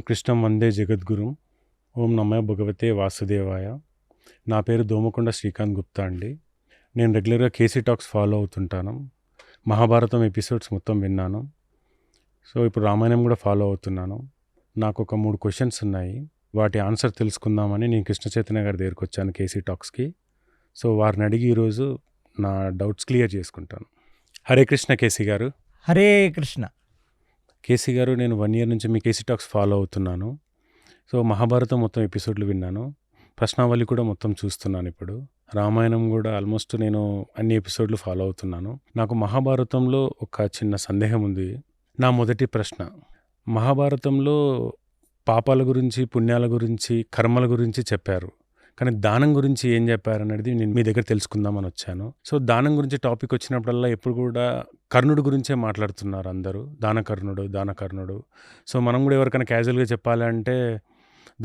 కృష్ణం వందే జగద్గురుం. ఓం నమో భగవతే వాసుదేవాయ. నా పేరు దోమకొండ శ్రీకాంత్ గుప్తా అండి. నేను రెగ్యులర్గా కేసీ టాక్స్ ఫాలో అవుతుంటాను. మహాభారతం ఎపిసోడ్స్ మొత్తం విన్నాను. సో ఇప్పుడు రామాయణం కూడా ఫాలో అవుతున్నాను. నాకు ఒక 3 క్వశ్చన్స్ ఉన్నాయి. వాటి ఆన్సర్ తెలుసుకుందామని నేను కృష్ణ చైతన్య గారి దగ్గరికి వచ్చాను కేసీ టాక్స్కి. సో వారిని అడిగి ఈరోజు నా డౌట్స్ క్లియర్ చేసుకుంటాను. హరే కృష్ణ కేసీ గారు. హరే కృష్ణ. కేసీ గారు, నేను 1 ఇయర్ నుంచి మీ కేసీ టాక్స్ ఫాలో అవుతున్నాను. సో మహాభారతం మొత్తం ఎపిసోడ్లు విన్నాను. ప్రశ్నావళి కూడా మొత్తం చూస్తున్నాను ఇప్పుడు. రామాయణం కూడా ఆల్మోస్ట్ నేను అన్ని ఎపిసోడ్లు ఫాలో అవుతున్నాను. నాకు మహాభారతంలో ఒక చిన్న సందేహం ఉంది. నా మొదటి ప్రశ్న, మహాభారతంలో పాపాల గురించి, పుణ్యాల గురించి, కర్మల గురించి చెప్పారు. కానీ దానం గురించి ఏం చెప్పారనేది నేను మీ దగ్గర తెలుసుకుందామని వచ్చాను. సో దానం గురించి టాపిక్ వచ్చినప్పుడల్లా ఎప్పుడు కూడా కర్ణుడు గురించే మాట్లాడుతున్నారు అందరూ. దానకర్ణుడు. సో మనం కూడా ఎవరికైనా క్యాజువల్గా చెప్పాలంటే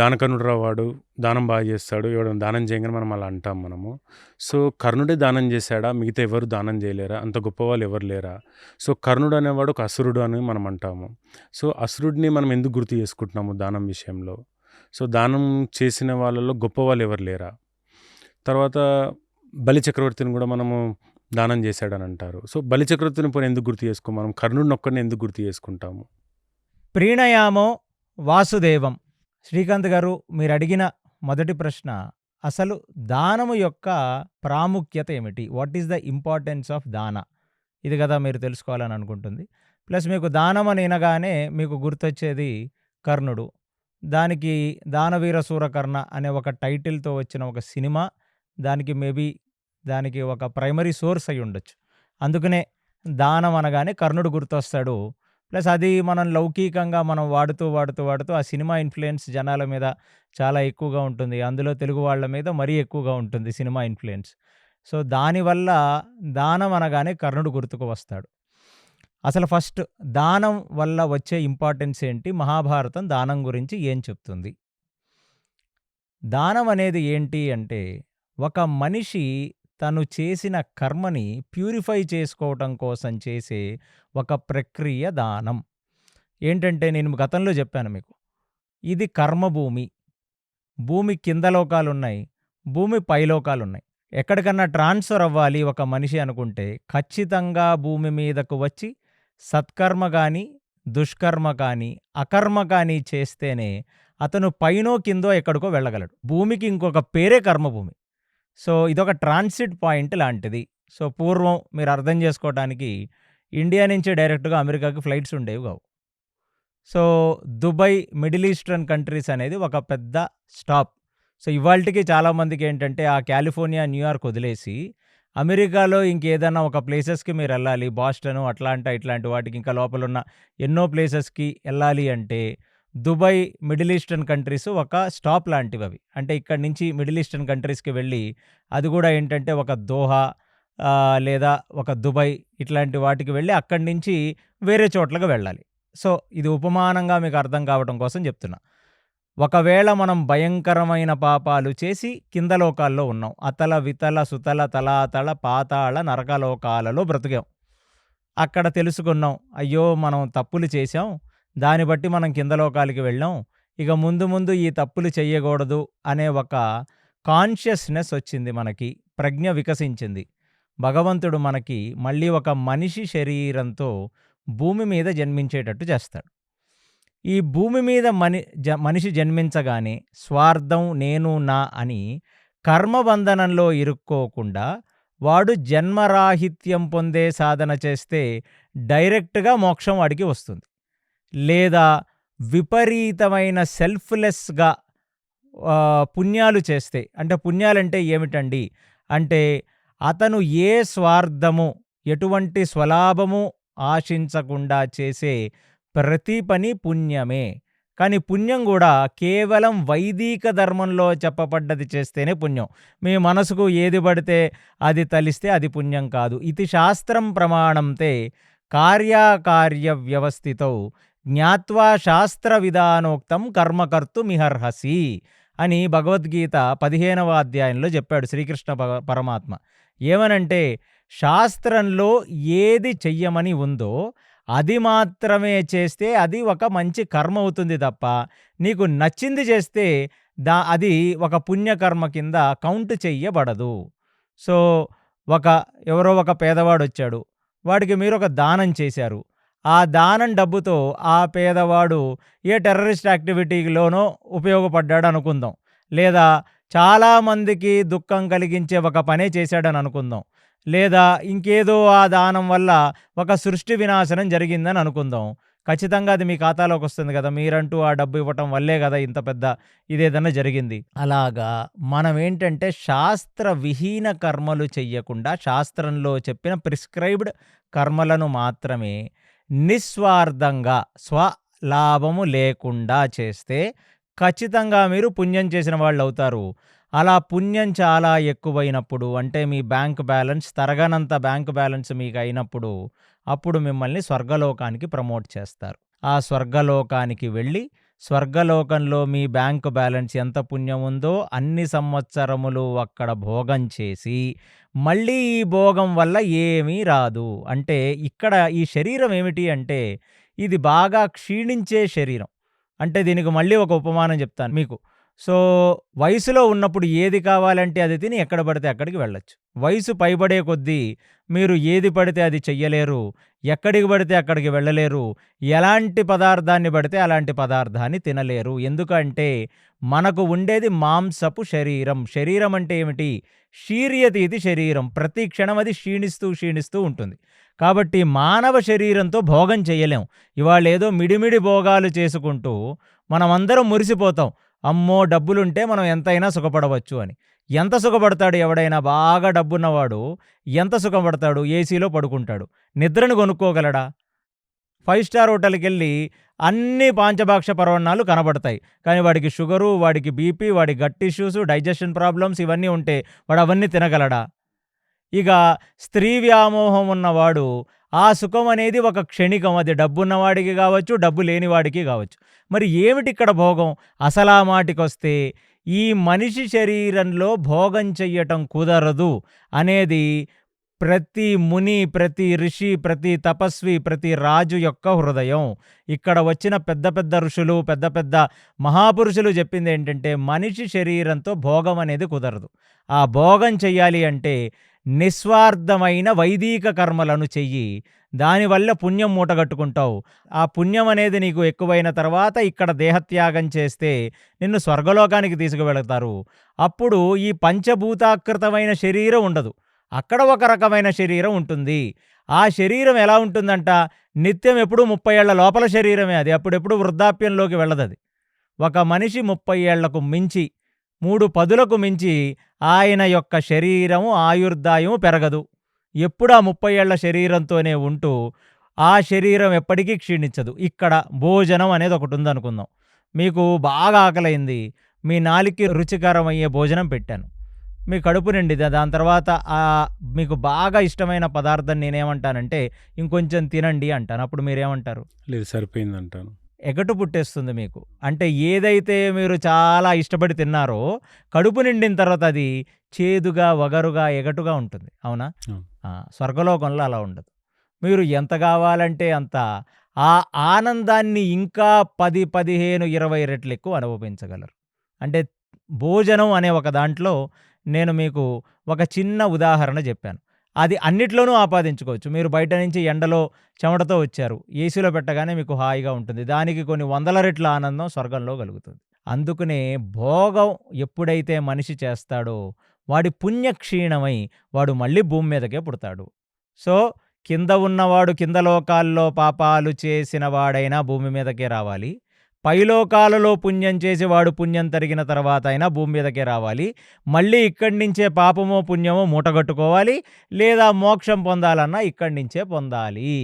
దానకర్ణుడు రా వాడు, దానం బాగా చేస్తాడు, ఎవరైనా దానం చేయగానే మనం అలా అంటాం మనము. సో కర్ణుడే దానం చేశాడా? మిగతా ఎవరు దానం చేయలేరా? అంత గొప్పవాళ్ళు ఎవరు లేరా? సో కర్ణుడు అనేవాడు ఒక అసురుడు అని మనం అంటాము. సో అసురుడిని మనం ఎందుకు గుర్తు చేసుకుంటున్నాము దానం విషయంలో? సో దానం చేసిన వాళ్ళలో గొప్పవాళ్ళు ఎవరు లేరా? తర్వాత బలి చక్రవర్తిని కూడా మనము దానం చేశాడని అంటారు. సో బలి చక్రవర్తిని పోనీ ఎందుకు గుర్తు చేసుకోం? మనం కర్ణుడిని ఒక్కడిని ఎందుకు గుర్తు చేసుకుంటాము? ప్రీణయామో వాసుదేవం. శ్రీకాంత్ గారు, మీరు అడిగిన మొదటి ప్రశ్న, అసలు దానము యొక్క ప్రాముఖ్యత ఏమిటి? What is the importance of దాన? ఇది కదా మీరు తెలుసుకోవాలని అనుకుంటుంది. ప్లస్ మీకు దానం అని వినగానే మీకు గుర్తొచ్చేది కర్ణుడు. దానికి దానవీర సూరకర్ణ అనే ఒక టైటిల్తో వచ్చిన ఒక సినిమా దానికి ఒక ప్రైమరీ సోర్స్ అయి ఉండొచ్చు. అందుకనే దానం అనగానే కర్ణుడు గుర్తొస్తాడు. ప్లస్ అది మనం లౌకికంగా మనం వాడుతూ ఆ సినిమా ఇన్ఫ్లుయెన్స్ జనాల మీద చాలా ఎక్కువగా ఉంటుంది. అందులో తెలుగు వాళ్ళ మీద మరీ ఎక్కువగా ఉంటుంది సినిమా ఇన్ఫ్లుయెన్స్. సో దానివల్ల దానం అనగానే కర్ణుడు గుర్తుకు వస్తాడు. అసలు ఫస్ట్ దానం వల్ల వచ్చే ఇంపార్టెన్స్ ఏంటి? మహాభారతం దానం గురించి ఏం చెప్తుంది? దానం అనేది ఏంటి అంటే, ఒక మనిషి తను చేసిన కర్మని ప్యూరిఫై చేసుకోవటం కోసం చేసే ఒక ప్రక్రియ దానం. ఏంటంటే, నేను గతంలో చెప్పాను మీకు, ఇది కర్మభూమి. భూమి కింద లోకాలున్నాయి, భూమి పైలోకాలున్నాయి. ఎక్కడికన్నా ట్రాన్స్ఫర్ అవ్వాలి ఒక మనిషి అనుకుంటే ఖచ్చితంగా భూమి మీదకు వచ్చి సత్కర్మ కానీ, దుష్కర్మ కానీ, అకర్మ కానీ చేస్తేనే అతను పైనో కిందో ఎక్కడికో వెళ్ళగలడు. భూమికి ఇంకొక పేరే కర్మభూమి. సో ఇదొక ట్రాన్సిట్ పాయింట్ లాంటిది. సో పూర్వం మీరు అర్థం చేసుకోవడానికి ఇండియా నుంచి డైరెక్ట్గా అమెరికాకి ఫ్లైట్స్ ఉండేవి కావు. So Dubai, middle eastern countries అనేది ఒక పెద్ద స్టాప్. సో ఇవాళకి చాలామందికి ఏంటంటే ఆ కాలిఫోర్నియా, న్యూయార్క్ వదిలేసి అమెరికాలో ఇంకేదన్నా ఒక ప్లేసెస్కి మీరు వెళ్ళాలి, బాస్టను, అట్లాంటా ఇట్లాంటి వాటికి ఇంకా లోపలున్న ఎన్నో ప్లేసెస్కి వెళ్ళాలి అంటే దుబాయ్, మిడిల్ ఈస్టర్న్ కంట్రీస్ ఒక స్టాప్ లాంటివి అవి. అంటే ఇక్కడ నుంచి మిడిల్ ఈస్టర్న్ కంట్రీస్కి వెళ్ళి అది కూడా ఏంటంటే ఒక దోహా లేదా ఒక దుబాయ్ ఇట్లాంటి వాటికి వెళ్ళి అక్కడి నుంచి వేరే చోట్లకు వెళ్ళాలి. సో ఇది ఉపమానంగా మీకు అర్థం కావడం కోసం చెప్తున్నా. ఒకవేళ మనం భయంకరమైన పాపాలు చేసి కింద లోకాల్లో ఉన్నాం, అతల వితల సుతల తలాతల పాతాళ నరకలోకాలలో బ్రతికాం. అక్కడ తెలుసుకున్నాం, అయ్యో మనం తప్పులు చేశాం, దాన్ని బట్టి మనం కింద లోకాలకి వెళ్ళాం, ఇక ముందు ఈ తప్పులు చెయ్యకూడదు అనే ఒక కాన్షియస్నెస్ వచ్చింది, మనకి ప్రజ్ఞ వికసించింది. భగవంతుడు మనకి మళ్ళీ ఒక మనిషి శరీరంతో భూమి మీద జన్మించేటట్టు చేస్తాడు. ఈ భూమి మీద మనిషి జన్మించగానే స్వార్థం, నేను, నా అని కర్మబంధనంలో ఇరుక్కోకుండా వాడు జన్మరాహిత్యం పొందే సాధన చేస్తే డైరెక్ట్గా మోక్షం వాడికి వస్తుంది. లేదా విపరీతమైన సెల్ఫ్లెస్గా పుణ్యాలు చేస్తే, అంటే పుణ్యాలంటే ఏమిటండి అంటే, అతను ఏ స్వార్థము, ఎటువంటి స్వలాభము ఆశించకుండా చేసే ప్రతి పని పుణ్యమే. కానీ పుణ్యం కూడా కేవలం వైదిక ధర్మంలో చెప్పబడ్డది చేస్తేనే పుణ్యం. మీ మనసుకు ఏది పడితే అది తలిస్తే అది పుణ్యం కాదు. ఇది శాస్త్రం ప్రమాణంతే కార్యాకార్య వ్యవస్థితౌ జ్ఞాత్వా శాస్త్ర విధానోక్తం కర్మకర్తుమిహర్హసి అని భగవద్గీత 15వ అధ్యాయంలో చెప్పాడు శ్రీకృష్ణ పరమాత్మ. ఏమనంటే, శాస్త్రంలో ఏది చెయ్యమని ఉందో అది మాత్రమే చేస్తే అది ఒక మంచి కర్మ అవుతుంది తప్ప, నీకు నచ్చింది చేస్తే అది ఒక పుణ్యకర్మ కింద కౌంట్ చెయ్యబడదు. సో, ఎవరో ఒక పేదవాడొచ్చాడు. వాడికి మీరొక దానం చేశారు. ఆ దానం డబ్బుతో ఆ పేదవాడు ఏ టెర్రరిస్ట్ యాక్టివిటీలోనో ఉపయోగపడ్డాడనుకుందాం. లేదా చాలామందికి దుఃఖం కలిగించే ఒక పనే చేశాడని అనుకుందాం. లేదా ఇంకేదో ఆ దానం వల్ల ఒక సృష్టి వినాశనం జరిగిందని అనుకుందాం. ఖచ్చితంగా అది మీ ఖాతాలోకొస్తుంది గదా! మీరంటూ ఆ డబ్బు ఇవ్వటం వల్లే గదా ఇంత పెద్ద ఇదేదన్నా జరిగింది. అలాగా మనమేంటంటే శాస్త్ర విహీన కర్మలు చెయ్యకుండా శాస్త్రంలో చెప్పిన ప్రిస్క్రైబ్డ్ కర్మలను మాత్రమే నిస్వార్థంగా స్వలాభము లేకుండా చేస్తే ఖచ్చితంగా మీరు పుణ్యం చేసిన వాళ్ళవుతారు. అలా పుణ్యం చాలా ఎక్కువైనప్పుడు అంటే మీ బ్యాంక్ బ్యాలెన్స్ తరగనంత బ్యాంక్ బ్యాలెన్స్ మీకయినప్పుడు అప్పుడు మిమ్మల్ని స్వర్గలోకానికి ప్రమోట్ చేస్తారు. ఆ స్వర్గలోకానికి వెళ్ళి స్వర్గలోకంలో మీ బ్యాంక్ బ్యాలెన్స్ ఎంత పుణ్యం ఉందో అన్ని సంవత్సరములు అక్కడ భోగం చేసి మళ్ళీ ఈ భోగం వల్ల ఏమీ రాదు. అంటే ఇక్కడ ఈ శరీరం ఏమిటి అంటే ఇది బాగా క్షీణించే శరీరం. అంటే దీనికి మళ్ళీ ఒక ఉపమానం చెప్తాను మీకు. సో, వయసులో ఉన్నప్పుడు ఏది కావాలంటే అది తిని ఎక్కడ పడితే అక్కడికి వెళ్ళొచ్చు. వయసు పైబడే కొద్దీ మీరు ఏది పడితే అది చెయ్యలేరు. ఎక్కడికి పడితే అక్కడికి వెళ్ళలేరు. ఎలాంటి పదార్థాన్ని పడితే అలాంటి పదార్థాన్ని తినలేరు. ఎందుకంటే మనకు ఉండేది మాంసపు శరీరం. శరీరం అంటే ఏమిటి? శీర్యతి ఇది శరీరం. ప్రతి క్షణం అది క్షీణిస్తూ ఉంటుంది. కాబట్టి మానవ శరీరంతో భోగం చెయ్యలేం. ఇవాళేదో మిడిమిడి భోగాలు చేసుకుంటూ మనమందరం మురిసిపోతాం. అమ్మో! డబ్బులుంటే మనం ఎంతైనా సుఖపడవచ్చు అని. ఎంత సుఖపడతాడు ఎవడైనా బాగా డబ్బున్నవాడు ఎంత సుఖపడతాడు? ఏసీలో పడుకుంటాడు. నిద్రను కొనుక్కోగలడా? 5 స్టార్ హోటల్‌కెళ్ళి అన్ని పాంచభాక్ష పరమాన్నాలు కనబడతాయి. కానీ వాడికి షుగరు, వాడికి బీపీ, వాడి గట్ ఇష్యూస్, డైజెషన్ ప్రాబ్లమ్స్ ఇవన్నీ ఉంటే వాడవన్నీ తినగలడా? ఇక స్త్రీ వ్యామోహం ఉన్నవాడు ఆ సుఖం అనేది ఒక క్షణికం. అది డబ్బున్నవాడికి గావచ్చు, డబ్బు లేనివాడికి గావచ్చు. మరి ఏమిటిక్కడ భోగం? అసలా మాటికొస్తే ఈ మనిషి శరీరంలో భోగం చెయ్యటం కుదరదు అనేది ప్రతి ముని, ప్రతి ఋషి, ప్రతి తపస్వి, ప్రతి రాజు యొక్క హృదయం. ఇక్కడ వచ్చిన పెద్ద పెద్ద ఋషులు, పెద్ద పెద్ద మహాపురుషులు చెప్పిందేంటంటే మనిషి శరీరంతో భోగం అనేది కుదరదు. ఆ భోగం చెయ్యాలి అంటే నిస్వార్థమైన వైదిక కర్మలను చెయ్యి. దానివల్ల పుణ్యం మూటగట్టుకుంటావు. ఆ పుణ్యం అనేది నీకు ఎక్కువైన తర్వాత ఇక్కడ దేహత్యాగం చేస్తే నిన్ను స్వర్గలోకానికి తీసుకువెళతారు. అప్పుడు ఈ పంచభూతాకృతమైన శరీరం ఉండదు. అక్కడ ఒక రకమైన శరీరం ఉంటుంది. ఆ శరీరం ఎలా ఉంటుందంట? నిత్యం ఎప్పుడూ 30 ఏళ్ల లోపల శరీరమే అది. అప్పుడెప్పుడు వృద్ధాప్యంలోకి వెళ్ళదది. ఒక మనిషి 30 ఏళ్లకు మించి 3 పదులకు మించి ఆయన యొక్క శరీరము ఆయుర్దాయము పెరగదు. ఎప్పుడు ఆ 30 ఏళ్ల శరీరంతోనే ఉంటూ ఆ శరీరం ఎప్పటికీ క్షీణించదు. ఇక్కడ భోజనం అనేది ఒకటి ఉందనుకుందాం. మీకు బాగా ఆకలైంది. మీ నాలికకి రుచికరమయ్యే భోజనం పెట్టాను. మీ కడుపు నిండిది. దాని తర్వాత మీకు బాగా ఇష్టమైన పదార్థం నేనేమంటానంటే ఇంకొంచెం తినండి అంటాను. అప్పుడు మీరేమంటారు? లేదు సరిపోయిందంటాను. ఎగటు పుట్టేస్తుంది మీకు. అంటే ఏదైతే మీరు చాలా ఇష్టపడి తిన్నారో కడుపు నిండిన తర్వాత అది చేదుగా, వగరుగా, ఎగటుగా ఉంటుంది. అవునా? అవును. స్వర్గలోకంలో అలా ఉండదు. మీరు ఎంత కావాలంటే అంత ఆ ఆనందాన్ని ఇంకా 10, 15, 20 రెట్లు ఎక్కువ అనుభవించగలరు. అంటే భోజనం అనే ఒక దాంట్లో నేను మీకు ఒక చిన్న ఉదాహరణ చెప్పాను. అది అన్నిట్లోనూ ఆపాదించుకోవచ్చు. మీరు బయట నుంచి ఎండలో చెమటతో వచ్చారు. ఏసీలో పెట్టగానే మీకు హాయిగా ఉంటుంది. దానికి కొన్ని వందల రెట్ల ఆనందం స్వర్గంలో కలుగుతుంది. అందుకనే భోగం ఎప్పుడైతే మనిషి చేస్తాడో వాడి పుణ్యక్షీణమై వాడు మళ్ళీ భూమి మీదకే పుడతాడు. సో, కింద ఉన్నవాడు కింద లోకాల్లో పాపాలు చేసిన వాడైనా భూమి మీదకే రావాలి. పైలోకాలలో పుణ్యం చేసి వాడు పుణ్యం తరిగిన తర్వాత అయినా భూమి మీదకే రావాలి. మళ్ళీ ఇక్కడి నుంచే పాపమో పుణ్యమో మూటగట్టుకోవాలి. లేదా మోక్షం పొందాలన్నా ఇక్కడి నుంచే పొందాలి.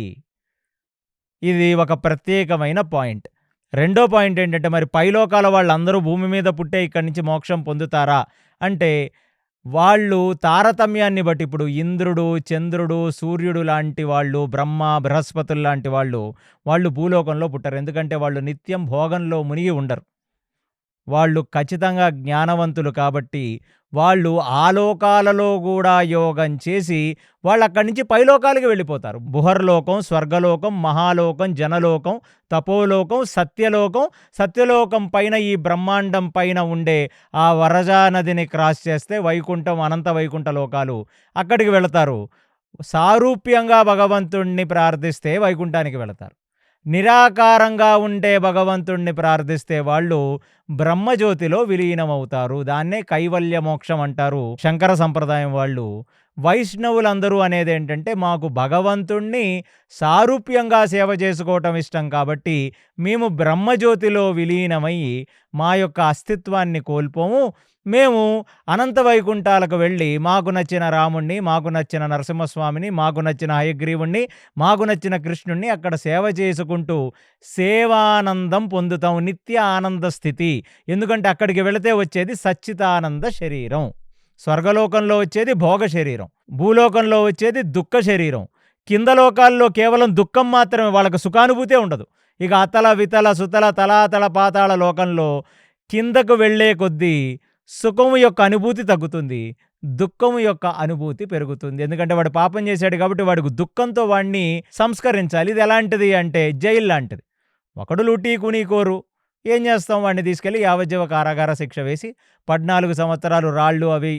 ఇది ఒక ప్రత్యేకమైన పాయింట్. రెండో పాయింట్ ఏంటంటే మరి పైలోకాల వాళ్ళందరూ భూమి మీద పుట్టే ఇక్కడి నుంచి మోక్షం పొందుతారా అంటే వాళ్ళు తారతమ్యాన్ని బట్టి ఇప్పుడు ఇంద్రుడు, చంద్రుడు, సూర్యుడు లాంటి వాళ్ళు, బ్రహ్మ, బృహస్పతులు లాంటి వాళ్ళు భూలోకంలో పుట్టరు. ఎందుకంటే వాళ్ళు నిత్యం భోగంలో మునిగి ఉండరు. వాళ్ళు ఖచ్చితంగా జ్ఞానవంతులు కాబట్టి వాళ్ళు ఆ లోకాలలో కూడా యోగం చేసి వాళ్ళు అక్కడి నుంచి పైలోకాలకి వెళ్ళిపోతారు. బుహర్లోకం, స్వర్గలోకం, మహాలోకం, జనలోకం, తపోలోకం, సత్యలోకం. సత్యలోకం పైన ఈ బ్రహ్మాండం పైన ఉండే ఆ వరజా నదిని క్రాస్ చేస్తే వైకుంఠం, అనంత వైకుంఠ లోకాలు అక్కడికి వెళతారు. సారూప్యంగా భగవంతుణ్ణి ప్రార్థిస్తే వైకుంఠానికి వెళతారు. నిరాకారంగా ఉండే భగవంతుణ్ణి ప్రార్థిస్తే వాళ్ళు బ్రహ్మజ్యోతిలో విలీనమవుతారు. దాన్నే కైవల్య మోక్షం అంటారు శంకర సంప్రదాయం వాళ్ళు. వైష్ణవులందరూ అనేదేంటంటే మాకు భగవంతుణ్ణి సారూప్యంగా సేవ చేసుకోవటం ఇష్టం కాబట్టి మేము బ్రహ్మజ్యోతిలో విలీనమై మా యొక్క అస్తిత్వాన్ని కోల్పోము. మేము అనంత వైకుంఠాలకు వెళ్ళి మాకు నచ్చిన రాముణ్ణి, మాకు నచ్చిన నరసింహస్వామిని, మాకు నచ్చిన హయగ్రీవుణ్ణి, మాకు నచ్చిన కృష్ణుణ్ణి అక్కడ సేవ చేసుకుంటూ సేవానందం పొందుతాం. నిత్య ఆనంద స్థితి. ఎందుకంటే అక్కడికి వెళితే వచ్చేది సచ్చిదానంద శరీరం. స్వర్గలోకంలో వచ్చేది భోగ శరీరం, భూలోకంలో వచ్చేది దుఃఖ శరీరం. కింద లోకాల్లో కేవలం దుఃఖం మాత్రమే, వాళ్ళకు సుఖానుభూతే ఉండదు. ఇక అతల వితల సుతల తలాతల పాతాళ లోకంలో కిందకు వెళ్ళే కొద్దీ సుఖము యొక్క అనుభూతి తగ్గుతుంది, దుఃఖము యొక్క అనుభూతి పెరుగుతుంది. ఎందుకంటే వాడు పాపం చేశాడు కాబట్టి వాడికి దుఃఖంతో వాడిని సంస్కరించాలి. ఇది ఎలాంటిది అంటే జైలు లాంటిది. ఒకడు లూటీ కూనీకోరు, ఏం చేస్తాం, వాడిని తీసుకెళ్ళి యావజ్జీవ కారాగార శిక్ష వేసి 14 సంవత్సరాలు రాళ్ళు అవి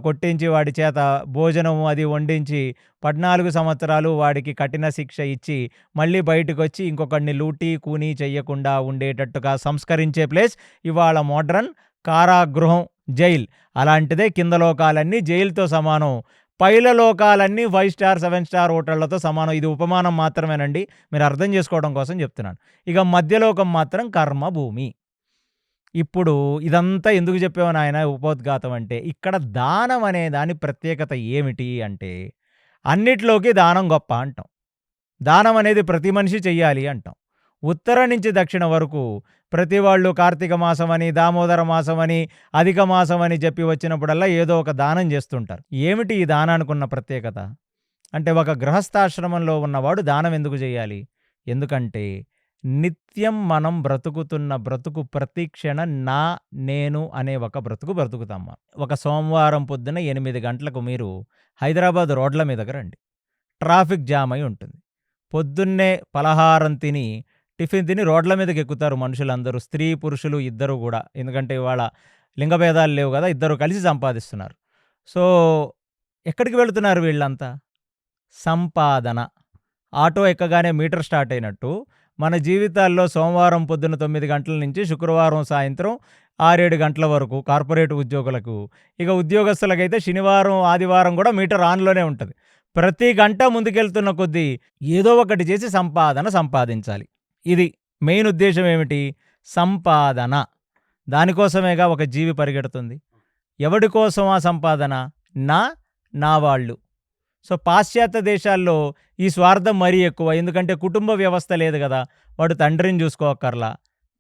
కొట్టించి వాడి చేత భోజనము అది వండించి 14 సంవత్సరాలు వాడికి కఠిన శిక్ష ఇచ్చి మళ్ళీ బయటకు వచ్చి ఇంకొకడిని లూటీ కూనీ చెయ్యకుండా ఉండేటట్టుగా సంస్కరించే ప్లేస్ ఇవాళ మోడ్రన్ కారాగృహం, జైల్. అలాంటిదే కింద లోకాలన్నీ జైలుతో సమానం, పైల లోకాలన్నీ 5 స్టార్ 7 స్టార్ హోటళ్లతో సమానం. ఇది ఉపమానం మాత్రమేనండి, మీరు అర్థం చేసుకోవడం కోసం చెప్తున్నాను. ఇక మధ్యలోకం మాత్రం కర్మభూమి. ఇప్పుడు ఇదంతా ఎందుకు చెప్పావు నాయన ఉపోద్ఘాతం అంటే, ఇక్కడ దానం అనే దాని ప్రత్యేకత ఏమిటి అంటే, అన్నిట్లోకి దానం గొప్ప అంటాం. దానం అనేది ప్రతి మనిషి చెయ్యాలి అంటాం. ఉత్తరం నుంచి దక్షిణ వరకు ప్రతి వాళ్ళు కార్తీక మాసం అని, దామోదర మాసం అని, అధిక మాసం అని చెప్పి వచ్చినప్పుడల్లా ఏదో ఒక దానం చేస్తుంటారు. ఏమిటి ఈ దానానికి ఉన్న ప్రత్యేకత అంటే, ఒక గృహస్థాశ్రమంలో ఉన్నవాడు దానం ఎందుకు చేయాలి? ఎందుకంటే నిత్యం మనం బ్రతుకుతున్న బ్రతుకు ప్రతి క్షణం నా నేను అనే ఒక బ్రతుకు బ్రతుకుతాం. ఒక సోమవారం పొద్దున 8 గంటలకు మీరు హైదరాబాద్ రోడ్ల మీదకి రండి. ట్రాఫిక్ జామ్ అయి ఉంటుంది. పొద్దున్నే పలహారం తిని టిఫిన్ తిని రోడ్ల మీదకి ఎక్కుతారు మనుషులందరూ, స్త్రీ పురుషులు ఇద్దరు కూడా. ఎందుకంటే ఇవాళ లింగభేదాలు లేవు కదా, ఇద్దరు కలిసి సంపాదిస్తున్నారు. సో ఎక్కడికి వెళుతున్నారు వీళ్ళంతా? సంపాదన. ఆటో ఎక్కగానే మీటర్ స్టార్ట్ అయినట్టు మన జీవితాల్లో సోమవారం పొద్దున్న 9 గంటల నుంచి శుక్రవారం సాయంత్రం 6-7 గంటల వరకు కార్పొరేట్ ఉద్యోగులకు, ఇక ఉద్యోగస్తులకైతే శనివారం ఆదివారం కూడా మీటర్ ఆన్లోనే ఉంటుంది. ప్రతి గంట ముందుకెళ్తున్న కొద్దీ ఏదో ఒకటి చేసి సంపాదన సంపాదించాలి. ఇది మెయిన్ ఉద్దేశం. ఏమిటి? సంపాదన. దానికోసమేగా ఒక జీవి పరిగెడుతుంది. ఎవడి కోసం ఆ సంపాదన? నా వాళ్ళు. సో పాశ్చాత్య దేశాల్లో ఈ స్వార్థం మరీ ఎక్కువ. ఎందుకంటే కుటుంబ వ్యవస్థ లేదు కదా, వాడు తండ్రిని చూసుకోక్కర్లా,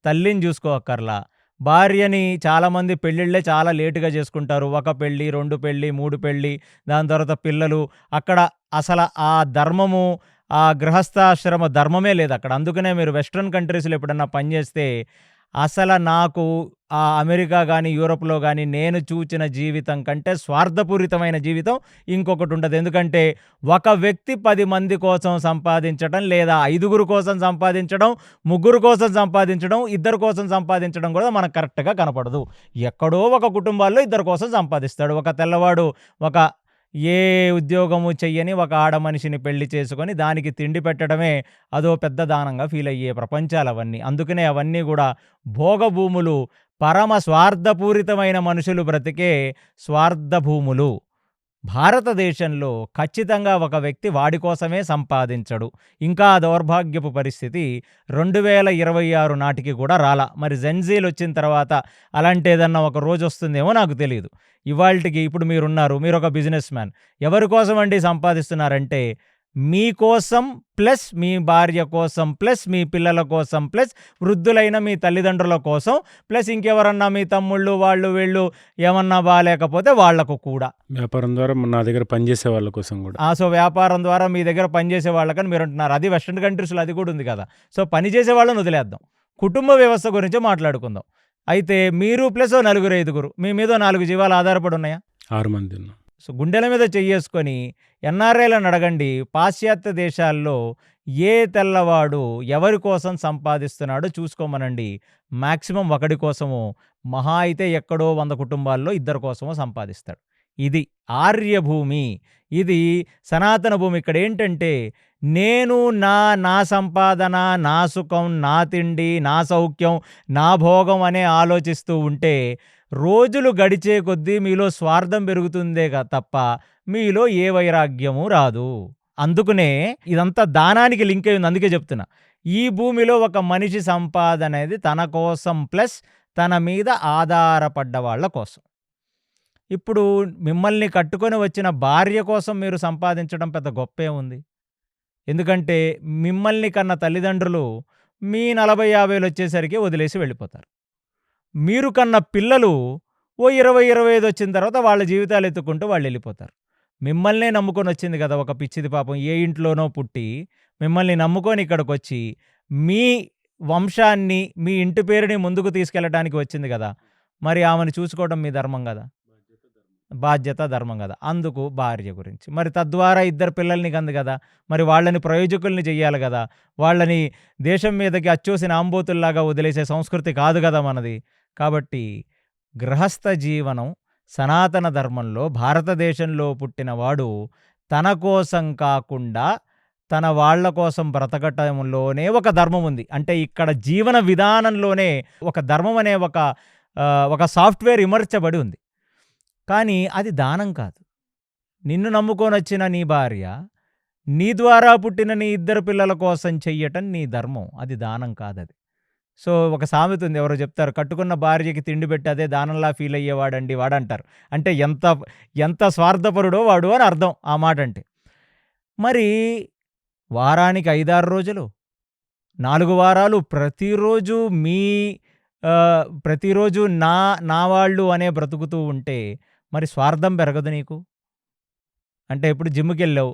తల్లిని చూసుకోక్కర్లా, భార్యని చాలామంది పెళ్ళిళ్ళే చాలా లేటుగా చేసుకుంటారు. 1 పెళ్ళి, 2 పెళ్ళి, 3 పెళ్ళి, దాని తర్వాత పిల్లలు. అక్కడ అసలు ఆ ధర్మము, ఆ గృహస్థాశ్రమ ధర్మమే లేదు అక్కడ. అందుకనే మీరు వెస్ట్రన్ కంట్రీస్లో ఎప్పుడన్నా పనిచేస్తే అసలు నాకు ఆ అమెరికా కానీ యూరోప్లో కానీ నేను చూచిన జీవితం కంటే స్వార్థపూరితమైన జీవితం ఇంకొకటి ఉండదు. ఎందుకంటే ఒక వ్యక్తి 10 మంది కోసం సంపాదించడం, లేదా 5 కోసం సంపాదించడం, 3 కోసం సంపాదించడం, 2 కోసం సంపాదించడం కూడా మనకు కరెక్ట్గా కనపడదు. ఎక్కడో ఒక కుటుంబాల్లో 2 కోసం సంపాదిస్తాడు. ఒక తెల్లవాడు ఒక ఏ ఉద్యోగము చెయ్యని ఒక ఆడ మనిషిని పెళ్లి చేసుకొని దానికి తిండి పెట్టడమే అదో పెద్ద దానంగా ఫీల్ అయ్యే ప్రపంచాలు అవన్నీ. అందుకనే అవన్నీ కూడా భోగభూములు, పరమ స్వార్థపూరితమైన మనుషులు బ్రతికే స్వార్థభూములు. భారతదేశంలో ఖచ్చితంగా ఒక వ్యక్తి వాడి కోసమే సంపాదించడు. ఇంకా దౌర్భాగ్యపు పరిస్థితి 2026 నాటికి కూడా రాలా. మరి జెన్జీలు వచ్చిన తర్వాత అలాంటి ఏదన్నా ఒక రోజు వస్తుందేమో నాకు తెలియదు. ఇవాళకి ఇప్పుడు మీరున్నారు, మీరు ఒక బిజినెస్ మ్యాన్. ఎవరి కోసం అండి సంపాదిస్తున్నారంటే మీకోసం ప్లస్ మీ భార్య కోసం ప్లస్ మీ పిల్లల కోసం ప్లస్ వృద్ధులైన మీ తల్లిదండ్రుల కోసం ప్లస్ ఇంకెవరన్నా మీ తమ్ముళ్ళు వాళ్ళు వీళ్ళు ఏమన్నా బాగాలేకపోతే వాళ్లకు కూడా. వ్యాపారం ద్వారా నా దగ్గర పనిచేసే వాళ్ళ కోసం కూడా. సో వ్యాపారం ద్వారా మీ దగ్గర పనిచేసే వాళ్ళకని మీరు అంటున్నారు. అది వెస్ట్రన్ కంట్రీస్లో అది కూడా ఉంది కదా. సో పనిచేసే వాళ్ళని వదిలేద్దాం, కుటుంబ వ్యవస్థ గురించి మాట్లాడుకుందాం. అయితే మీరు ప్లస్ ఓ నలుగురు, ఐదుగురు మీ మీద ఓ 4 జీవాలు ఆధారపడి ఉన్నాయా? 6 మంది ఉన్నాం. సో, గుండెల మీద చెయ్యేసుకొని ఎన్ఆర్ఐలను అడగండి. పాశ్చాత్య దేశాల్లో ఏ తెల్లవాడు ఎవరి కోసం సంపాదిస్తున్నాడో చూసుకోమనండి. మాక్సిమం ఒకడి కోసమో, మహా అయితే ఎక్కడో 100 కుటుంబాల్లో ఇద్దరి కోసమో సంపాదిస్తాడు. ఇది ఆర్యభూమి. ఇది సనాతన భూమి. ఇక్కడేంటంటే నేను నా సంపాదన, నా సుఖం, నా తిండి, నా సౌఖ్యం, నా భోగం అనే ఆలోచిస్తూ ఉంటే రోజులు గడిచే కొద్దీ మీలో స్వార్థం పెరుగుతుందే తప్ప మీలో ఏ వైరాగ్యము రాదు. అందుకనే ఇదంతా దానానికి లింక్ అయి ఉంది. అందుకే చెప్తున్నా. ఈ భూమిలో ఒక మనిషి సంపాదన అనేది తన కోసం ప్లస్ తన మీద ఆధారపడ్డ వాళ్ళ కోసం. ఇప్పుడు మిమ్మల్ని కట్టుకొని వచ్చిన భార్య కోసం మీరు సంపాదించడం పెద్ద గొప్పేముంది? ఎందుకంటే మిమ్మల్ని కన్న తల్లిదండ్రులు మీ 40, 50 వచ్చేసరికి వదిలేసి వెళ్ళిపోతారు. మీరు కన్న పిల్లలు ఓ 20, 25 వచ్చిన తర్వాత వాళ్ళ జీవితాలు ఎత్తుకుంటూ వాళ్ళు వెళ్ళిపోతారు. మిమ్మల్నే నమ్ముకొని వచ్చింది కదా ఒక పిచ్చిది పాపం. ఏ ఇంట్లోనో పుట్టి మిమ్మల్ని నమ్ముకొని ఇక్కడికొచ్చి మీ వంశాన్ని, మీ ఇంటి పేరుని ముందుకు తీసుకెళ్ళడానికి వచ్చింది కదా! మరి ఆమెను చూసుకోవడం మీ ధర్మం కదా! బాధ్యత, ధర్మం కదా! అందుకు భార్య గురించి. మరి తద్వారా ఇద్దరు పిల్లల్ని కంది కదా! మరి వాళ్ళని ప్రయోజకుల్ని చెయ్యాలి కదా! వాళ్ళని దేశం మీదకి అచ్చోసిన ఆంబోతుల్లాగా వదిలేసే సంస్కృతి కాదు కదా మనది. కాబట్టి గృహస్థ జీవనం సనాతన ధర్మంలో భారతదేశంలో పుట్టినవాడు తన కోసం కాకుండా తన వాళ్ళ కోసం బ్రతకటంలోనే ఒక ధర్మం ఉంది. అంటే ఇక్కడ జీవన విధానంలోనే ఒక ధర్మం అనే ఒక సాఫ్ట్‌వేర్ ఇమర్చబడి ఉంది. కానీ అది దానం కాదు. నిన్ను నమ్ముకొనొచ్చిన నీ భార్య, నీ ద్వారా పుట్టిన నీ ఇద్దరు పిల్లల కోసం చెయ్యటం నీ ధర్మం. అది దానం కాదది. సో, ఒక సామెత ఉంది. ఎవరో చెప్తారు, కట్టుకున్న భార్యకి తిండి పెట్టి అదే దానంలా ఫీల్ అయ్యేవాడండి వాడంటారు. అంటే ఎంత స్వార్థపరుడో వాడు అని అర్థం ఆ మాటంటే. మరి వారానికి 5, 6 రోజులు, 4 వారాలు ప్రతిరోజు ప్రతిరోజు నా వాళ్ళు అనే బ్రతుకుతూ ఉంటే మరి స్వార్థం పెరగదు నీకు? అంటే ఇప్పుడు జిమ్‌కెళ్ళావు.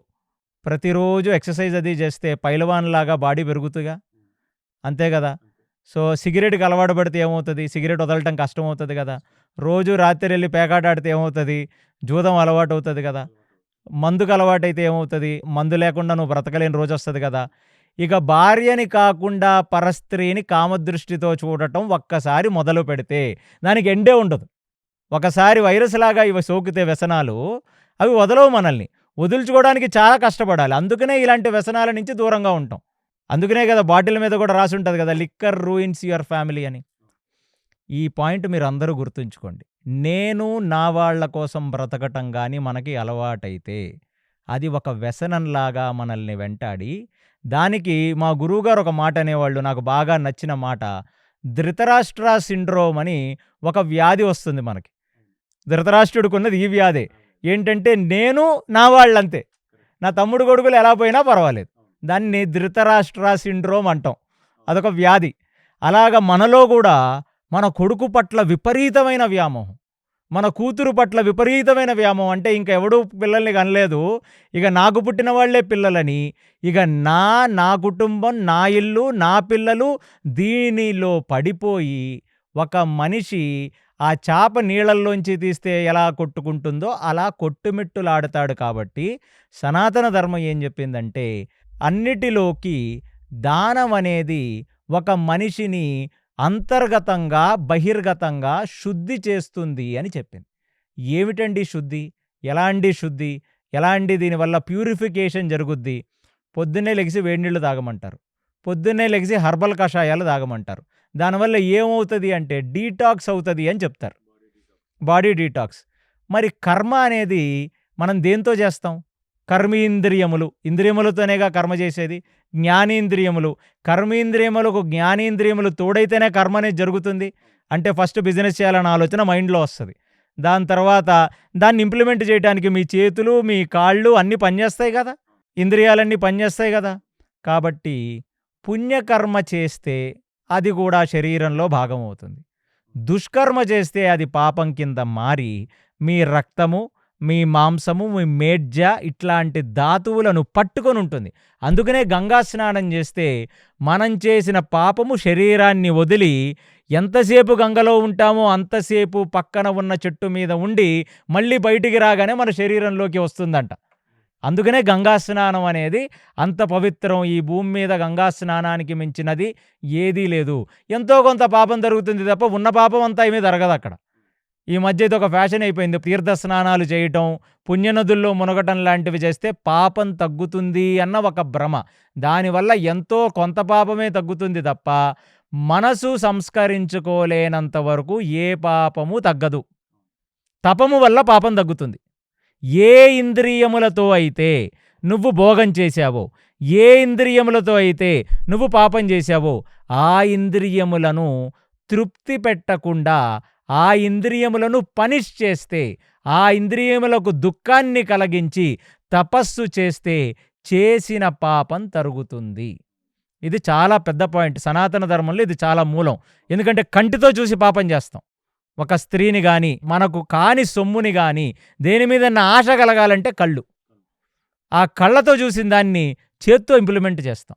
ప్రతిరోజు ఎక్సర్సైజ్ అది చేస్తే పైలవాన్‌లాగా బాడీ పెరుగుతుందిగా. అంతే కదా! సో, సిగరెట్‌కి అలవాటు పడితే ఏమవుతది? సిగరెట్ వదలటం కష్టమవుతది కదా! రోజు రాత్రెళ్లి పేకాట ఆడితే ఏమవుతది? జూదం అలవాటవుతది కదా! మందుకు అలవాటైతే ఏమవుతది? మందు లేకుండా నువ్వు బ్రతకలేని రోజొస్తది కదా! ఇక భార్యని కాకుండా పరస్త్రీని కామదృష్టితో చూడటం ఒక్కసారి మొదలు పెడితే దానికి ఎండే ఉండదు. ఒకసారి వైరస్‌లాగా ఇవి సోకితే వ్యసనాలు అవి వదలవు మనల్ని. వదులుచుకోవడానికి చాలా కష్టపడాలి. అందుకనే ఇలాంటి వ్యసనాల నుంచి దూరంగా ఉంటాం. అందుకనే కదా బాటిల్ మీద కూడా రాసుంటది కదా, లిక్కర్ రూయిన్స్ యువర్ ఫ్యామిలీ అని. ఈ పాయింట్ మీరందరూ గుర్తుంచుకోండి. నేను నా వాళ్ళ కోసం బ్రతకటం గాని మనకి అలవాటైతే అది ఒక వ్యసనంలాగా మనల్ని వెంటాడి, దానికి మా గురువుగారు ఒక మాట అనేవాళ్ళు, నాకు బాగా నచ్చిన మాట. ధృతరాష్ట్ర సిండ్రోమ్ అని ఒక వ్యాధి వస్తుంది మనకి. ధృతరాష్ట్రుడికున్నది ఈ వ్యాధే. ఏంటంటే నేను నా వాళ్ళంతే. నా తమ్ముడు కొడుకులు ఎలా పోయినా పర్వాలేదు. దాన్ని ధృతరాష్ట్ర సిండ్రోమ్ అంటాం. అదొక వ్యాధి. అలాగ మనలో కూడా మన కొడుకు పట్ల విపరీతమైన వ్యామోహం, మన కూతురు పట్ల విపరీతమైన వ్యామోహం. అంటే ఇంక ఎవడూ పిల్లల్ని కనలేదు, ఇక నాకు పుట్టిన వాళ్లే పిల్లలని, ఇక నా కుటుంబం, నా ఇల్లు, నా పిల్లలు, దీనిలో పడిపోయి ఒక మనిషి ఆ చాప నీళ్ళల్లోంచి తీస్తే ఎలా కొట్టుకుంటుందో అలా కొట్టుమిట్టులాడతాడు. కాబట్టి సనాతన ధర్మం ఏం చెప్పిందంటే అన్నిటిలోకి దానం అనేది ఒక మనిషిని అంతర్గతంగా, బహిర్గతంగా శుద్ధి చేస్తుంది అని చెప్పింది. ఏమిటండి శుద్ధి? ఎలాంటి శుద్ధి? ఎలాంటి దీనివల్ల ప్యూరిఫికేషన్ జరుగుద్ది? పొద్దున్నే లెగిసి వేడినీళ్ళు తాగమంటారు. పొద్దున్నే లెగిసి హర్బల్ కషాయాలు తాగమంటారు. దానివల్ల ఏమవుతుంది అంటే డీటాక్స్ అవుతుంది అని చెప్తారు. Body detox. మరి కర్మ అనేది మనం దేంతో చేస్తాం? కర్మేంద్రియములు, ఇంద్రియములతోనేగా కర్మ చేసేది. జ్ఞానేంద్రియములు, కర్మేంద్రియములకు జ్ఞానేంద్రియములు తోడైతేనే కర్మ అనేది జరుగుతుంది. అంటే ఫస్ట్ బిజినెస్ చేయాలన్న ఆలోచన మైండ్లో వస్తుంది. దాని తర్వాత దాన్ని ఇంప్లిమెంట్ చేయడానికి మీ చేతులు, మీ కాళ్ళు అన్నీ పనిచేస్తాయి కదా, ఇంద్రియాలన్నీ పనిచేస్తాయి కదా. కాబట్టి పుణ్యకర్మ చేస్తే అది కూడా శరీరంలో భాగం అవుతుంది. దుష్కర్మ చేస్తే అది పాపం కింద మారి మీ రక్తము, మీ మాంసము, మీ మేడ్జ ఇట్లాంటి ధాతువులను పట్టుకొని ఉంటుంది. అందుకనే గంగా స్నానం చేస్తే మనం చేసిన పాపము శరీరాన్ని వదిలి ఎంతసేపు గంగలో ఉంటామో అంతసేపు పక్కన ఉన్న చెట్టు మీద ఉండి మళ్ళీ బయటికి రాగానే మన శరీరంలోకి వస్తుందంట. అందుకనే గంగా స్నానం అనేది అంత పవిత్రం. ఈ భూమి మీద గంగా స్నానానికి మించినది ఏదీ లేదు. ఎంతో కొంత పాపం జరుగుతుంది తప్ప ఉన్న పాపం అంతా ఏమీ జరగదు అక్కడ. ఈ మధ్య ఇది ఒక ఫ్యాషన్ అయిపోయింది. తీర్థ స్నానాలు చేయటం, పుణ్యనదుల్లో మునగటం లాంటివి చేస్తే పాపం తగ్గుతుంది అన్న ఒక భ్రమ. దానివల్ల ఎంతో కొంత పాపమే తగ్గుతుంది తప్ప మనసు సంస్కరించుకోలేనంత వరకు ఏ పాపము తగ్గదు. తపము వల్ల పాపం తగ్గుతుంది. ఏ ఇంద్రియములతో అయితే నువ్వు భోగం చేశావో, ఏ ఇంద్రియములతో అయితే నువ్వు పాపం చేశావో, ఆ ఇంద్రియములను తృప్తి పెట్టకుండా ఆ ఇంద్రియములను పనిష్ చేస్తే, ఆ ఇంద్రియములకు దుఃఖాన్ని కలిగించి తపస్సు చేస్తే చేసిన పాపం తరుగుతుంది. ఇది చాలా పెద్ద పాయింట్. సనాతన ధర్మంలో ఇది చాలా మూలం. ఎందుకంటే కంటితో చూసి పాపం చేస్తాం. ఒక స్త్రీని గాని, మనకు కాని సొమ్ముని గాని, దేని మీదన్నా ఆశ కలగాలంటే కళ్ళు. ఆ కళ్ళతో చూసిన దాన్ని చేత్తో ఇంప్లిమెంట్ చేస్తాం.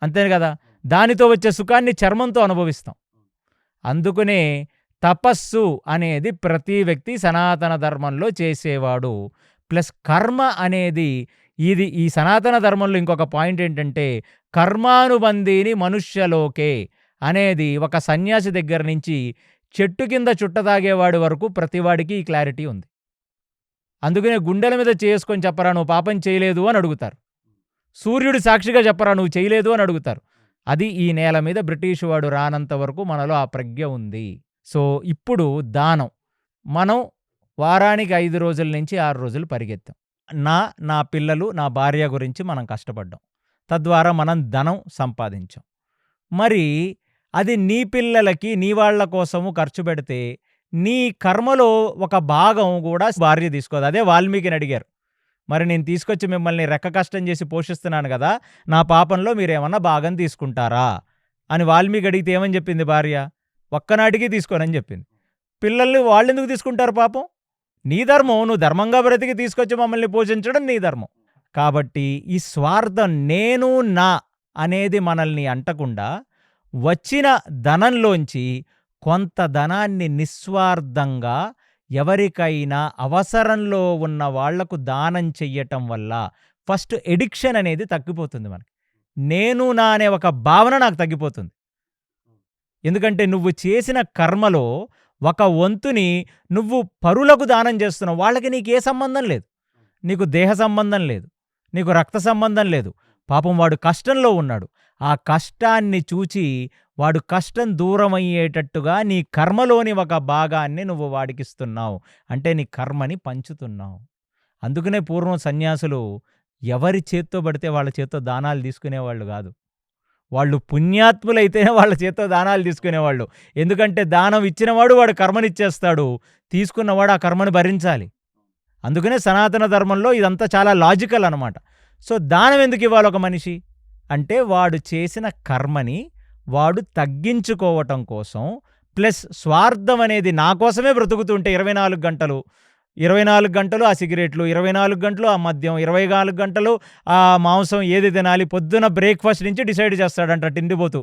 అంతే కదా. దానితో వచ్చే సుఖాన్ని చర్మంతో అనుభవిస్తాం. అందుకనే తపస్సు అనేది ప్రతి వ్యక్తి సనాతన ధర్మంలో చేసేవాడు. ప్లస్ కర్మ అనేది ఈ సనాతన ధర్మంలో ఇంకొక పాయింట్ ఏంటంటే కర్మానుబంధీని మనుష్యలోకే అనేది ఒక సన్యాసి దగ్గర నుంచి చెట్టు కింద చుట్ట తాగేవాడి వరకు ప్రతివాడికి ఈ క్లారిటీ ఉంది. అందుకనే గుండెల మీద చేసుకొని చెప్పరా నువ్వు పాపం చేయలేదు అని అడుగుతారు. సూర్యుడు సాక్షిగా చెప్పరా నువ్వు చేయలేదు అని అడుగుతారు. అది ఈ నేల మీద బ్రిటిష్ వాడు రానంత వరకు మనలో ఆ ప్రజ్ఞ ఉంది. సో ఇప్పుడు దానం. మనం వారానికి 5 రోజుల నుంచి 6 రోజులు పరిగెత్తాం. నా పిల్లలు, నా భార్య గురించి మనం కష్టపడ్డాం. తద్వారా మనం ధనం సంపాదించాం. మరి అది నీ పిల్లలకి, నీ వాళ్ళ కోసము ఖర్చు పెడితే నీ కర్మలో ఒక భాగం కూడా భార్య తీసుకోదు. అదే వాల్మీకిని అడిగారు, మరి నేను తీసుకొచ్చి మిమ్మల్ని రెక్క కష్టం చేసి పోషిస్తున్నాను కదా, నా పాపంలో మీరేమన్నా భాగం తీసుకుంటారా అని వాల్మీకి అడిగితే ఏమని చెప్పింది భార్య? ఒక్కనాటికి తీసుకోనని చెప్పింది. పిల్లల్ని వాళ్ళెందుకు తీసుకుంటారు పాపం? నీ ధర్మం. నువ్వు ధర్మంగా బ్రతికి తీసుకొచ్చి మమ్మల్ని పోషించడం నీ ధర్మం. కాబట్టి ఈ స్వార్థం, నేను నా అనేది మనల్ని అంటకుండా వచ్చిన ధనంలోంచి కొంత ధనాన్ని నిస్వార్థంగా ఎవరికైనా అవసరంలో ఉన్న వాళ్లకు దానం చెయ్యటం వల్ల ఫస్ట్ ఎడిక్షన్ అనేది తగ్గిపోతుంది. మనకి నేను నా అనే ఒక భావన నాకు తగ్గిపోతుంది. ఎందుకంటే నువ్వు చేసిన కర్మలో ఒక వంతుని నువ్వు పరులకు దానం చేస్తున్నావు. వాళ్ళకి నీకే సంబంధం లేదు. నీకు దేహ సంబంధం లేదు, నీకు రక్త సంబంధం లేదు. పాపం వాడు కష్టంలో ఉన్నాడు. ఆ కష్టాన్ని చూచి వాడు కష్టం దూరం అయ్యేటట్టుగా నీ కర్మలోని ఒక భాగాన్ని నువ్వు వాడికిస్తున్నావు. అంటే నీ కర్మని పంచుతున్నావు. అందుకనే పూర్వం సన్యాసులు ఎవరి చేత్తో పడితే వాళ్ళ చేత్తో దానాలు తీసుకునేవాళ్ళు కాదు. వాళ్ళు పుణ్యాత్ములైతేనే వాళ్ళ చేత్తో దానాలు తీసుకునేవాళ్ళు. ఎందుకంటే దానం ఇచ్చినవాడు వాడు కర్మనిచ్చేస్తాడు, తీసుకున్నవాడు ఆ కర్మని భరించాలి. అందుకనే సనాతన ధర్మంలో ఇదంతా చాలా లాజికల్ అనమాట. సో దానం ఎందుకు ఇవ్వాలి ఒక మనిషి అంటే వాడు చేసిన కర్మని వాడు తగ్గించుకోవటం కోసం. ప్లస్ స్వార్థం అనేది నా కోసమే బ్రతుకుతుంటే 24 గంటలు ఆ సిగరెట్లు, 24 గంటలు ఆ మద్యం, 24 గంటలు ఆ మాంసం ఏది తినాలి. పొద్దున బ్రేక్ఫాస్ట్ నుంచి డిసైడ్ చేస్తాడంట తిండిపోతూ.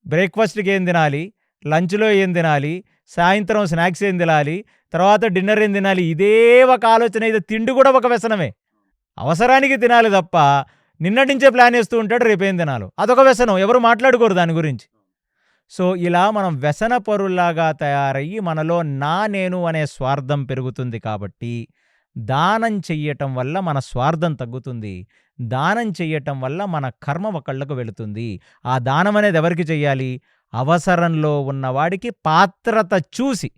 బ్రేక్ఫాస్ట్కి ఏం తినాలి, లంచ్లో ఏం తినాలి, సాయంత్రం స్నాక్స్ ఏం తినాలి, తర్వాత డిన్నర్ ఏం తినాలి. ఇదే ఒక ఆలోచన. ఇది తిండి కూడా ఒక వ్యసనమే. అవసరానికి తినాలి తప్ప నిన్నటి నుంచే ప్లాన్ వేస్తూ ఉంటాడు రేపేం తినాలో. అదొక వ్యసనం, ఎవరు మాట్లాడుకోరు దాని గురించి. సో ఇలా మనం వ్యసన పరుల్లాగా తయారయ్యి మనలో నేను అనే స్వార్థం పెరుగుతుంది. కాబట్టి దానం చెయ్యటం వల్ల మన స్వార్థం తగ్గుతుంది. దానం చెయ్యటం వల్ల మన కర్మ ఒకళ్ళకు వెళుతుంది. ఆ దానం అనేది ఎవరికి చెయ్యాలి? అవసరంలో ఉన్నవాడికి పాత్రత చూసి.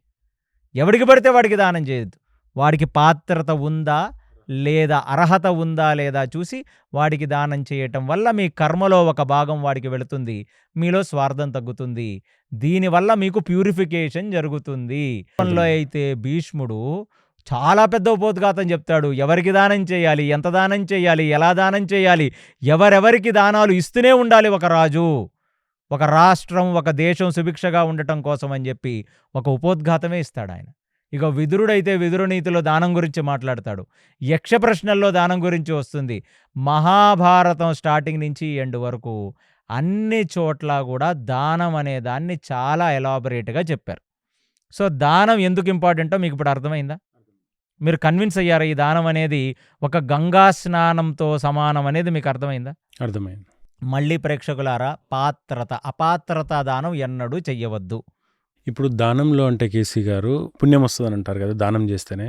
ఎవడికి పడితే వాడికి దానం చేయొద్దు. వాడికి పాత్రత ఉందా లేదా, అర్హత ఉందా లేదా చూసి వాడికి దానం చేయటం వల్ల మీ కర్మలో ఒక భాగం వాడికి వెళుతుంది. మీలో స్వార్థం తగ్గుతుంది. దీనివల్ల మీకు ప్యూరిఫికేషన్ జరుగుతుంది. అయితే భీష్ముడు చాలా పెద్ద ఉపోద్ఘాతం చెప్తాడు. ఎవరికి దానం చేయాలి, ఎంత దానం చేయాలి, ఎలా దానం చేయాలి, ఎవరెవరికి దానాలు ఇస్తూనే ఉండాలి ఒక రాజు, ఒక రాష్ట్రం, ఒక దేశం సుభిక్షగా ఉండటం కోసం అని చెప్పి ఒక ఉపోద్ఘాతమే ఇస్తాడు ఆయన. ఇక విదురుడైతే విదురునీతిలో దానం గురించి మాట్లాడతాడు. యక్ష ప్రశ్నల్లో దానం గురించి వస్తుంది. మహాభారతం స్టార్టింగ్ నుంచి ఎండ్ వరకు అన్ని చోట్ల కూడా దానం అనే దాన్ని చాలా ఎలాబొరేట్‌గా చెప్పారు. సో, దానం ఎందుకు ఇంపార్టెంటో మీకు ఇప్పుడు అర్థమైందా? మీరు కన్విన్స్ అయ్యారా? ఈ దానం అనేది ఒక గంగా స్నానంతో సమానం అనేది మీకు అర్థమైందా? అర్థమైంది. మళ్ళీ ప్రేక్షకులారా, అపాత్రత దానం ఎన్నడూ చెయ్యవద్దు. ఇప్పుడు దానంలో అంటే కేసీ గారు పుణ్యం వస్తుందని అంటారు కదా దానం చేస్తేనే.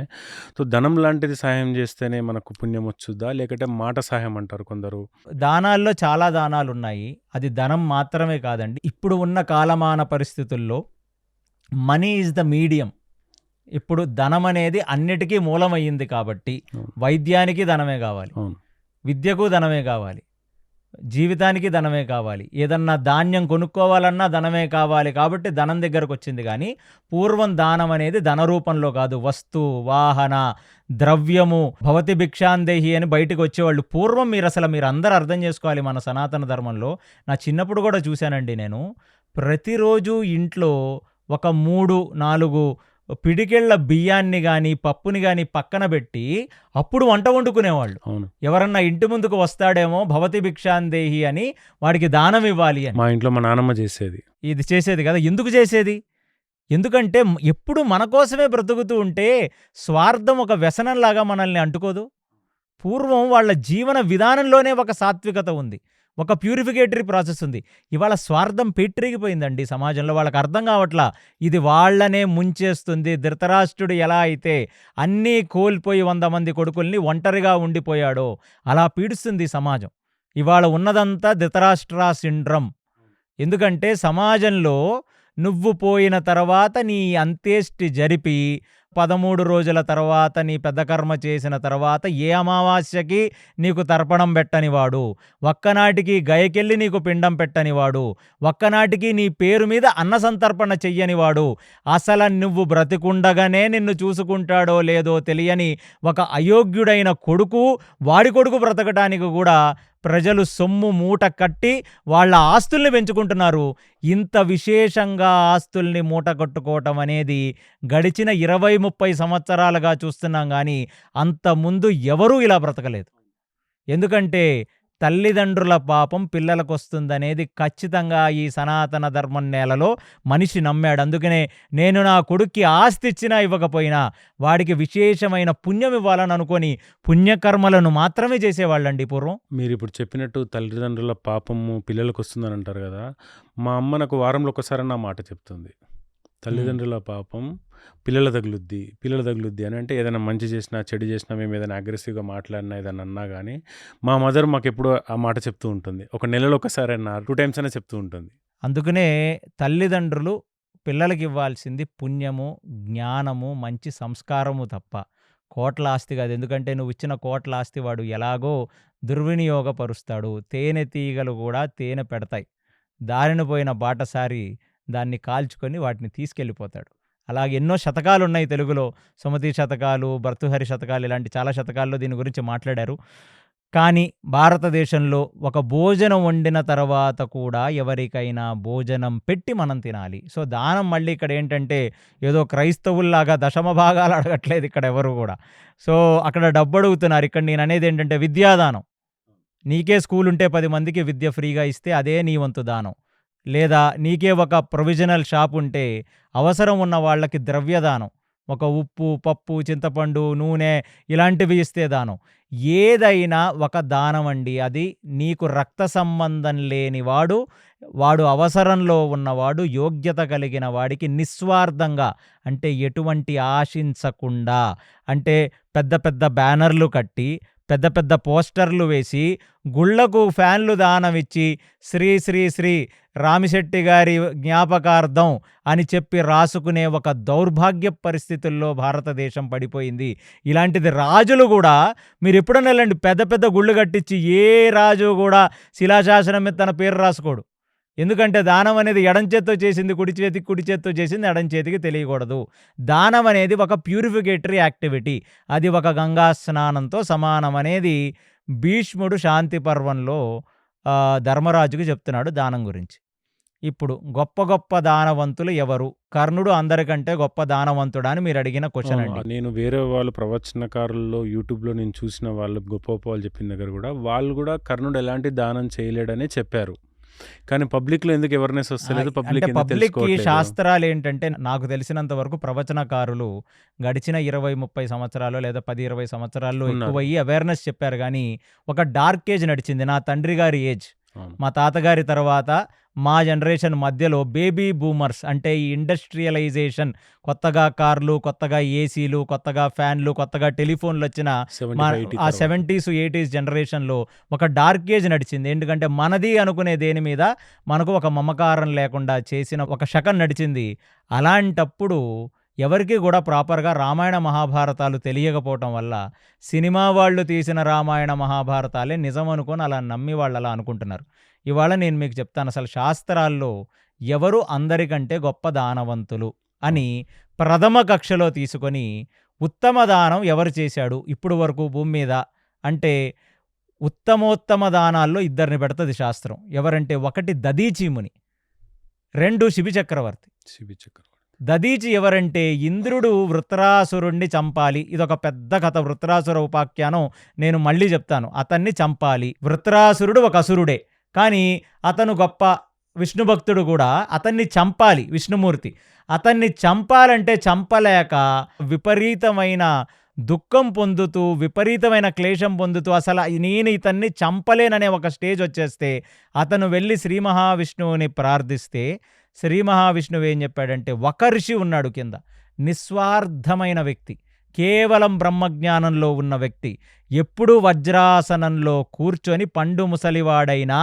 సో, ధనం లాంటిది సహాయం చేస్తేనే మనకు పుణ్యం వచ్చుద్దా? లేకపోతే మాట సహాయం అంటారు కొందరు. దానాల్లో చాలా దానాలున్నాయి. అది ధనం మాత్రమే కాదండి. ఇప్పుడు ఉన్న కాలమాన పరిస్థితుల్లో మనీ ఈజ్ ద మీడియం. ఇప్పుడు ధనం అనేది అన్నిటికీ మూలమయ్యింది కాబట్టి అవును. వైద్యానికి ధనమే కావాలి, అవును. విద్యకు ధనమే కావాలి, జీవితానికి ధనమే కావాలి, ఏదన్నా ధాన్యం కొనుక్కోవాలన్నా ధనమే కావాలి. కాబట్టి ధనం దగ్గరకు వచ్చింది. కానీ పూర్వం దానం అనేది ధన రూపంలో కాదు, వస్తు వాహన ద్రవ్యము భవతి భిక్షాందేహి అని బయటకు వచ్చేవాళ్ళు. పూర్వం మీరు అందరూ అర్థం చేసుకోవాలి. మన సనాతన ధర్మంలో నా చిన్నప్పుడు కూడా చూశానండి నేను. ప్రతిరోజు ఇంట్లో ఒక 3-4 పిడికెళ్ళ బియ్యాన్ని కానీ పప్పుని కానీ పక్కన పెట్టి అప్పుడు వంట వండుకునేవాళ్ళు. అవును. ఎవరన్నా ఇంటి ముందుకు వస్తాడేమో భవతి భిక్షాందేహి అని వాడికి దానం ఇవ్వాలి అని. మా ఇంట్లో మా నానమ్మ చేసేది. ఇది చేసేది కదా. ఎందుకు చేసేది? ఎందుకంటే ఎప్పుడు మన కోసమే బ్రతుకుతూ ఉంటే స్వార్థం ఒక వ్యసనంలాగా మనల్ని అంటుకోదు. పూర్వం వాళ్ళ జీవన విధానంలోనే ఒక సాత్వికత ఉంది, ఒక ప్యూరిఫికేటరీ ప్రాసెస్ ఉంది. ఇవాళ స్వార్థం పెట్టిరిగిపోయిందండి సమాజంలో. వాళ్ళకి అర్థం కావట్లా, ఇది వాళ్ళనే ముంచేస్తుంది. ధృతరాష్ట్రుడు ఎలా అయితే అన్నీ కోల్పోయి 100 మంది కొడుకుల్ని ఒంటరిగా ఉండిపోయాడో అలా పీడిస్తుంది సమాజం. ఇవాళ ఉన్నదంతా ధృతరాష్ట్ర సిండ్రమ్. ఎందుకంటే సమాజంలో నువ్వు పోయిన తర్వాత నీ అంత్యేష్టి జరిపి 13 రోజుల తర్వాత నీ పెద్ద కర్మ చేసిన తర్వాత ఏ అమావాస్యకి నీకు తర్పణం పెట్టనివాడు, ఒక్కనాటికి గయకెళ్ళి నీకు పిండం పెట్టనివాడు, ఒక్కనాటికి నీ పేరు మీద అన్న సంతర్పణ చెయ్యనివాడు, అసలు నువ్వు బ్రతికుండగానే నిన్ను చూసుకుంటాడో లేదో తెలియని ఒక అయోగ్యుడైన కొడుకు, వాడి కొడుకు బ్రతకటానికి కూడా ప్రజలు సొమ్ము మూట కట్టి వాళ్ళ ఆస్తుల్ని పెంచుకుంటున్నారు. ఇంత విశేషంగా ఆస్తుల్ని మూట కట్టుకోవటం అనేది గడిచిన 20-30 సంవత్సరాలుగా చూస్తున్నాం. కానీ అంతకుముందు ఎవరూ ఇలా బ్రతకలేదు. ఎందుకంటే తల్లిదండ్రుల పాపం పిల్లలకు వస్తుందనేది ఖచ్చితంగా ఈ సనాతన ధర్మం నేలలో మనిషి నమ్మాడు. అందుకనే నేను నా కొడుక్కి ఆస్తి ఇచ్చినా ఇవ్వకపోయినా వాడికి విశేషమైన పుణ్యం ఇవ్వాలని అనుకొని పుణ్యకర్మలను మాత్రమే చేసేవాళ్ళండి పూర్వం. మీరు ఇప్పుడు చెప్పినట్టు తల్లిదండ్రుల పాపము పిల్లలకు వస్తుందని అంటారు కదా. మా అమ్మ నాకు వారంలో ఒకసారి నా మాట చెప్తుంది. తల్లిదండ్రుల పాపం పిల్లల తగులుద్ది అని. అంటే ఏదైనా మంచి చేసినా చెడు చేసినా మేము ఏదైనా అగ్రెసివ్గా మాట్లాడినా ఏదైనా అన్నా కానీ మా మదర్ మాకు ఎప్పుడూ ఆ మాట చెప్తూ ఉంటుంది. ఒక నెలలో ఒకసారి అన్నా 2 times అయినా చెప్తూ ఉంటుంది. అందుకనే తల్లిదండ్రులు పిల్లలకి ఇవ్వాల్సింది పుణ్యము, జ్ఞానము, మంచి సంస్కారము తప్ప కోట్ల ఆస్తి కాదు. ఎందుకంటే నువ్వు ఇచ్చిన కోట్ల ఆస్తి వాడు ఎలాగో దుర్వినియోగపరుస్తాడు. తేనె తీగలు కూడా తేనె పెడతాయి, దారిన పోయిన బాటసారి దాన్ని కాల్చుకొని వాటిని తీసుకెళ్ళిపోతాడు. అలాగే ఎన్నో శతకాలు ఉన్నాయి తెలుగులో. సుమతి శతకాలు, భర్తృహరి శతకాలు, ఇలాంటి చాలా శతకాల్లో దీని గురించి మాట్లాడారు. కానీ భారతదేశంలో ఒక భోజనం వండిన తర్వాత కూడా ఎవరికైనా భోజనం పెట్టి మనం తినాలి. సో దానం మళ్ళీ ఇక్కడ ఏంటంటే ఏదో క్రైస్తవుల్లాగా దశమ భాగాలు అడగట్లేదు ఇక్కడ ఎవరు కూడా. సో అక్కడ డబ్బు అడుగుతున్నారు. ఇక్కడ నేను అనేది ఏంటంటే విద్యాదానం. నీకే స్కూల్ ఉంటే 10 మందికి విద్య ఫ్రీగా ఇస్తే అదే నీ వంతు దానం. లేదా నీకే ఒక ప్రొవిజనల్ షాప్ ఉంటే అవసరం ఉన్న వాళ్ళకి ద్రవ్యదానం, ఒక ఉప్పు, పప్పు, చింతపండు, నూనె ఇలాంటివి ఇస్తే దానం. ఏదైనా ఒక దానం అండి. అది నీకు రక్త సంబంధం లేనివాడు, వాడు అవసరంలో ఉన్నవాడు, యోగ్యత కలిగిన వాడికి నిస్వార్థంగా, అంటే ఎటువంటి ఆశించకుండా, అంటే పెద్ద పెద్ద బ్యానర్లు కట్టి పెద్ద పెద్ద పోస్టర్లు వేసి గుళ్లకు ఫ్యాన్లు దానమిచ్చి శ్రీ శ్రీ శ్రీ రామిశెట్టి గారి జ్ఞాపకార్థం అని చెప్పి రాసుకునే ఒక దౌర్భాగ్య పరిస్థితుల్లో భారతదేశం పడిపోయింది. ఇలాంటిది రాజులు కూడా మీరు ఎప్పుడన్నా వెళ్ళండి, పెద్ద పెద్ద గుళ్ళు కట్టించి ఏ రాజు కూడా శిలాశాసనం మీద తన పేరు రాసుకోడు. ఎందుకంటే దానం అనేది ఎడం చేత్తో చేసింది కుడి చేత్తో చేసింది ఎడం చేతికి తెలియకూడదు. దానం అనేది ఒక ప్యూరిఫికేటరీ యాక్టివిటీ, అది ఒక గంగా స్నానంతో సమానం అనేది భీష్ముడు శాంతి పర్వంలో ధర్మరాజుకు చెప్తున్నాడు దానం గురించి. ఇప్పుడు గొప్ప గొప్ప దానవంతులు ఎవరు? కర్ణుడు అందరికంటే గొప్ప దానవంతుడా అని మీరడిగిన క్వెషన్ అవును. అండి. నేను వేరే వాళ్ళు ప్రవచనకారుల్లో యూట్యూబ్‌లో నేను చూసిన వాళ్ళు గొప్ప గొప్ప వాళ్ళు చెప్పిన దగ్గర గూడా, వాళ్ళు గూడా కర్ణుడు ఎలాంటి దానం చేయలేడనే చెప్పారు. కానీ పబ్లిక్‌లో ఎందుకు అవేర్‌నెస్ వస్తలేదు? అంటే పబ్లిక్ ఎందుకు పబ్లిక్‌కి తెలుసుకోవట్లేదు? శాస్త్రాలేంటంటే నాకు తెలిసినంత వరకు ప్రవచనకారులు గడిచిన 20, 30 సంవత్సరాలో లేదా 10, 20 సంవత్సరాల్లో ఉన్నారు. ఎక్కువయ్యి అవేర్‌నెస్ చెప్పారు గానీ, ఒక డార్క్ ఏజ్ నడిచింది. నా తండ్రి గారి ఏజ్. అవును. మా తాతగారి తర్వాత మా జనరేషన్ మధ్యలో బేబీ బూమర్స్ అంటే ఈ ఇండస్ట్రియలైజేషన్ కొత్తగా కార్లు, కొత్తగా ఏసీలు, కొత్తగా ఫ్యాన్లు, కొత్తగా టెలిఫోన్‌లొచ్చిన మా 75, 80 ఆ తర్వాత. 70స్, 80స్ జనరేషన్‌లో ఒక డార్క్ ఏజ్ నడిచింది. ఎందుకంటే మనది అనుకునే దేని మీద మనకు ఒక మమకారం లేకుండా చేసిన ఒక శకం నడిచింది. అలాంటప్పుడు ఎవరికీ గూడా ప్రాపర్‌గా రామాయణ, మహాభారతాలు తెలియకపోవటం వల్ల సినిమా వాళ్ళు తీసిన రామాయణ, మహాభారతాలే నిజం అనుకోని అలా నమ్మి వాళ్ళలా అనుకుంటున్నారు. ఇవాళ నేను మీకు చెప్తాను అసలు శాస్త్రాల్లో ఎవరు అందరికంటే గొప్ప దానవంతులు అని ప్రథమ కక్షలో తీసుకొని ఉత్తమ దానం ఎవరు చేశాడు ఇప్పుడు వరకు భూమి మీద అంటే ఉత్తమోత్తమ దానాల్లో ఇద్దరిని పెడుతుంది శాస్త్రం. ఎవరంటే ఒకటి దదీచి ముని, 2 శిబి చక్రవర్తి. శిబి చక్రవర్తి. దదీచి ఎవరంటే ఇంద్రుడు వృత్రాసురుణ్ణి చంపాలి. ఇదొక పెద్ద కథ. వృత్రాసుర ఉపాఖ్యానం నేను మళ్ళీ చెప్తాను. అతన్ని చంపాలి. వృత్రాసురుడు ఒక అసురుడే, కానీ అతను గొప్ప విష్ణు భక్తుడు కూడా. అతన్ని చంపాలి విష్ణుమూర్తి. అతన్ని చంపాలంటే చంపలేక విపరీతమైన దుఃఖం పొందుతూ, విపరీతమైన క్లేశం పొందుతూ అసలు నేను ఇతన్ని చంపలేననే ఒక స్టేజ్ వచ్చేస్తే అతను వెళ్ళి శ్రీ మహావిష్ణువుని ప్రార్థిస్తే శ్రీ మహావిష్ణువు ఏం చెప్పాడంటే ఒక ఋషి ఉన్నాడు కింద, నిస్వార్థమైన వ్యక్తి, కేవలం బ్రహ్మజ్ఞానంలో ఉన్న వ్యక్తి, ఎప్పుడూ వజ్రాసనంలో కూర్చొని పండు ముసలివాడైనా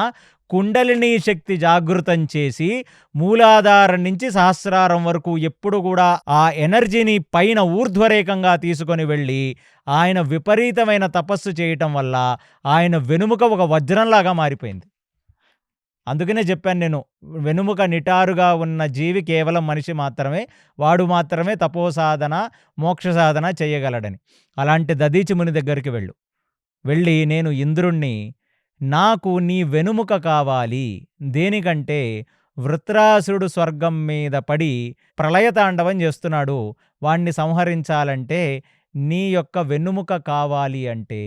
కుండలినీ శక్తి జాగృతం చేసి మూలాధారం నుంచి సహస్రారం వరకు ఎప్పుడు కూడా ఆ ఎనర్జీని పైన ఊర్ధ్వరేకంగా తీసుకొని వెళ్ళి ఆయన విపరీతమైన తపస్సు చేయటం వల్ల ఆయన వెనుముక ఒక వజ్రంలాగా మారిపోయింది. అందుకనే చెప్పాను నేను, వెనుముక నిటారుగా ఉన్న జీవి కేవలం మనిషి మాత్రమే, వాడు మాత్రమే తపోసాధన, మోక్ష సాధన చేయగలడని. అలాంటి దదీచి ముని దగ్గరికి వెళ్ళి నేను ఇంద్రుణ్ణి, నాకు నీ వెనుముక కావాలి. దేనికంటే వృత్రాసురుడు స్వర్గం మీద పడి ప్రళయతాండవం చేస్తున్నాడు, వాణ్ణి సంహరించాలంటే నీ యొక్క వెన్నుముక కావాలి అంటే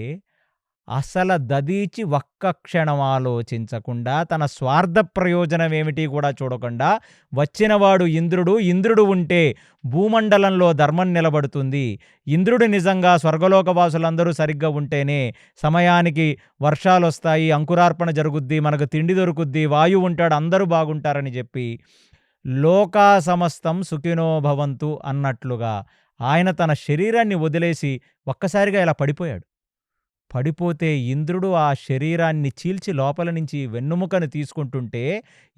అసలు దదీచి ఒక్క క్షణం ఆలోచించకుండా తన స్వార్థ ప్రయోజనం ఏమిటి కూడా చూడకుండా వచ్చినవాడు ఇంద్రుడు. ఇంద్రుడు ఉంటే భూమండలంలో ధర్మం నిలబడుతుంది. ఇంద్రుడు నిజంగా స్వర్గలోకవాసులందరూ సరిగ్గా ఉంటేనే సమయానికి వర్షాలు వస్తాయి, అంకురార్పణ జరుగుద్ది, మనకు తిండి దొరుకుద్ది, వాయువు ఉంటాడు, అందరూ బాగుంటారని చెప్పి లోకా సమస్తం సుఖినో భవంతు అన్నట్లుగా ఆయన తన శరీరాన్ని వదిలేసి ఒక్కసారిగా ఇలా పడిపోయాడు. పడిపోతే ఇంద్రుడు ఆ శరీరాన్ని చీల్చి లోపల నుంచి వెన్నుముకను తీసుకుంటుంటే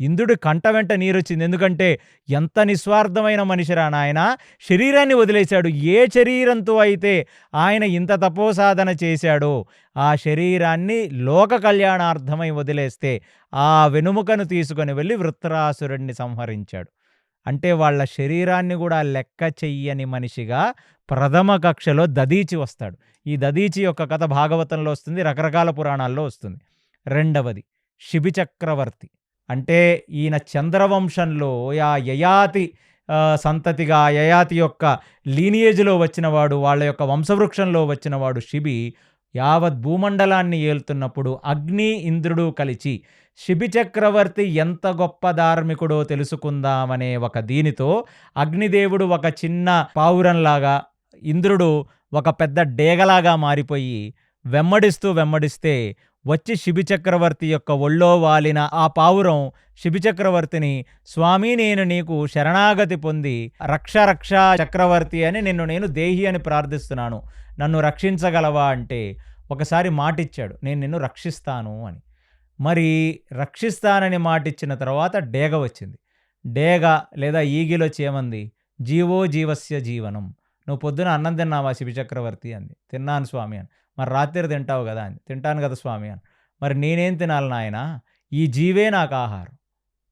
ఇంద్రుడి కంట వెంట నీరొచ్చింది. ఎందుకంటే ఎంత నిస్వార్థమైన మనిషిరా నాయన, శరీరాన్ని వదిలేశాడు. ఏ శరీరంతో అయితే ఆయన ఇంత తపోసాధన చేశాడో ఆ శరీరాన్ని లోక కళ్యాణార్థమై వదిలేస్తే ఆ వెనుముకను తీసుకొని వెళ్ళి వృత్రాసురుడిని సంహరించాడు. అంటే వాళ్ళ శరీరాన్ని కూడా లెక్క చెయ్యని మనిషిగా ప్రథమ కక్షలో దదీచి వస్తాడు. ఈ దదీచి యొక్క కథ భాగవతంలో వస్తుంది, రకరకాల పురాణాల్లో వస్తుంది. రెండవది శిబి చక్రవర్తి. అంటే ఈయన చంద్రవంశంలో యయాతి సంతతిగా, యయాతి యొక్క లీనియేజ్లో వచ్చినవాడు, వాళ్ళ యొక్క వంశవృక్షంలో వచ్చినవాడు శిబి. యావత్ భూమండలాన్ని ఏలుతున్నప్పుడు అగ్ని, ఇంద్రుడు కలిసి శిబి చక్రవర్తి ఎంత గొప్ప ధార్మికుడో తెలుసుకుందామనే ఒక దీనితో అగ్నిదేవుడు ఒక చిన్న పావురంలాగా, ఇంద్రుడు ఒక పెద్ద డేగలాగా మారిపోయి వెంబడిస్తే వచ్చి శిబి చక్రవర్తి యొక్క ఒళ్ళో వాలిన ఆ పావురం శిబి చక్రవర్తిని, స్వామి నేను నీకు శరణాగతి పొంది రక్ష చక్రవర్తి అని నేను దేహి అని ప్రార్థిస్తున్నాను, నన్ను రక్షించగలవా అంటే ఒకసారి మాటిచ్చాడు, నేను నిన్ను రక్షిస్తాను అని. మరి రక్షిస్తానని మాటిచ్చిన తర్వాత డేగ వచ్చింది. డేగ లేదా ఈగిలొచ్చి ఏమంది, జీవో జీవస్య జీవనం, నువ్వు పొద్దున అన్నం తిన్నావా శిబి చక్రవర్తి అంది. తిన్నాను స్వామి అని. మరి రాత్రి తింటావు కదా అని. తింటాను కదా స్వామి అని. మరి నేనేం తినాలి నాయనా, ఈ జీవే నాకు ఆహారం.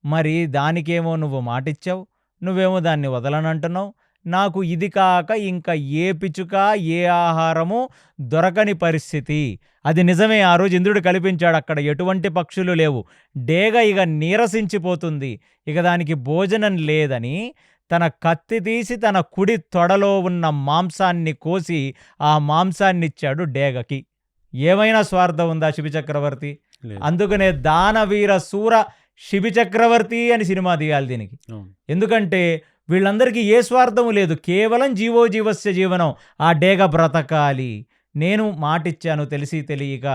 మరి దానికేమో నువ్వు మాటిచ్చావు, నువ్వేమో దాన్ని వదలనంటున్నావు, నాకు ఇది కాక ఇంకా ఏ పిచుక ఏ ఆహారము దొరకని పరిస్థితి. అది నిజమే, ఆ రోజు ఇంద్రుడు కల్పించాడు, అక్కడ ఎటువంటి పక్షులు లేవు, డేగ ఇక నీరసించిపోతుంది, ఇక దానికి భోజనం లేదని తన కత్తి తీసి తన కుడి తొడలో ఉన్న మాంసాన్ని కోసి ఆ మాంసాన్నిచ్చాడు డేగకి. ఏమైనా స్వార్థం ఉందా శిబి చక్రవర్తి? లేదు. అందుకనే దానవీర సూర శిబి చక్రవర్తి అని సినిమా తీయాలి దీనికి. అవును. ఎందుకంటే వీళ్ళందరికీ ఏ స్వార్థము లేదు, కేవలం జీవోజీవస్య జీవనం, ఆ డేగ బ్రతకాలి. నేను మాటిచ్చాను తెలిసి తెలియక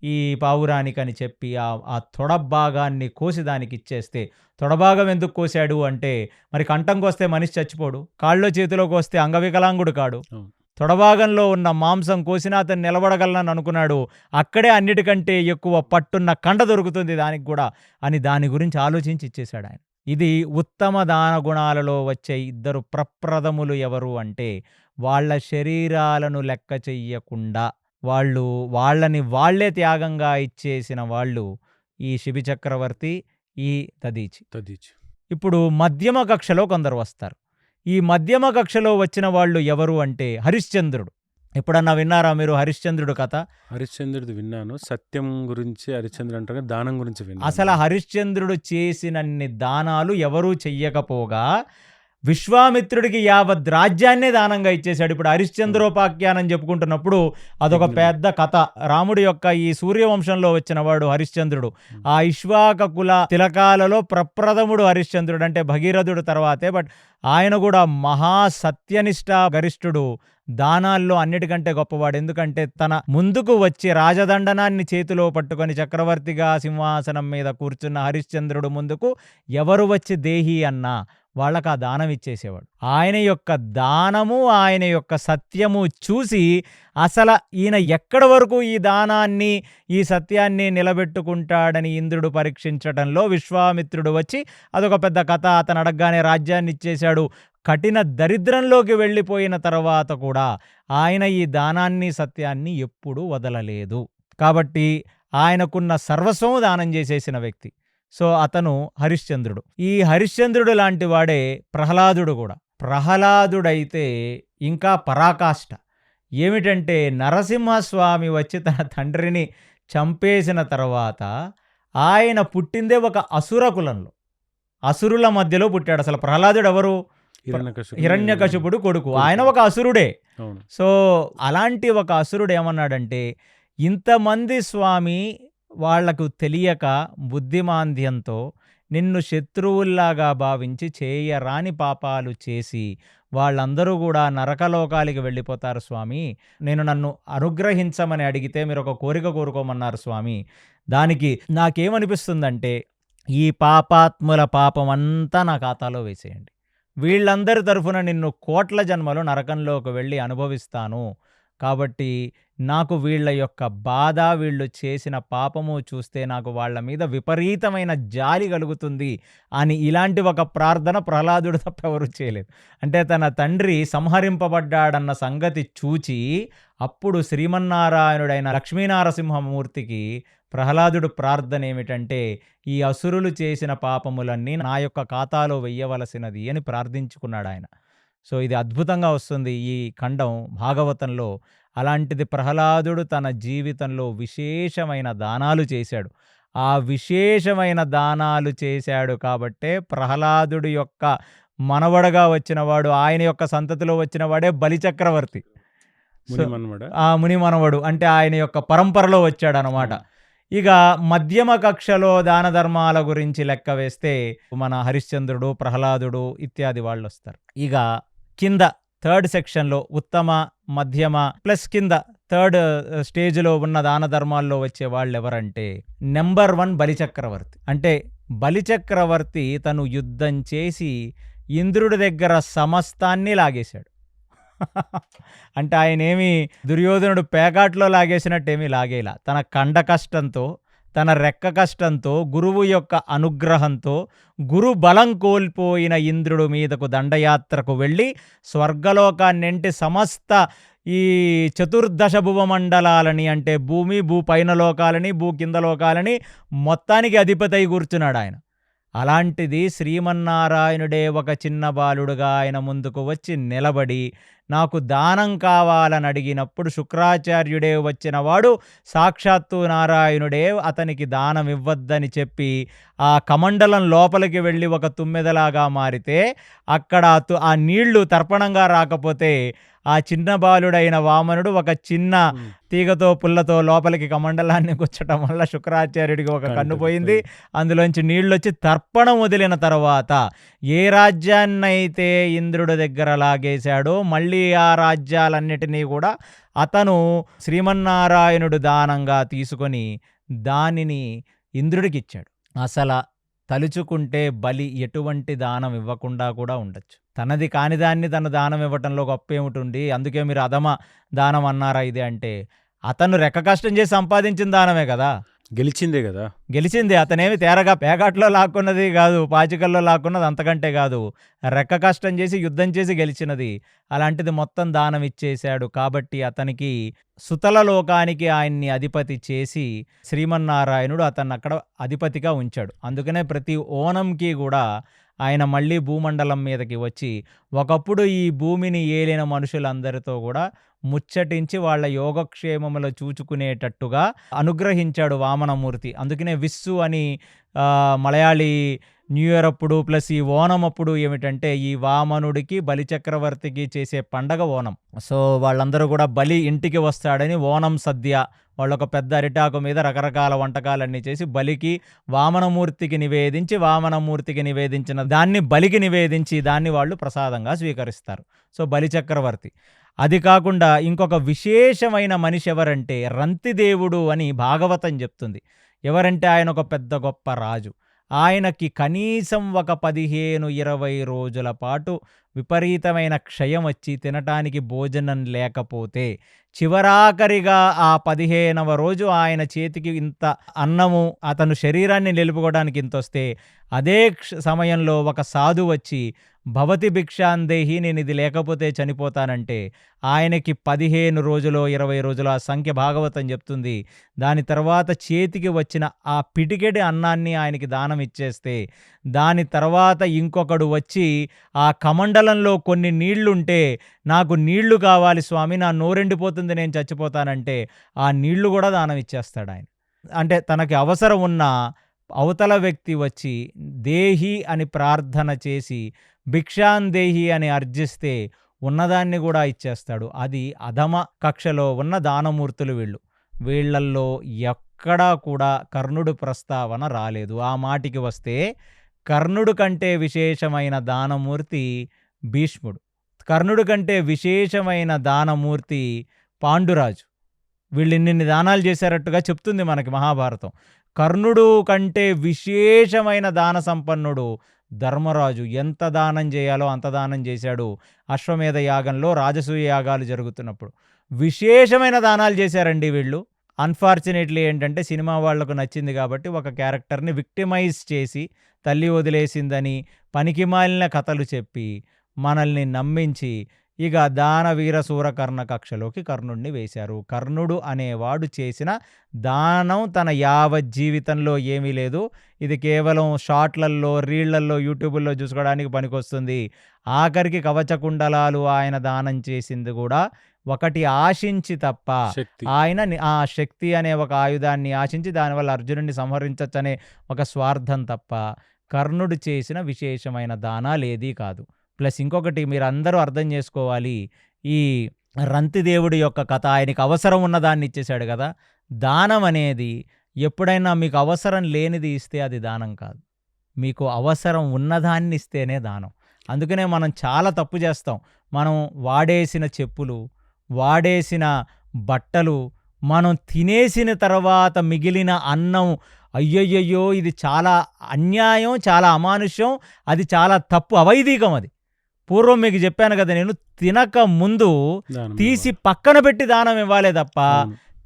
ఈ పావురానికని చెప్పి ఆ తొడభాగాన్ని కోసి దానికి ఇచ్చేస్తే, తొడభాగం ఎందుకు కోసాడు అంటే మరి కంఠంకి వస్తే మనిషి చచ్చిపోడు, కాళ్ళలో చేతిలోకి వస్తే అంగవికలాంగుడు కాడు, అవును. తొడభాగంలో ఉన్న మాంసం కోసినా అతను నిలబడగలనని అనుకున్నాడు. అక్కడే అన్నిటికంటే ఎక్కువ పట్టున్న కండ దొరుకుతుంది దానికి కూడా అని దాని గురించి ఆలోచించి ఇచ్చేశాడు ఆయన. ఇది ఉత్తమ దాన గుణాలలో వచ్చే ఇద్దరు ప్రప్రథములు ఎవరు అంటే వాళ్ళ శరీరాలను లెక్క చెయ్యకుండా వాళ్ళని వాళ్లే త్యాగంగా ఇచ్చేసిన వాళ్ళు ఈ శిబి చక్రవర్తి, ఈ దధీచి. ఇప్పుడు మధ్యమ కక్షలో కొందరు వస్తారు. ఈ మధ్యమ కక్షలో వచ్చిన వాళ్ళు ఎవరు అంటే హరిశ్చంద్రుడు. ఎప్పుడన్నా విన్నారా మీరు హరిశ్చంద్రుడు కథ? హరిశ్చంద్రుడిది విన్నాను. సత్యం గురించి హరిశ్చంద్రుడు అంటారు, దానం గురించి విన్నాను. అసలు హరిశ్చంద్రుడు చేసినన్ని దానాలు ఎవరూ చెయ్యకపోగా విశ్వామిత్రుడికి యావత్ రాజ్యాన్నే దానంగా ఇచ్చేశాడు. ఇప్పుడు హరిశ్చంద్రోపాఖ్యానం చెప్పుకుంటున్నప్పుడు అదొక పెద్ద కథ. రాముడి యొక్క ఈ సూర్యవంశంలో వచ్చిన వాడు హరిశ్చంద్రుడు. ఆ ఇక్ష్వాక కుల తిలకాలలో ప్రప్రథముడు హరిశ్చంద్రుడు, అంటే భగీరథుడు తర్వాతే. బట్ ఆయన కూడా మహాసత్యనిష్ట గరిష్ఠుడు, దానాల్లో అన్నిటికంటే గొప్పవాడు. ఎందుకంటే తన ముందుకు వచ్చి రాజదండనాన్ని చేతిలో పట్టుకొని చక్రవర్తిగా సింహాసనం మీద కూర్చున్న హరిశ్చంద్రుడు ముందుకు ఎవరు వచ్చి దేహి అన్నా వాళ్ళకు ఆ దానం ఇచ్చేసేవాడు. ఆయన యొక్క దానము, ఆయన యొక్క సత్యము చూసి అసలు ఈయన ఎక్కడి వరకు ఈ దానాన్ని, ఈ సత్యాన్ని నిలబెట్టుకుంటాడని ఇంద్రుడు పరీక్షించడంలో విశ్వామిత్రుడు వచ్చి అదొక పెద్ద కథ. అతను అడగగానే రాజ్యాన్ని ఇచ్చేశాడు. కఠిన దరిద్రంలోకి వెళ్ళిపోయిన తర్వాత కూడా ఆయన ఈ దానాన్ని, సత్యాన్ని ఎప్పుడూ వదలలేదు. కాబట్టి ఆయనకున్న సర్వస్వం దానం చేసేసిన వ్యక్తి. సో అతను హరిశ్చంద్రుడు. ఈ హరిశ్చంద్రుడు లాంటి వాడే ప్రహ్లాదుడు కూడా. ప్రహ్లాదుడైతే ఇంకా పరాకాష్ట. ఏమిటంటే నరసింహస్వామి వచ్చి తన తండ్రిని చంపేసిన తర్వాత ఆయన పుట్టిందే ఒక అసుర కులంలో, అసురుల మధ్యలో పుట్టాడు. అసలు ప్రహ్లాదుడు ఎవరు? హిరణ్యకశిపుడు కొడుకు. ఆయన ఒక అసురుడే. సో అలాంటి ఒక అసురుడు ఏమన్నాడంటే, ఇంతమంది స్వామి వాళ్లకు తెలియక బుద్ధిమాంద్యంతో నిన్ను శత్రువుల్లాగా భావించి చేయరాని పాపాలు చేసి వాళ్ళందరూ కూడా నరకలోకాలకి వెళ్ళిపోతారు స్వామి. నన్ను అనుగ్రహించమని అడిగితే మీరు ఒక కోరిక కోరుకోమన్నారు స్వామి. దానికి నాకేమనిపిస్తుందంటే ఈ పాపాత్ముల పాపం అంతా నా ఖాతాలో వేసేయండి, వీళ్ళందరి తరఫున నిన్ను కోట్ల జన్మలు నరకంలోకి వెళ్ళి అనుభవిస్తాను. కాబట్టి నాకు వీళ్ళ యొక్క బాధ, వీళ్ళు చేసిన పాపము చూస్తే నాకు వాళ్ళ మీద విపరీతమైన జాలి కలుగుతుంది అని ఇలాంటి ఒక ప్రార్థన ప్రహ్లాదుడు తప్ప ఎవరు చేయలేదు. అంటే తన తండ్రి సంహరింపబడ్డాడన్న సంగతి చూచి అప్పుడు శ్రీమన్నారాయణుడైన లక్ష్మీనారసింహమూర్తికి ప్రహ్లాదుడు ప్రార్థన ఏమిటంటే, ఈ అసురులు చేసిన పాపములన్నీ నా యొక్క ఖాతాలో వెయ్యవలసినది అని ప్రార్థించుకున్నాడు ఆయన. సో ఇది అద్భుతంగా వస్తుంది ఈ ఖండం భాగవతంలో. అలాంటిది ప్రహ్లాదుడు తన జీవితంలో విశేషమైన దానాలు చేశాడు. ఆ విశేషమైన దానాలు చేశాడు కాబట్టే ప్రహ్లాదుడు యొక్క మనవడగా వచ్చినవాడు, ఆయన యొక్క సంతతిలో వచ్చినవాడే బలిచక్రవర్తి. ఆ ముని మనవడు అంటే ఆయన యొక్క పరంపరలో వచ్చాడు అన్నమాట. ఇక మధ్యమ కక్షలో దాన ధర్మాల గురించి లెక్క వేస్తే మన హరిశ్చంద్రుడు, ప్రహ్లాదుడు ఇత్యాది వాళ్ళు వస్తారు. ఇక కింద థర్డ్ సెక్షన్లో ఉత్తమ, మధ్యమ ప్లస్ కింద థర్డ్ స్టేజ్లో ఉన్న దాన ధర్మాల్లో వచ్చే వాళ్ళు ఎవరంటే నెంబర్ 1 బలిచక్రవర్తి. అంటే బలిచక్రవర్తి తను యుద్ధం చేసి ఇంద్రుడి దగ్గర సమస్తాన్ని లాగేశాడు. అంటే ఆయన ఏమి దుర్యోధనుడు పేకాట్లో లాగేసినట్టేమీ లాగేలా, తన కండ కష్టంతో, తన రెక్క కష్టంతో, గురువు యొక్క అనుగ్రహంతో గురు బలం కోల్పోయిన ఇంద్రుడు మీదకు దండయాత్రకు వెళ్ళి స్వర్గలోకాన్నింటి సమస్త ఈ చతుర్దశ భువమండలాలని, అంటే భూమి, భూ పైన లోకాలని, భూ కింద లోకాలని మొత్తానికి అధిపతి అయి కూర్చున్నాడు ఆయన. అలాంటిది శ్రీమన్నారాయణుడే ఒక చిన్న బాలుడుగా ఆయన ముందుకు వచ్చి నిలబడి నాకు దానం కావాలని అడిగినప్పుడు శుక్రాచార్యుడే వచ్చినవాడు సాక్షాత్తు నారాయణుడే అతనికి దానం ఇవ్వద్దని చెప్పి ఆ కమండలం లోపలికి వెళ్ళి ఒక తుమ్మెదలాగా మారితే అక్కడ ఆ నీళ్లు తర్పణంగా రాకపోతే ఆ చిన్న బాలుడైన వామనుడు ఒక చిన్న తీగతో పుల్లతో లోపలికి కమండలాన్ని గుచ్చటం వల్ల శుక్రాచార్యుడికి ఒక కన్ను పోయింది. అందులోంచి నీళ్ళొచ్చి తర్పణం వదిలిన తర్వాత ఏ రాజ్యాన్నైతే ఇంద్రుడి దగ్గర లాగేశాడో మళ్ళీ ఆ రాజ్యాలన్నిటినీ కూడా అతను శ్రీమన్నారాయణుడు దానంగా తీసుకొని దానిని ఇంద్రుడికి ఇచ్చాడు. అసలు తలుచుకుంటే బలి ఎటువంటి దానం ఇవ్వకుండా కూడా ఉండొచ్చు. తనది కాని దాన్ని తను దానం ఇవ్వటంలో గొప్ప ఏమిటి? అందుకే మీరు అధమ దానం అన్నారా ఇది అంటే, అతను రెక్క కష్టం చేసి సంపాదించిన దానమే కదా, గెలిచిందే కదా, గెలిచింది. అతనేమి తేరగా పేకాట్లో లాక్కున్నది కాదు, పాచికల్లో లాక్కున్నది అంతకంటే కాదు, రెక్క కష్టం చేసి యుద్ధం చేసి గెలిచినది. అలాంటిది మొత్తం దానం ఇచ్చేశాడు. కాబట్టి అతనికి సుతల లోకానికి ఆయన్ని అధిపతి చేసి శ్రీమన్నారాయణుడు అతన్ని అక్కడ అధిపతిగా ఉంచాడు. అందుకనే ప్రతి ఓణంకి కూడా ఆయన మళ్ళీ భూమండలం మీదకి వచ్చి ఒకప్పుడు ఈ భూమిని ఏలిన మనుషులందరితో కూడా ముచ్చటించి వాళ్ళ యోగక్షేమములు చూచుకునేటట్టుగా అనుగ్రహించాడు వామనమూర్తి. అందుకనే విస్సు అని మలయాళీ న్యూ ఇయర్ అప్పుడు ప్లస్ ఈ ఓణం అప్పుడు ఏమిటంటే ఈ వామనుడికి బలిచక్రవర్తికి చేసే పండగ ఓణం. సో వాళ్ళందరూ కూడా బలి ఇంటికి వస్తాడని ఓణం సద్య వాళ్ళొక పెద్ద అరిటాకు మీద రకరకాల వంటకాలన్నీ చేసి బలికి వామనమూర్తికి నివేదించి వామనమూర్తికి నివేదించిన దాన్ని బలికి నివేదించి దాన్ని వాళ్ళు ప్రసాదంగా స్వీకరిస్తారు. సో బలిచక్రవర్తి. అది కాకుండా ఇంకొక విశేషమైన మనిషి ఎవరంటే రంతిదేవుడు అని భాగవతం చెప్తుంది. ఎవరంటే ఆయన ఒక పెద్ద గొప్ప రాజు. ఆయనకి కనీసం ఒక 15-20 రోజుల పాటు విపరీతమైన క్షయం వచ్చి తినటానికి భోజనం లేకపోతే చివరాఖరిగా ఆ 15వ రోజు ఆయన చేతికి ఇంత అన్నము అతను శరీరాన్ని నిలుపుకోవడానికి ఇంత వస్తే అదే సమయంలో ఒక సాధు వచ్చి భవతి భిక్షాందేహి నేను ఇది లేకపోతే చనిపోతానంటే ఆయనకి 15 రోజులో 20 రోజులు ఆ సంఖ్య భాగవతం చెప్తుంది. దాని తర్వాత చేతికి వచ్చిన ఆ పిటికెడి అన్నాన్ని ఆయనకి దానం ఇచ్చేస్తే దాని తర్వాత ఇంకొకడు వచ్చి ఆ కమండలంలో కొన్ని నీళ్లుంటే నాకు నీళ్లు కావాలి స్వామి, నా నోరెండిపోతుంది, నేను చచ్చిపోతానంటే ఆ నీళ్లు కూడా దానం ఇచ్చేస్తాడు ఆయన. అంటే తనకి అవసరం ఉన్న అవతల వ్యక్తి వచ్చి దేహి అని ప్రార్థన చేసి భిక్షాందేహి అని అర్జిస్తే ఉన్నదాన్ని కూడా ఇచ్చేస్తాడు. అది అధమ కక్షలో ఉన్న దానమూర్తులు వీళ్ళు. వీళ్ళల్లో ఎక్కడా కూడా కర్ణుడు ప్రస్తావన రాలేదు. ఆ మాటికి వస్తే కర్ణుడు కంటే విశేషమైన దానమూర్తి భీష్ముడు. కర్ణుడు కంటే విశేషమైన దానమూర్తి పాండురాజు. వీళ్ళు ఇన్ని దానాలు చేశారట్టుగా చెప్తుంది మనకి మహాభారతం. కర్ణుడు కంటే విశేషమైన దాన సంపన్నుడు ధర్మరాజు. ఎంత దానం చేయాలో అంత దానం చేశాడు. అశ్వమేధ యాగంలో రాజసూయ యాగాలు జరుగుతున్నప్పుడు విశేషమైన దానాలు చేశారండి వీళ్ళు. అన్ఫార్చునేట్లీ ఏంటంటే సినిమా వాళ్లకు నచ్చింది కాబట్టి ఒక క్యారెక్టర్ని విక్టిమైజ్ చేసి తల్లి వదిలేసిందని పనికిమాలిన కథలు చెప్పి మనల్ని నమ్మించి ఇక దానవీర సూరకర్ణ కక్షలోకి కర్ణుడిని వేశారు. కర్ణుడు అనేవాడు చేసిన దానం తన యావత్ జీవితంలో ఏమీ లేదు. ఇది కేవలం షార్ట్లల్లో రీళ్లల్లో యూట్యూబుల్లో చూసుకోవడానికి పనికొస్తుంది. ఆఖరికి కవచకుండలాలు ఆయన దానం చేసింది కూడా ఒకటి ఆశించి తప్ప, ఆయన ఆ శక్తి అనే ఒక ఆయుధాన్ని ఆశించి దానివల్ల అర్జునుడిని సంహరించచ్చు అనే ఒక స్వార్థం తప్ప కర్ణుడు చేసిన విశేషమైన దానాలేదీ కాదు. ప్లస్ ఇంకొకటి మీరు అందరూ అర్థం చేసుకోవాలి, ఈ రంతిదేవుడి యొక్క కథ ఆయనకి అవసరం ఉన్న దాన్ని ఇచ్చేశాడు కదా. దానం అనేది ఎప్పుడైనా మీకు అవసరం లేనిది ఇస్తే అది దానం కాదు, మీకు అవసరం ఉన్నదాన్ని ఇస్తేనే దానం. అందుకనే మనం చాలా తప్పు చేస్తాం. మనం వాడేసిన చెప్పులు, వాడేసిన బట్టలు, మనం తినేసిన తర్వాత మిగిలిన అన్నం, అయ్యయ్యో ఇది చాలా అన్యాయం, చాలా అమానుష్యం, అది చాలా తప్పు, అవైదికం. అది పూర్వం మీకు చెప్పాను కదా, నేను తినక ముందు తీసి పక్కన పెట్టి దానం ఇవ్వాలే తప్ప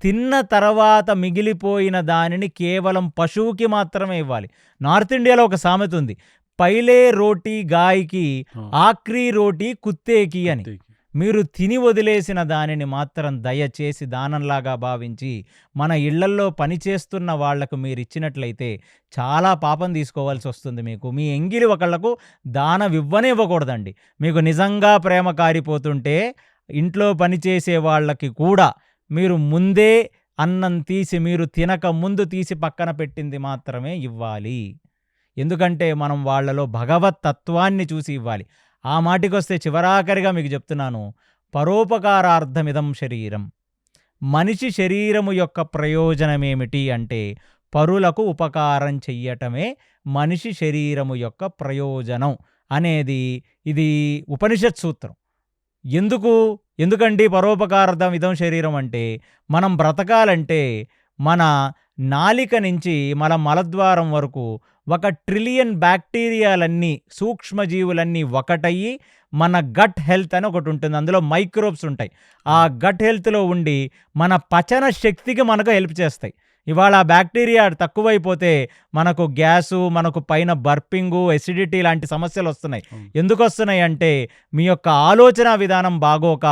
తిన్న తర్వాత మిగిలిపోయిన దానిని కేవలం పశువుకి మాత్రమే ఇవ్వాలి. నార్త్ ఇండియాలో ఒక సామెత ఉంది, పైలే రోటీ గాయకి ఆఖరి రోటీ కుత్తేకి అని. మీరు తిని వదిలేసిన దానిని మాత్రం దయచేసి దానంలాగా భావించి మన ఇళ్లల్లో పనిచేస్తున్న వాళ్లకు మీరిచ్చినట్లయితే చాలా పాపం తీసుకోవాల్సి వస్తుంది. మీకు మీ ఎంగిలి ఒకళ్లకు దానం ఇవ్వకూడదండి. మీకు నిజంగా ప్రేమ కారిపోతుంటే ఇంట్లో పనిచేసే వాళ్ళకి కూడా మీరు ముందే అన్నం తీసి మీరు తినక ముందు తీసి పక్కన పెట్టింది మాత్రమే ఇవ్వాలి. ఎందుకంటే మనం వాళ్ళలో భగవత్ తత్వాన్ని చూసి ఇవ్వాలి. ఆ మాటికొస్తే చివరాఖరిగా మీకు చెప్తున్నాను, పరోపకారార్థమిదం శరీరం. మనిషి శరీరము యొక్క ప్రయోజనమేమిటి అంటే పరులకు ఉపకారం చెయ్యటమే మనిషి శరీరము యొక్క ప్రయోజనం అనేది ఇది ఉపనిషత్ సూత్రం. ఎందుకండి పరోపకారార్థం ఇదం శరీరం అంటే మనం బ్రతకాలంటే మన నాలిక నుంచి మన మలద్వారం వరకు 1 ట్రిలియన్ బ్యాక్టీరియాలన్నీ సూక్ష్మజీవులన్నీ ఒకటయ్యి మన గట్ హెల్త్ అని ఒకటి ఉంటుంది. అందులో మైక్రోబ్స్ ఉంటాయి. ఆ గట్ హెల్త్లో ఉండి మన పచన శక్తికి మనకు హెల్ప్ చేస్తాయి. ఇవాళ ఆ బ్యాక్టీరియా తక్కువైపోతే మనకు గ్యాసు, మనకు పైన బర్పింగు, ఎసిడిటీ లాంటి సమస్యలు వస్తున్నాయి. ఎందుకు వస్తున్నాయి అంటే మీ యొక్క ఆలోచన విధానం బాగోక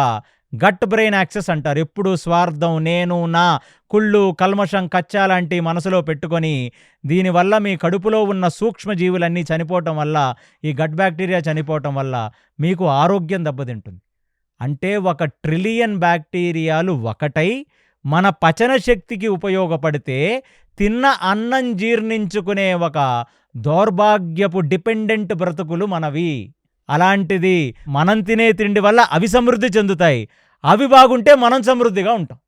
గట్ బ్రెయిన్ యాక్సెస్ అంటారు. ఎప్పుడు స్వార్థం, నేను, నా, కుళ్ళు, కల్మషం, కచ్చా లాంటి మనసులో పెట్టుకొని దీనివల్ల మీ కడుపులో ఉన్న సూక్ష్మజీవులన్నీ చనిపోవటం వల్ల, ఈ గట్ బ్యాక్టీరియా చనిపోవటం వల్ల మీకు ఆరోగ్యం దెబ్బతింటుంది. అంటే 1 ట్రిలియన్ బ్యాక్టీరియాలు ఒకటై మన పచన శక్తికి ఉపయోగపడితే తిన్న అన్నం జీర్ణించుకునే ఒక దౌర్భాగ్యపు డిపెండెంట్ బ్రతుకులు మనవి. అలాంటిది మనం తినే తిండి వల్ల అవి సమృద్ధి చెందుతాయి. అవి బాగుంటే మనం సమృద్ధిగా ఉంటాం.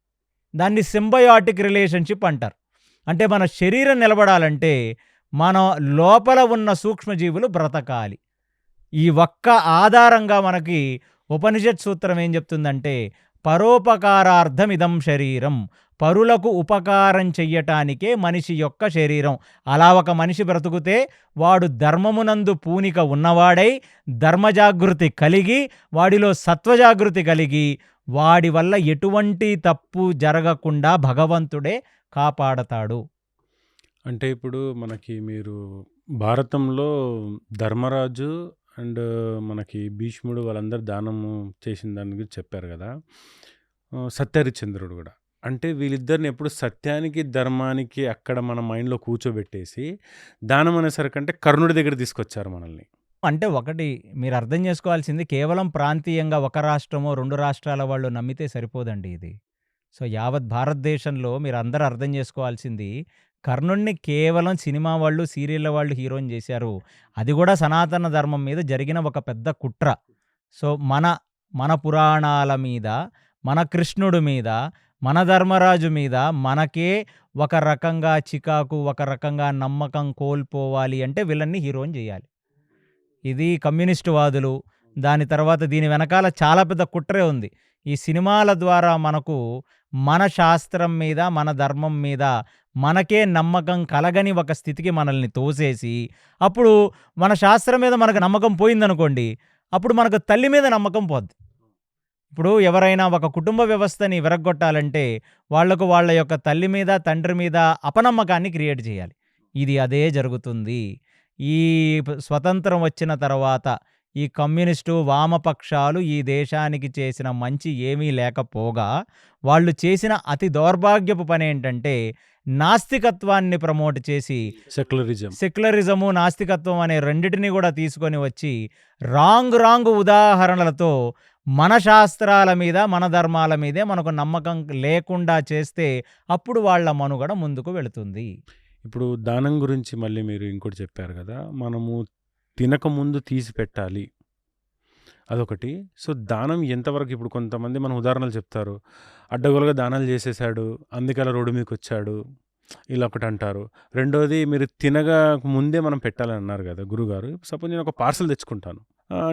దాన్ని సింబయాటిక్ రిలేషన్షిప్ అంటారు. అంటే మన శరీరం నిలబడాలంటే మన లోపల ఉన్న సూక్ష్మజీవులు బ్రతకాలి. ఈ ఒక్క ఆధారంగా మనకి ఉపనిషత్ సూత్రం ఏం చెప్తుందంటే పరోపకారార్థం ఇదం శరీరం. పరులకు ఉపకారం చెయ్యటానికే మనిషి యొక్క శరీరం. అలా ఒక మనిషి బ్రతుకుతే వాడు ధర్మమునందు పూనిక ఉన్నవాడై ధర్మజాగృతి కలిగి వాడిలో సత్వజాగృతి కలిగి వాడి వల్ల ఎటువంటి తప్పు జరగకుండా భగవంతుడే కాపాడతాడు. అంటే ఇప్పుడు మనకి మీరు భారతంలో ధర్మరాజు అండ్ మనకి భీష్ముడు వాళ్ళందరూ దానము చేసిన దాని గురించి చెప్పారు కదా. సత్యహరిశ్చంద్రుడు కూడా. అంటే వీళ్ళిద్దరిని ఎప్పుడు సత్యానికి ధర్మానికి అక్కడ మన మైండ్లో కూర్చోబెట్టేసి దానం అనేసరికంటే కర్ణుడి దగ్గర తీసుకొచ్చారు మనల్ని. అంటే ఒకటి మీరు అర్థం చేసుకోవాల్సింది, కేవలం ప్రాంతీయంగా ఒక రాష్ట్రమో 2 రాష్ట్రాల వాళ్ళు నమ్మితే సరిపోదండి ఇది. సో యావత్ భారతదేశంలో మీరు అందరూ అర్థం చేసుకోవాల్సింది, కర్ణుడిని కేవలం సినిమా వాళ్ళు, సీరియళ్ళ వాళ్ళు హీరోని చేశారు. అది కూడా సనాతన ధర్మం మీద జరిగిన ఒక పెద్ద కుట్ర. సో మన పురాణాల మీద, మన కృష్ణుడి మీద, మన ధర్మరాజు మీద మనకే ఒక రకంగా చికాకు, ఒక రకంగా నమ్మకం కోల్పోవాలి అంటే వీళ్ళని హీరోని చేయాలి. ఇది కమ్యూనిస్టు వాదులు, దాని తర్వాత దీని వెనకాల చాలా పెద్ద కుట్రే ఉంది. ఈ సినిమాల ద్వారా మనకు మన శాస్త్రం మీద, మన ధర్మం మీద మనకే నమ్మకం కలగని ఒక స్థితికి మనల్ని తోసేసి, అప్పుడు మన శాస్త్రం మీద మనకు నమ్మకం పోయిందనుకోండి, అప్పుడు మనకు తల్లి మీద నమ్మకం పోద్ది. ఇప్పుడు ఎవరైనా ఒక కుటుంబ వ్యవస్థని విరగ్గొట్టాలంటే వాళ్లకు వాళ్ళ యొక్క తల్లి మీద, తండ్రి మీద అపనమ్మకాన్ని క్రియేట్ చేయాలి. ఇది అదే జరుగుతుంది. ఈ స్వతంత్రం వచ్చిన తర్వాత ఈ కమ్యూనిస్టు వామపక్షాలు ఈ దేశానికి చేసిన మంచి ఏమీ లేకపోగా వాళ్ళు చేసిన అతి దౌర్భాగ్యపు పని ఏంటంటే నాస్తికత్వాన్ని ప్రమోట్ చేసి సెక్యులరిజము, నాస్తికత్వం అనే రెండిటిని కూడా తీసుకొని వచ్చి రాంగ్ ఉదాహరణలతో మన శాస్త్రాల మీద, మన ధర్మాల మీదే మనకు నమ్మకం లేకుండా చేస్తే అప్పుడు వాళ్ళ మనుగడ ముందుకు వెళుతుంది. ఇప్పుడు దానం గురించి మళ్ళీ మీరు ఇంకోటి చెప్పారు కదా, మనము తినకముందు తీసి పెట్టాలి, అదొకటి. సో దానం ఎంతవరకు, ఇప్పుడు కొంతమంది మన ఉదాహరణలు చెప్తారు, అడ్డగోలుగా దానాలు చేసేసాడు అందుకే అలా రోడ్డు మీదకి వచ్చాడు, ఇలా ఒకటి అంటారు. రెండోది, మీరు తినగా ముందే మనం పెట్టాలని అన్నారు కదా గురుగారు. సపోజ్ నేను ఒక పార్సల్ తెచ్చుకుంటాను,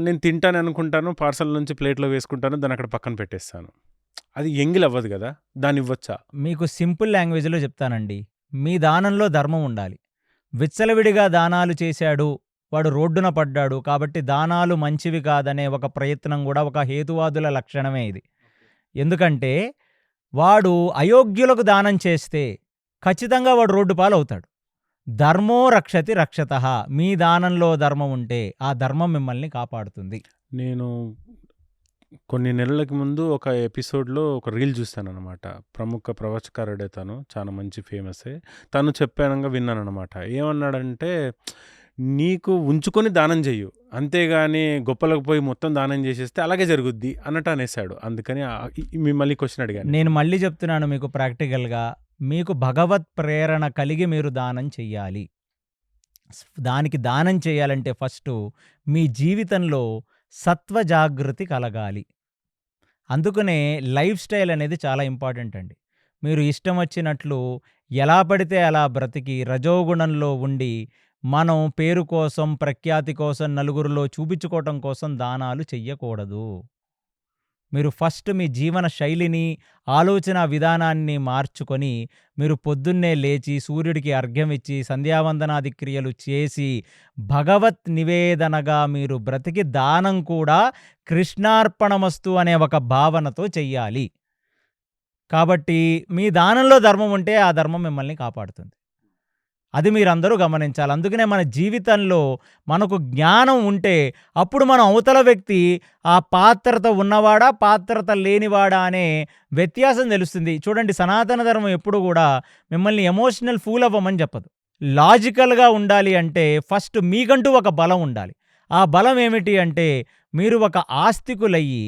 నేను తింటాను అనుకుంటాను, పార్సల్ నుంచి ప్లేట్లో వేసుకుంటాను, దాన్ని అక్కడ పక్కన పెట్టేస్తాను, అది ఎంగిల్ అవ్వదు కదా, దాన్ని ఇవ్వచ్చా? మీకు సింపుల్ లాంగ్వేజ్లో చెప్తానండి. మీ దానంలో ధర్మం ఉండాలి. విచ్చలవిడిగా దానాలు చేశాడు, వాడు రోడ్డున పడ్డాడు కాబట్టి దానాలు మంచివి కాదనే ఒక ప్రయత్నం కూడా ఒక హేతువాదుల లక్షణమే ఇది. ఎందుకంటే వాడు అయోగ్యులకు దానం చేస్తే ఖచ్చితంగా వాడు రోడ్డు పాలవుతాడు. ధర్మో రక్షతి రక్షతః. మీ దానంలో ధర్మం ఉంటే ఆ ధర్మం మిమ్మల్ని కాపాడుతుంది. నేను కొన్ని నెలలకి ముందు ఒక ఎపిసోడ్‌లో ఒక రీల్ చూశాననమాట. ప్రముఖ ప్రవచకారుడే తను. చాలా మంచి ఫేమసే. తను చెప్పానంగా విన్నాననమాట. ఏమన్నాడంటే, "నీకు ఉంచుకొని దానం చెయ్యు. అంతేగాని గొప్పలకు పోయి మొత్తం దానం చేసేస్తే అలాగే జరుగుద్ది" అన్నట్టు అనేసాడు. అందుకని మిమ్మల్ని క్వెషన్ అడిగాను. నేను మళ్ళీ చెప్తున్నాను మీకు ప్రాక్టికల్‌గా. మీకు భగవత్ ప్రేరణ కలిగి మీరు దానం చెయ్యాలి. దానికి దానం చేయాలంటే ఫస్టు మీ జీవితంలో సత్వ జాగృతి కలగాలి. అందుకనే లైఫ్ స్టైల్ అనేది చాలా ఇంపార్టెంట్ అండి. మీరు ఇష్టం వచ్చినట్లు ఎలా పడితే అలా బ్రతికి రజోగుణంలో ఉండి మనం పేరు కోసం, ప్రఖ్యాతి కోసం, నలుగురిలో చూపించుకోవటం కోసం దానాలు చెయ్యకూడదు. మీరు ఫస్ట్ మీ జీవన శైలిని, ఆలోచన విధానాన్ని మార్చుకొని, మీరు పొద్దున్నే లేచి, సూర్యుడికి అర్ఘ్యం ఇచ్చి, సంధ్యావందనాది క్రియలు చేసి, భగవత్ నివేదనగా మీరు బ్రతికి దానం కూడా కృష్ణార్పణమస్తు అనే ఒక భావనతో చెయ్యాలి. కాబట్టి మీ దానంలో ధర్మం ఉంటే ఆ ధర్మం మిమ్మల్ని కాపాడుతుంది. అది మీరందరూ గమనించాలి. అందుకనే మన జీవితంలో మనకు జ్ఞానం ఉంటే అప్పుడు మనం అవతల వ్యక్తి ఆ పాత్రత ఉన్నవాడా, పాత్రత లేనివాడా అనే వ్యత్యాసం తెలుస్తుంది. చూడండి, సనాతన ధర్మం ఎప్పుడు కూడా మిమ్మల్ని ఎమోషనల్ ఫూల్ అవ్వమని చెప్పదు. లాజికల్‌గా ఉండాలి అంటే ఫస్ట్ మీకంటూ ఒక బలం ఉండాలి. ఆ బలం ఏమిటి అంటే మీరు ఒక ఆస్తికులయ్యి,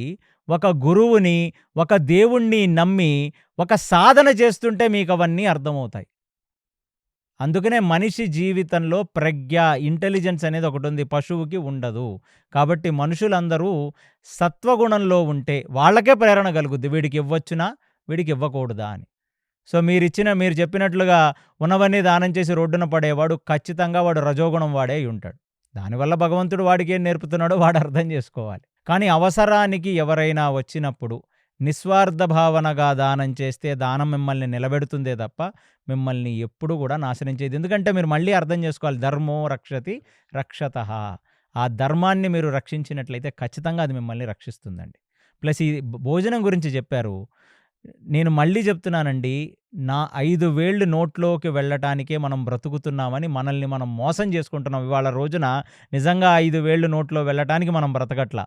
ఒక గురువుని, ఒక దేవుణ్ణి నమ్మి, ఒక సాధన చేస్తుంటే మీకవన్నీ అర్థమవుతాయి. అందుకనే మనిషి జీవితంలో ప్రజ్ఞ, ఇంటెలిజెన్స్ అనేది ఒకటుంది. పశువుకి ఉండదు. కాబట్టి మనుషులందరూ సత్వగుణంలో ఉంటే వాళ్ళకే ప్రేరణ కలుగుద్ది. వీడికి ఇవ్వచ్చునా? వీడికి ఇవ్వకూడదా అని. సో మీరు చెప్పినట్లుగా ఉన్నవన్నీ దానం చేసి రోడ్డున పడేవాడు ఖచ్చితంగా వాడు రజోగుణం వాడే అయ్యుంటాడు. దానివల్ల భగవంతుడు వాడికి ఏం నేర్పుతున్నాడో వాడు అర్థం చేసుకోవాలి. కానీ అవసరానికి ఎవరైనా వచ్చినప్పుడు నిస్వార్థ భావనగా దానం చేస్తే దానం మిమ్మల్ని నిలబెడుతుందే తప్ప మిమ్మల్ని ఎప్పుడు కూడా నాశనం చేయదు. ఎందుకంటే మీరు మళ్ళీ అర్థం చేసుకోవాలి, ధర్మో రక్షతి రక్షతః. ఆ ధర్మాన్ని మీరు రక్షించినట్లయితే ఖచ్చితంగా అది మిమ్మల్ని రక్షిస్తుందండి. ప్లస్ ఈ భోజనం గురించి చెప్పారు. నేను మళ్ళీ చెప్తున్నానండి, నా 5 వేళ్ళు నోట్లోకి వెళ్ళటానికే మనం బ్రతుకుతున్నామని మనల్ని మనం మోసం చేసుకుంటున్నాం. ఇవాళ రోజున నిజంగా 5 వేళ్ళు నోట్లో వెళ్ళటానికి మనం బ్రతకట్లా.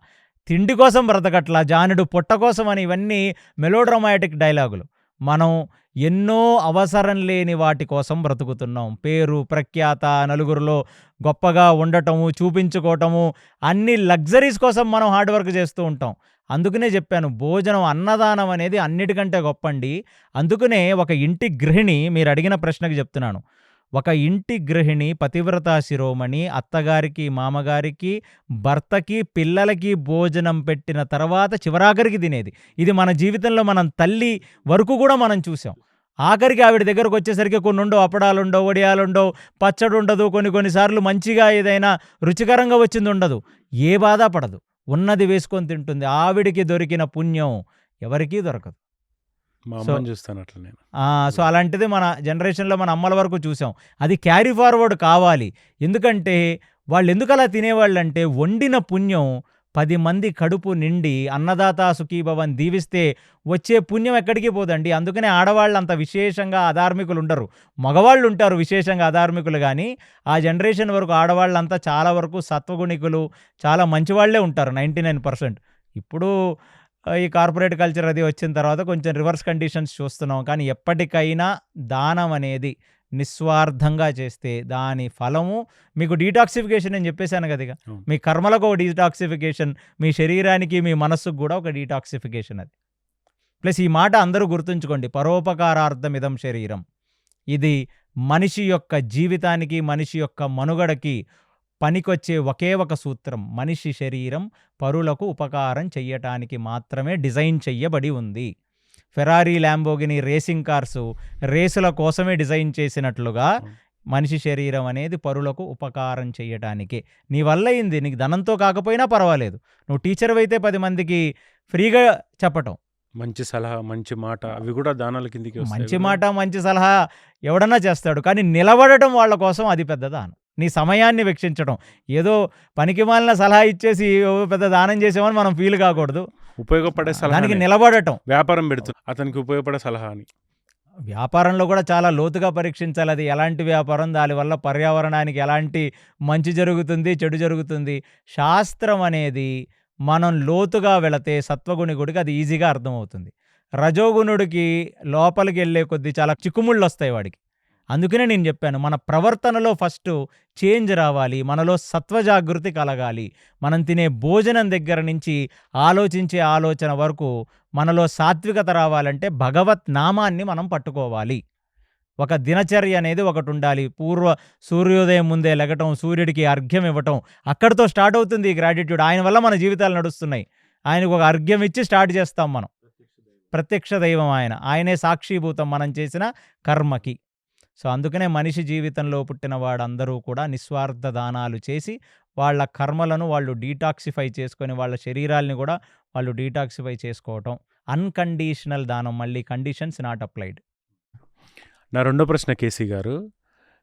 తిండి కోసం బ్రతకట్లా, జానుడు పొట్ట కోసం అని ఇవన్నీ మెలోడ్రామాటిక్ డైలాగులు. మనం ఎన్నో అవసరం లేని వాటి కోసం బ్రతుకుతున్నాం. పేరు, ప్రఖ్యాత, నలుగురిలో గొప్పగా ఉండటము, చూపించుకోవటము, అన్ని లగ్జరీస్ కోసం మనం హార్డ్ వర్క్ చేస్తూ ఉంటాం. అందుకనే చెప్పాను, భోజనం, అన్నదానం అనేది అన్నిటికంటే గొప్పండి. అందుకనే ఒక ఇంటి గృహిణి, మీరు అడిగిన ప్రశ్నకు చెప్తున్నాను, ఒక ఇంటి గృహిణి పతివ్రతా శిరోమణి అత్తగారికి, మామగారికి, భర్తకి, పిల్లలకి భోజనం పెట్టిన తర్వాత చివరాఖరికి తినేది. ఇది మన జీవితంలో మనం తల్లి వరకు కూడా మనం చూసాం. ఆఖరికి ఆవిడ దగ్గరకు వచ్చేసరికి కొన్ని ఉండవు, అప్పడాలుండవు, వడియాలుండవు, పచ్చడి ఉండదు, కొన్నిసార్లు మంచిగా ఏదైనా రుచికరంగా వచ్చింది ఉండదు. ఏ బాధ పడదు, ఉన్నది వేసుకొని తింటుంది. ఆవిడికి దొరికిన పుణ్యం ఎవరికీ దొరకదు. మా సో అమ్మని చూస్తాను అట్లా నేను. సో అలాంటిది మన జనరేషన్లో మన అమ్మల వరకు చూసాం. అది క్యారీ ఫార్వర్డ్ కావాలి. ఎందుకంటే వాళ్ళు ఎందుకు అలా తినేవాళ్ళంటే వండిన పుణ్యం 10 మంది కడుపు నిండి అన్నదాత సుఖీభవన్ దీవిస్తే వచ్చే పుణ్యం ఎక్కడికి పోదండి. అందుకనే ఆడవాళ్ళు అంత విశేషంగా అధార్మికులు ఉండరు, మగవాళ్ళు ఉంటారు విశేషంగా అధార్మికులు. కానీ ఆ జనరేషన్ వరకు ఆడవాళ్ళంతా చాలా వరకు సత్వగుణికులు, చాలా మంచివాళ్లే ఉంటారు 99%. ఇప్పుడు ఈ కార్పొరేట్ కల్చర్ అది వచ్చిన తర్వాత కొంచెం రివర్స్ కండిషన్స్ చూస్తున్నాం. కానీ ఎప్పటికైనా దానం అనేది నిస్వార్థంగా చేస్తే దాని ఫలము మీకు డీటాక్సిఫికేషన్ అని చెప్పేశాను కదా. ఇక మీ కర్మలకు ఒక డీటాక్సిఫికేషన్, మీ శరీరానికి, మీ మనస్సుకు కూడా ఒక డీటాక్సిఫికేషన్ అది. ప్లస్ ఈ మాట అందరూ గుర్తుంచుకోండి, పరోపకారార్థం ఇదం శరీరం. ఇది మనిషి యొక్క జీవితానికి, మనిషి యొక్క మనుగడకి పనికొచ్చే ఒకే ఒక సూత్రం. మనిషి శరీరం పరులకు ఉపకారం చెయ్యటానికి మాత్రమే డిజైన్ చెయ్యబడి ఉంది. ఫెరారీ, ల్యాంబోగిని రేసింగ్ కార్సు రేసుల కోసమే డిజైన్ చేసినట్లుగా మనిషి శరీరం అనేది పరులకు ఉపకారం చేయటానికే. నీ వల్ల అయింది, నీకు ధనంతో కాకపోయినా పర్వాలేదు, నువ్వు టీచర్ అయితే 10 మందికి ఫ్రీగా చెప్పటం, మంచి సలహా, మంచి మాట, అవి కూడా దానాల కిందికి వస్తాయి. మంచి మాట, మంచి సలహా ఎవడన్నా చేస్తాడు. కానీ నిలబడటం వాళ్ళ కోసం అది పెద్ద దానం. నీ సమయాన్ని వెచ్చించడం, ఏదో పనికిమాలిన సలహా ఇచ్చేసి పెద్ద దానం చేసామని మనం ఫీల్ కాకూడదు. ఉపయోగపడే సలహా, దానికి నిలబడటం. వ్యాపారం పెడుతుంది అతనికి ఉపయోగపడే సలహా అని. వ్యాపారంలో కూడా చాలా లోతుగా పరీక్షించాలి, అది ఎలాంటి వ్యాపారం, దానివల్ల పర్యావరణానికి ఎలాంటి మంచి జరుగుతుంది, చెడు జరుగుతుంది. శాస్త్రం అనేది మనం లోతుగా వెళితే సత్వగుణికుడికి అది ఈజీగా అర్థమవుతుంది. రజోగుణుడికి లోపలికి వెళ్ళే కొద్దీ చాలా చిక్కుముళ్ళొస్తాయి వాడికి. అందుకనే నేను చెప్పాను, మన ప్రవర్తనలో ఫస్టు చేంజ్ రావాలి. మనలో సత్వజాగృతి కలగాలి. మనం తినే భోజనం దగ్గర నుంచి ఆలోచించే ఆలోచన వరకు మనలో సాత్వికత రావాలంటే భగవత్ నామాన్ని మనం పట్టుకోవాలి. ఒక దినచర్య అనేది ఒకటుండాలి. సూర్యోదయం ముందే లెగటం, సూర్యుడికి అర్ఘ్యం ఇవ్వటం, అక్కడితో స్టార్ట్ అవుతుంది ఈ గ్రాటిట్యూడ్. ఆయన వల్ల మన జీవితాలు నడుస్తున్నాయి. ఆయనకు ఒక అర్ఘ్యం ఇచ్చి స్టార్ట్ చేస్తాం మనం. ప్రత్యక్ష దైవం ఆయన. ఆయనే సాక్షీభూతం మనం చేసిన కర్మకి. సో, అందుకనే మనిషి జీవితంలో పుట్టిన వాడందరూ కూడా నిస్వార్థ దానాలు చేసి, వాళ్ళ కర్మలను వాళ్ళు డీటాక్సిఫై చేసుకొని, వాళ్ళ శరీరాల్ని కూడా వాళ్ళు డీటాక్సిఫై చేసుకోవటం. అన్‌కండీషనల్ దానం. మళ్ళీ కండిషన్స్ నాట్ అప్లైడ్. నా రెండో ప్రశ్న కేసీ గారు,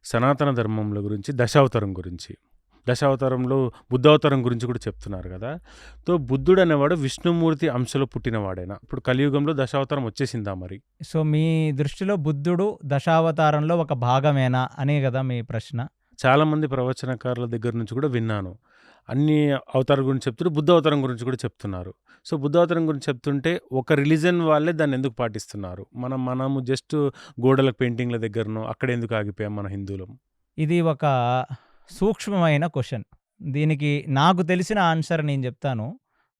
సనాతన ధర్మంలో గురించి, దశావతారం గురించి. దశావతారంలో బుద్ధావతారం గురించి కూడా చెప్తున్నారు కదా. సో, బుద్ధుడు అనేవాడు విష్ణుమూర్తి అంశలో పుట్టినవాడేనా? ఇప్పుడు కలియుగంలో దశావతారం వచ్చేసిందా మరి? సో, మీ దృష్టిలో బుద్ధుడు దశావతారంలో ఒక భాగమేనా అనే కదా మీ ప్రశ్న? చాలామంది ప్రవచనకారుల దగ్గర నుంచి కూడా విన్నాను. అన్ని అవతారాల గురించి చెప్తుంటే బుద్ధ అవతారం గురించి కూడా చెప్తున్నారు. సో, బుద్ధ అవతారం గురించి చెప్తుంటే ఒక రిలీజన్ వాళ్ళే దాన్ని ఎందుకు పాటిస్తున్నారు? మనము జస్ట్ గోడల పెయింటింగ్ల దగ్గరనో అక్కడ ఎందుకు ఆగిపోయాం మన హిందువులం? ఇది ఒక సూక్ష్మమైన క్వెషన్. దీనికి నాకు తెలిసిన ఆన్సర్ నేను చెప్తాను.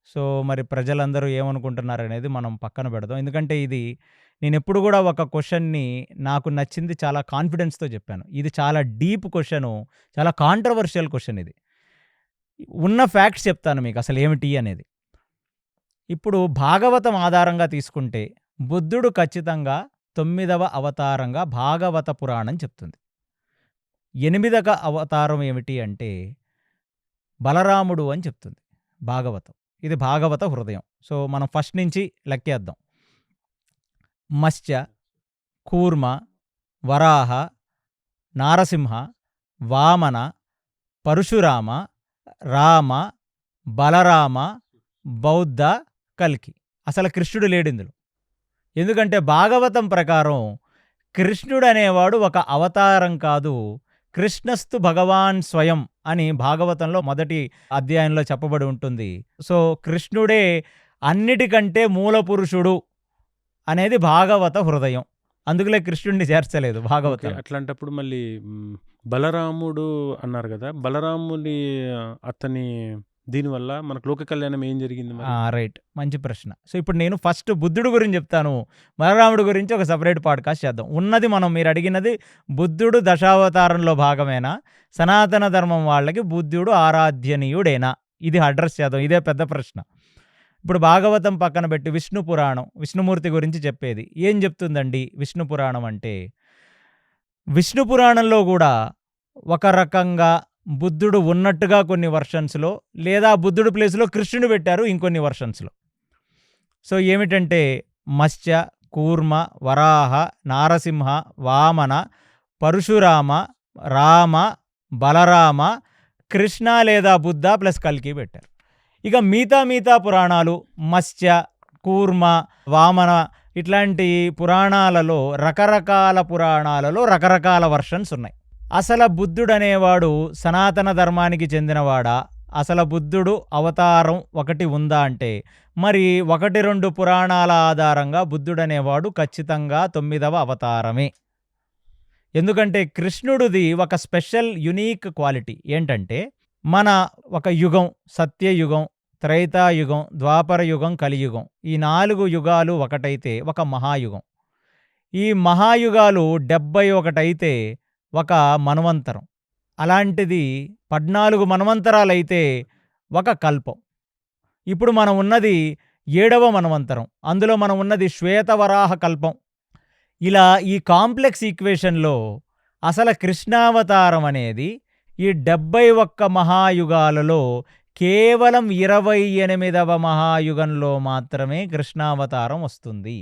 సో, మరి ప్రజలందరూ ఏమనుకుంటున్నారనేది మనం పక్కన పెడదాం. ఎందుకంటే ఇది నేనెప్పుడు కూడా ఒక క్వెషన్‌ని నాకు నచ్చింది చాలా కాన్ఫిడెన్స్‌తో చెప్పాను. ఇది చాలా డీప్ క్వెషను. చాలా కాంట్రోవర్షియల్ క్వెషన్ ఇది. ఉన్న ఫ్యాక్ట్స్ చెప్తాను మీకు అసలు ఏమిటి అనేది. ఇప్పుడు భాగవతం ఆధారంగా తీసుకుంటే బుద్ధుడు ఖచ్చితంగా 9వ అవతారంగా భాగవత పురాణం చెప్తుంది. 8వ అవతారం ఏమిటి అంటే బలరాముడు అని చెప్తుంది భాగవతం. ఇది భాగవత హృదయం. సో, మనం ఫస్ట్ నుంచి లెక్కేద్దాం. మత్స్య, కూర్మ, వరాహ, నారసింహ, వామన, పరశురామ, రామ, బలరామ, బౌద్ధ, కల్కి. అసలు కృష్ణుడు లేడిందులో. ఎందుకంటే భాగవతం ప్రకారం కృష్ణుడు అనేవాడు ఒక అవతారం కాదు, కృష్ణస్తు భగవాన్ స్వయం అని భాగవతంలో మొదటి అధ్యాయంలో చెప్పబడి ఉంటుంది. సో, కృష్ణుడే అన్నిటికంటే మూల పురుషుడు అనేది భాగవత హృదయం. అందుకలే కృష్ణుడిని చేర్చలేదు భాగవతం. అట్లాంటప్పుడు మళ్ళీ బలరాముడు అన్నారు కదా. బలరాముని అతని దీనివల్ల మనకు లోక కళ్యాణం ఏం జరిగింది మరి? రైట్, మంచి ప్రశ్న. సో, ఇప్పుడు నేను ఫస్ట్ బుద్ధుడు గురించి చెప్తాను. బలరాముడి గురించి ఒక సపరేట్ పాడ్‌కాస్ట్ చేద్దాం. ఉన్నది మీరు అడిగినది బుద్ధుడు దశావతారంలో భాగమేనా? సనాతన ధర్మం వాళ్ళకి బుద్ధుడు ఆరాధ్యనీయుడేనా? ఇది అడ్రస్ చేద్దాం. ఇదే పెద్ద ప్రశ్న. ఇప్పుడు భాగవతం పక్కన పెట్టి విష్ణు పురాణం, విష్ణుమూర్తి గురించి చెప్పేది ఏం చెప్తుందండి విష్ణు పురాణం అంటే? విష్ణు పురాణంలో కూడా ఒక రకంగా బుద్ధుడు ఉన్నట్టుగా కొన్ని వర్షన్స్‌లో, లేదా బుద్ధుడు ప్లేస్‌లో కృష్ణుడు పెట్టారు ఇంకొన్ని వర్షన్స్‌లో. సో, ఏమిటంటే మత్స్య, కూర్మ, వరాహ, నారసింహ, వామన, పరశురామ, రామ, బలరామ, కృష్ణ లేదా బుద్ధ ప్లస్ కల్కి పెట్టారు. ఇక మిగతా పురాణాలు మత్స్య, కూర్మ, వామన ఇట్లాంటి పురాణాలలో రకరకాల వర్షన్స్ ఉన్నాయి. అసలు బుద్ధుడు అనేవాడు సనాతన ధర్మానికి చెందినవాడా? అసలు బుద్ధుడు అవతారం ఒకటి ఉందా అంటే మరి 1-2 పురాణాల ఆధారంగా బుద్ధుడు అనేవాడు ఖచ్చితంగా 9వ అవతారమే. ఎందుకంటే కృష్ణుడిది ఒక స్పెషల్ యునీక్ క్వాలిటీ ఏంటంటే, మన ఒక యుగం, సత్యయుగం, త్రైతాయుగం, ద్వాపర యుగం, కలియుగం, ఈ 4 యుగాలు ఒకటైతే ఒక మహాయుగం. ఈ మహాయుగాలు 71 అయితే ఒక మన్వంతరం. అలాంటిది 14 మన్వంతరాలైతే ఒక కల్పం. ఇప్పుడు మనం ఉన్నది 7వ మన్వంతరం. అందులో మనం ఉన్నది శ్వేతవరాహ కల్పం. ఇలా ఈ కాంప్లెక్స్ ఈక్వేషన్‌లో అసలు కృష్ణావతారం అనేది ఈ 71 మహాయుగాలలో కేవలం 28వ మహాయుగంలో మాత్రమే కృష్ణావతారం వస్తుంది.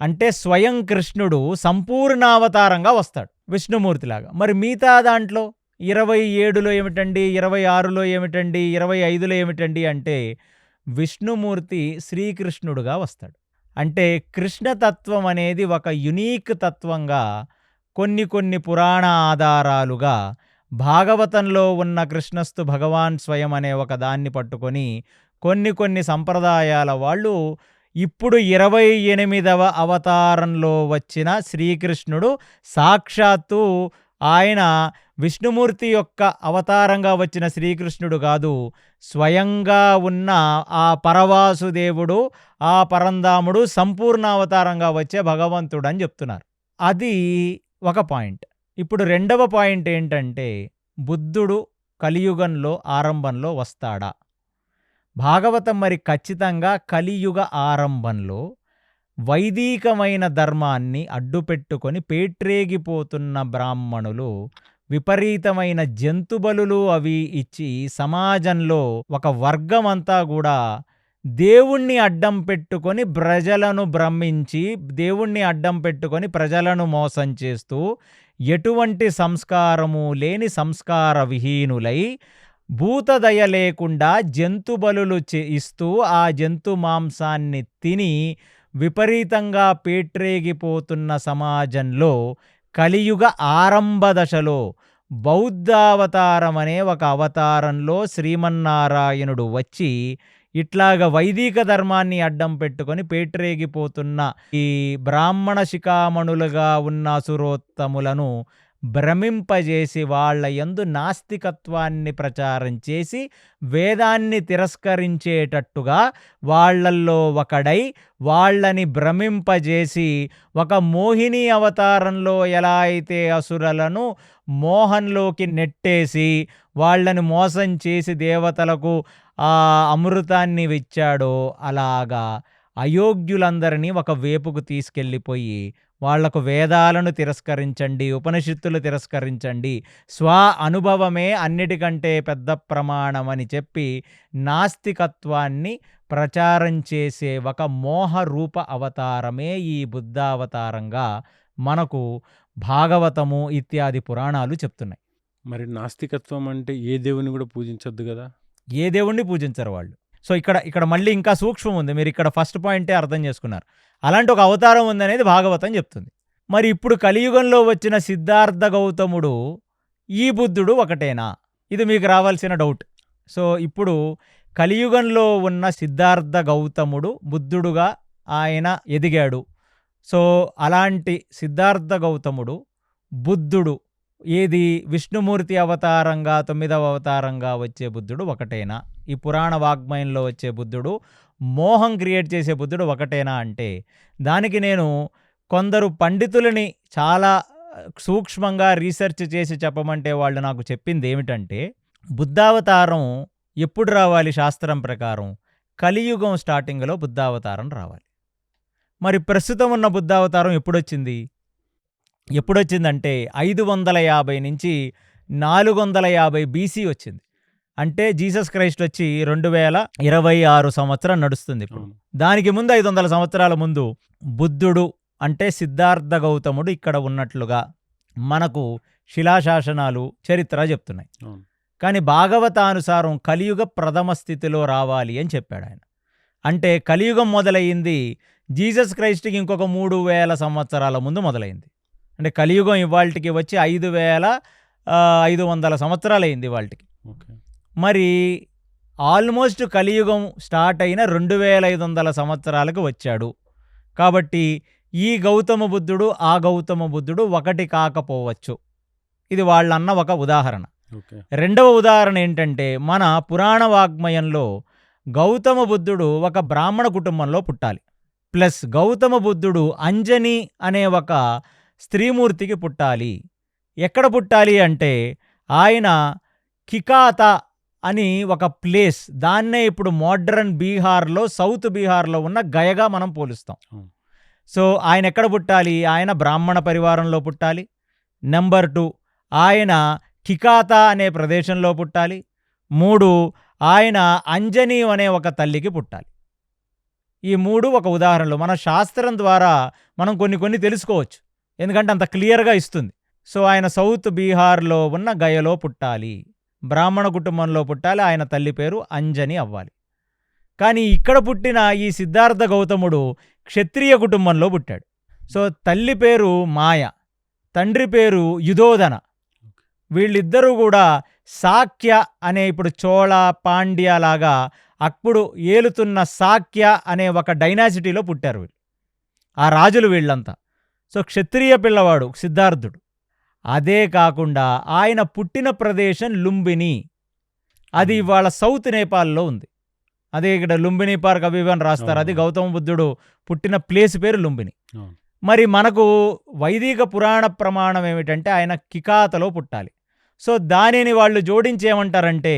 అంటే స్వయం కృష్ణుడు సంపూర్ణావతారంగా వస్తాడు విష్ణుమూర్తిలాగా. మరి మిగతా దాంట్లో 27లో ఏమిటండి, 26లో ఏమిటండి, 25లో ఏమిటండి అంటే విష్ణుమూర్తి శ్రీకృష్ణుడుగా వస్తాడు. అంటే కృష్ణతత్వం అనేది ఒక యునీక్ తత్వంగా కొన్ని పురాణ ఆధారాలుగా భాగవతంలో ఉన్న కృష్ణస్తు భగవాన్ స్వయం అనే ఒక దాన్ని పట్టుకొని కొన్ని సంప్రదాయాల వాళ్ళు ఇప్పుడు 28వ అవతారంలో వచ్చిన శ్రీకృష్ణుడు సాక్షాత్తు ఆయన విష్ణుమూర్తి యొక్క అవతారంగా వచ్చిన శ్రీకృష్ణుడు కాదు, స్వయంగా ఉన్న ఆ పరవాసుదేవుడు, ఆ పరంధాముడు సంపూర్ణావతారంగా వచ్చే భగవంతుడు అని చెప్తున్నారు. అది ఒక పాయింట్. ఇప్పుడు రెండవ పాయింట్ ఏంటంటే, బుద్ధుడు కలియుగంలో ఆరంభంలో వస్తాడా? భాగవతం మరి ఖచ్చితంగా కలియుగ ఆరంభంలో వైదికమైన ధర్మాన్ని అడ్డుపెట్టుకొని పేట్రేగిపోతున్న బ్రాహ్మణులు విపరీతమైన జంతుబలులు అవి ఇచ్చి సమాజంలో ఒక వర్గం అంతా కూడా దేవుణ్ణి అడ్డం పెట్టుకొని ప్రజలను భ్రమించి, దేవుణ్ణి అడ్డం పెట్టుకొని ప్రజలను మోసం చేస్తూ, ఎటువంటి సంస్కారము లేని సంస్కార విహీనులై భూతదయ లేకుండా జంతుబలులు ఇస్తూ ఆ జంతు మాంసాన్ని తిని విపరీతంగా పేట్రేగిపోతున్న సమాజంలో కలియుగ ఆరంభ దశలో బౌద్ధావతారం అనే ఒక అవతారంలో శ్రీమన్నారాయణుడు వచ్చి ఇట్లాగ వైదిక ధర్మాన్ని అడ్డం పెట్టుకొని పేట్రేగిపోతున్న ఈ బ్రాహ్మణ శిఖామణులుగా ఉన్న అసురోత్తములను భ్రమింపజేసి వాళ్ళ యందు నాస్తికత్వాన్ని ప్రచారం చేసి వేదాన్ని తిరస్కరించేటట్టుగా వాళ్ళల్లో ఒకడై వాళ్ళని భ్రమింపజేసి ఒక మోహిని అవతారంలో ఎలా అయితే అసురులను మోహంలోకి నెట్టేసి వాళ్ళని మోసం చేసి దేవతలకు ఆ అమృతాన్ని ఇచ్చాడో అలాగా అయోగ్యులందరినీ ఒక వేపుకు తీసుకెళ్ళిపోయి వాళ్లకు వేదాలను తిరస్కరించండి, ఉపనిషత్తులు తిరస్కరించండి, స్వ అనుభవమే అన్నిటికంటే పెద్ద ప్రమాణం అని చెప్పి నాస్తికత్వాన్ని ప్రచారం చేసే ఒక మోహరూప అవతారమే ఈ బుద్ధావతారంగా మనకు భాగవతము ఇత్యాది పురాణాలు చెప్తున్నాయి. మరి నాస్తికత్వం అంటే ఏ దేవుని కూడా పూజించొద్దు కదా? ఏ దేవుణ్ణి పూజించరు వాళ్ళు. సో ఇక్కడ మళ్ళీ ఇంకా సూక్ష్మం ఉంది. మీరు ఇక్కడ ఫస్ట్ పాయింటే అర్థం చేసుకున్నారు. అలాంటి ఒక అవతారం ఉందనేది భాగవతం చెప్తుంది. మరి ఇప్పుడు కలియుగంలో వచ్చిన సిద్ధార్థ గౌతముడు ఈ బుద్ధుడు ఒకటేనా? ఇది మీకు రావాల్సిన డౌట్. సో ఇప్పుడు కలియుగంలో ఉన్న సిద్ధార్థ గౌతముడు బుద్ధుడుగా ఆయన ఎదిగాడు. సో అలాంటి సిద్ధార్థ గౌతముడు బుద్ధుడు ఏది విష్ణుమూర్తి అవతారంగా 9వ అవతారంగా వచ్చే బుద్ధుడు ఒకటేనా? ఈ పురాణ వాగ్మయంలో వచ్చే బుద్ధుడు, మోహం క్రియేట్ చేసే బుద్ధుడు ఒకటేనా అంటే దానికి నేను కొందరు పండితులని చాలా సూక్ష్మంగా రీసెర్చ్ చేసి చెప్పమంటే వాళ్ళు నాకు చెప్పింది ఏమిటంటే, బుద్ధావతారం ఎప్పుడు రావాలి శాస్త్రం ప్రకారం? కలియుగం స్టార్టింగ్లో బుద్ధావతారం రావాలి. మరి ప్రస్తుతం ఉన్న బుద్ధావతారం ఎప్పుడొచ్చిందంటే 550 నుంచి 450 BC వచ్చింది. అంటే జీసస్ క్రైస్ట్ వచ్చి 2026 సంవత్సరం నడుస్తుంది ఇప్పుడు. దానికి ముందు 500 సంవత్సరాల ముందు బుద్ధుడు అంటే సిద్ధార్థ గౌతముడు ఇక్కడ ఉన్నట్లుగా మనకు శిలాశాసనాలు చరిత్ర చెప్తున్నాయి. కానీ భాగవతానుసారం కలియుగ ప్రథమ స్థితిలో రావాలి అని చెప్పాడు ఆయన. అంటే కలియుగం మొదలయ్యింది జీసస్ క్రైస్ట్కి ఇంకొక 3000 సంవత్సరాల ముందు మొదలైంది. అంటే కలియుగం ఇవాళకి వచ్చి 5500 సంవత్సరాలు అయింది ఇవాళకి. మరి ఆల్మోస్ట్ కలియుగం స్టార్ట్ అయిన 2500 సంవత్సరాలకు వచ్చాడు. కాబట్టి ఈ గౌతమ బుద్ధుడు ఆ గౌతమ బుద్ధుడు ఒకటి కాకపోవచ్చు. ఇది వాళ్ళన్న ఒక ఉదాహరణ. రెండవ ఉదాహరణ ఏంటంటే, మన పురాణ వాగ్మయంలో గౌతమ బుద్ధుడు ఒక బ్రాహ్మణ కుటుంబంలో పుట్టాలి, ప్లస్ గౌతమ బుద్ధుడు అంజని అనే ఒక స్త్రీమూర్తికి పుట్టాలి. ఎక్కడ పుట్టాలి అంటే ఆయన కికాత అని ఒక ప్లేస్, దాన్నే ఇప్పుడు మోడ్రన్ బీహార్లో, సౌత్ బీహార్లో ఉన్న గయగా మనం పోలుస్తాం. సో ఆయన ఎక్కడ పుట్టాలి? ఆయన బ్రాహ్మణ పరివారంలో పుట్టాలి. నెంబర్ 2, ఆయన కికాత అనే ప్రదేశంలో పుట్టాలి. 3, ఆయన అంజని అనే ఒక తల్లికి పుట్టాలి. ఈ 3 ఒక ఉదాహరణలు మన శాస్త్రం ద్వారా మనం కొన్ని తెలుసుకోవచ్చు, ఎందుకంటే అంత క్లియర్గా ఇస్తుంది. సో ఆయన సౌత్ బీహార్లో ఉన్న గయలో పుట్టాలి, బ్రాహ్మణ కుటుంబంలో పుట్టాలి, ఆయన తల్లి పేరు అంజని అవ్వాలి. కానీ ఇక్కడ పుట్టిన ఈ సిద్ధార్థ గౌతముడు క్షత్రియ కుటుంబంలో పుట్టాడు. సో తల్లి పేరు మాయ, తండ్రి పేరు యుధోధన. వీళ్ళిద్దరూ కూడా సాక్య అనే ఇప్పుడు చోళ పాండ్య లాగా అప్పుడు ఏలుతున్న శాక్య అనే ఒక డైనాసిటీలో పుట్టారు వీళ్ళు. ఆ రాజులు వీళ్ళంతా. సో క్షత్రియ పిల్లవాడు సిద్ధార్థుడు. అదే కాకుండా ఆయన పుట్టిన ప్రదేశం లుంబిని. అది ఇవాళ సౌత్ నేపాల్లో ఉంది. అదే ఇక్కడ లుంబిని పార్క్ అవి ఇవి అని రాస్తారు. అది గౌతమ బుద్ధుడు పుట్టిన ప్లేస్ పేరు లుంబిని. మరి మనకు వైదిక పురాణ ప్రమాణం ఏమిటంటే ఆయన కికాతలో పుట్టాలి. సో దానిని వాళ్ళు జోడించి ఏమంటారంటే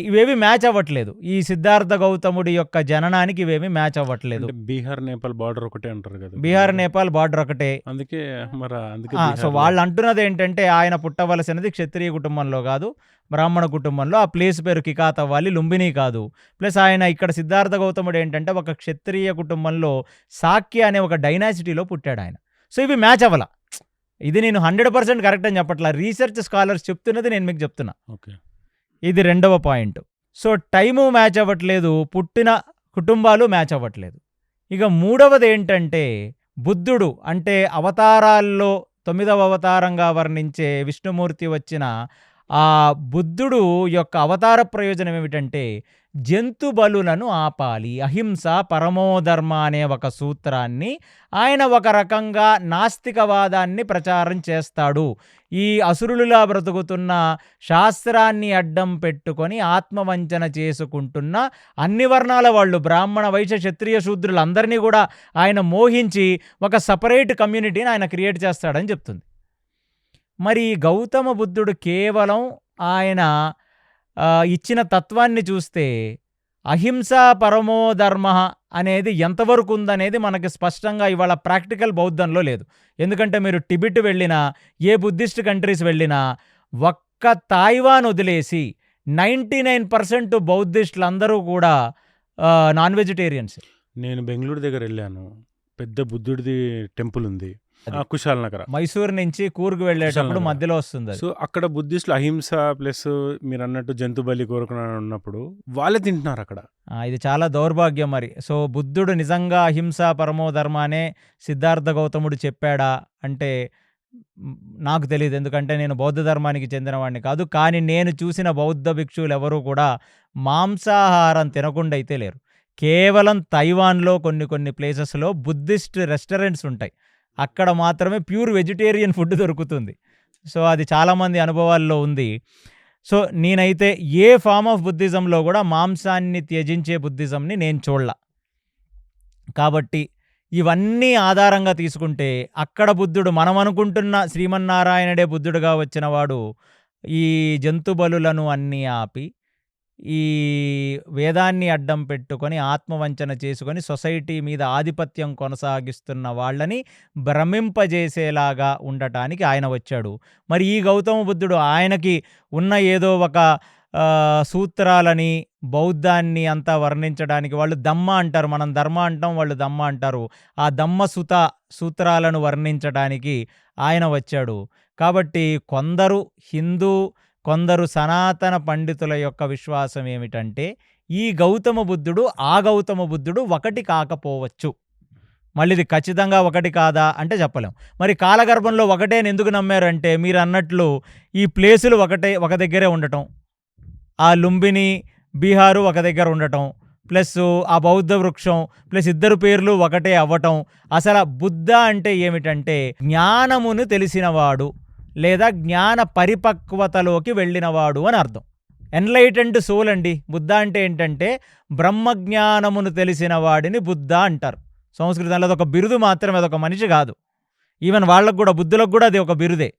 ఇవేవి మ్యాచ్ అవ్వట్లేదు. ఈ సిద్ధార్థ గౌతముడి యొక్క జననానికి ఇవేమి మ్యాచ్ అవ్వట్లేదు. బీహార్ నేపాల్ బార్డర్ ఒకటే అంటారు కదా. బీహార్ నేపాల్ బార్డర్ ఒకటే. అందుకే సో వాళ్ళు అంటున్నది ఏంటంటే ఆయన పుట్టవలసినది క్షత్రియ కుటుంబంలో కాదు, బ్రాహ్మణ కుటుంబంలో. ఆ ప్లేస్ పేరు కికాత్ అవ్వాలి, లుంబిని కాదు. ప్లస్ ఆయన ఇక్కడ సిద్ధార్థ గౌతముడు ఏంటంటే ఒక క్షత్రియ కుటుంబంలో శాక్య అనే ఒక డైనాసిటీలో పుట్టాడు ఆయన. సో ఇవి మ్యాచ్ అవ్వాల. ఇది నేను 100% కరెక్ట్ అని చెప్పట్లా. రీసెర్చ్ స్కాలర్స్ చెప్తున్నది నేను మీకు చెప్తున్నా. ఓకే, ఇది రెండవ పాయింట్. సో టైము మ్యాచ్ అవ్వట్లేదు, పుట్టిన కుటుంబాలు మ్యాచ్ అవ్వట్లేదు. ఇక మూడవది ఏంటంటే బుద్ధుడు అంటే అవతారాల్లో 9వ అవతారంగా వర్ణించే విష్ణుమూర్తి వచ్చిన ఆ బుద్ధుడు యొక్క అవతార ప్రయోజనం ఏమిటంటే జంతు బలులను ఆపాలి, అహింస పరమోధర్మ అనే ఒక సూత్రాన్ని ఆయన ఒక రకంగా నాస్తికవాదాన్ని ప్రచారం చేస్తాడు. ఈ అసురులులా బ్రతుకుతున్న శాస్త్రాన్ని అడ్డం పెట్టుకొని ఆత్మవంచన చేసుకుంటున్న అన్ని వర్ణాల వాళ్ళు బ్రాహ్మణ వైశ్య క్షత్రియ శూద్రులందరినీ కూడా ఆయన మోహించి ఒక సపరేట్ కమ్యూనిటీని ఆయన క్రియేట్ చేస్తాడని చెప్తుంది. మరి గౌతమ బుద్ధుడు కేవలం ఆయన ఇచ్చిన తత్వాన్ని చూస్తే అహింస పరమోధర్మ అనేది ఎంతవరకు ఉందనేది మనకి స్పష్టంగా ఇవాళ ప్రాక్టికల్ బౌద్ధంలో లేదు. ఎందుకంటే మీరు టిబెట్ వెళ్ళినా, ఏ బుద్ధిస్ట్ కంట్రీస్ వెళ్ళినా ఒక్క తాయివాన్ వదిలేసి 99% బౌద్ధిస్టులు అందరూ కూడా నాన్ వెజిటేరియన్స్. నేను బెంగళూరు దగ్గర వెళ్ళాను, పెద్ద బుద్ధుడిది టెంపుల్ ఉంది, కుశాల్ నగర్. మైసూర్ నుంచి కూర్గ్ వెళ్ళేటప్పుడు మధ్యలో వస్తుంది. సో అక్కడ బుద్ధిస్టులు అహింస ప్లస్ మీరు అన్నట్టు జంతు బలి కోరుకుని ఉన్నప్పుడు వాళ్ళే తింటున్నారు అక్కడ. ఇది చాలా దౌర్భాగ్యం మరి. సో బుద్ధుడు నిజంగా అహింస పరమోధర్మ అనే సిద్ధార్థ గౌతముడు చెప్పాడా అంటే నాకు తెలియదు. ఎందుకంటే నేను బౌద్ధ ధర్మానికి చెందినవాడిని కాదు. కానీ నేను చూసిన బౌద్ధ భిక్షువులు ఎవరూ కూడా మాంసాహారం తినకుండా అయితే లేరు. కేవలం తైవాన్లో కొన్ని ప్లేసెస్లో బుద్ధిస్ట్ రెస్టారెంట్స్ ఉంటాయి, అక్కడ మాత్రమే ప్యూర్ వెజిటేరియన్ ఫుడ్ దొరుకుతుంది. సో అది చాలామంది అనుభవాల్లో ఉంది. సో నేనైతే ఏ ఫామ్ ఆఫ్ బుద్ధిజంలో కూడా మాంసాన్ని త్యజించే బుద్ధిజంని నేను చూడలా. కాబట్టి ఇవన్నీ ఆధారంగా తీసుకుంటే అక్కడ బుద్ధుడు మనం అనుకుంటున్న శ్రీమన్నారాయణుడే బుద్ధుడుగా వచ్చిన వాడు ఈ జంతు బలులను అన్నీ ఆపి ఈ వేదాన్ని అడ్డం పెట్టుకొని ఆత్మవంచన చేసుకొని సొసైటీ మీద ఆధిపత్యం కొనసాగిస్తున్న వాళ్ళని భ్రమింపజేసేలాగా ఉండటానికి ఆయన వచ్చాడు. మరి ఈ గౌతమ బుద్ధుడు ఆయనకి ఉన్న ఏదో ఒక సూత్రాలని బౌద్ధాన్ని అంతా వర్ణించడానికి, వాళ్ళు దమ్మ అంటారు, మనం ధర్మ అంటాం, వాళ్ళు దమ్మ అంటారు, ఆ దమ్మ సూత్రాలను వర్ణించడానికి ఆయన వచ్చాడు. కాబట్టి కొందరు హిందూ కొందరు సనాతన పండితుల యొక్క విశ్వాసం ఏమిటంటే ఈ గౌతమ బుద్ధుడు ఆ గౌతమ బుద్ధుడు ఒకటి కాకపోవచ్చు. మళ్ళీ ఇది ఖచ్చితంగా ఒకటి కాదా అంటే చెప్పలేం. మరి కాలగర్భంలో ఒకటే ఎందుకు నమ్మారంటే మీరు అన్నట్లు ఈ ప్లేసులు ఒక దగ్గరే ఉండటం, ఆ లుంబిని బీహారు ఒక దగ్గర ఉండటం, ప్లస్ ఆ బౌద్ధ వృక్షం, ప్లస్ ఇద్దరు పేర్లు ఒకటే అవ్వటం. అసలు బుద్ధ అంటే ఏమిటంటే జ్ఞానమును తెలిసినవాడు లేదా జ్ఞాన పరిపక్వతలోకి వెళ్ళినవాడు అని అర్థం. ఎన్లైటెండ్ సోల్ అండి. బుద్ధ అంటే ఏంటంటే బ్రహ్మజ్ఞానమును తెలిసిన వాడిని బుద్ధ అంటారు. సంస్కృతంలో అదొక బిరుదు మాత్రమే, అదొక మనిషి కాదు. ఈవెన్ వాళ్ళకు కూడా బుద్ధులకు కూడా అది ఒక బిరుదే.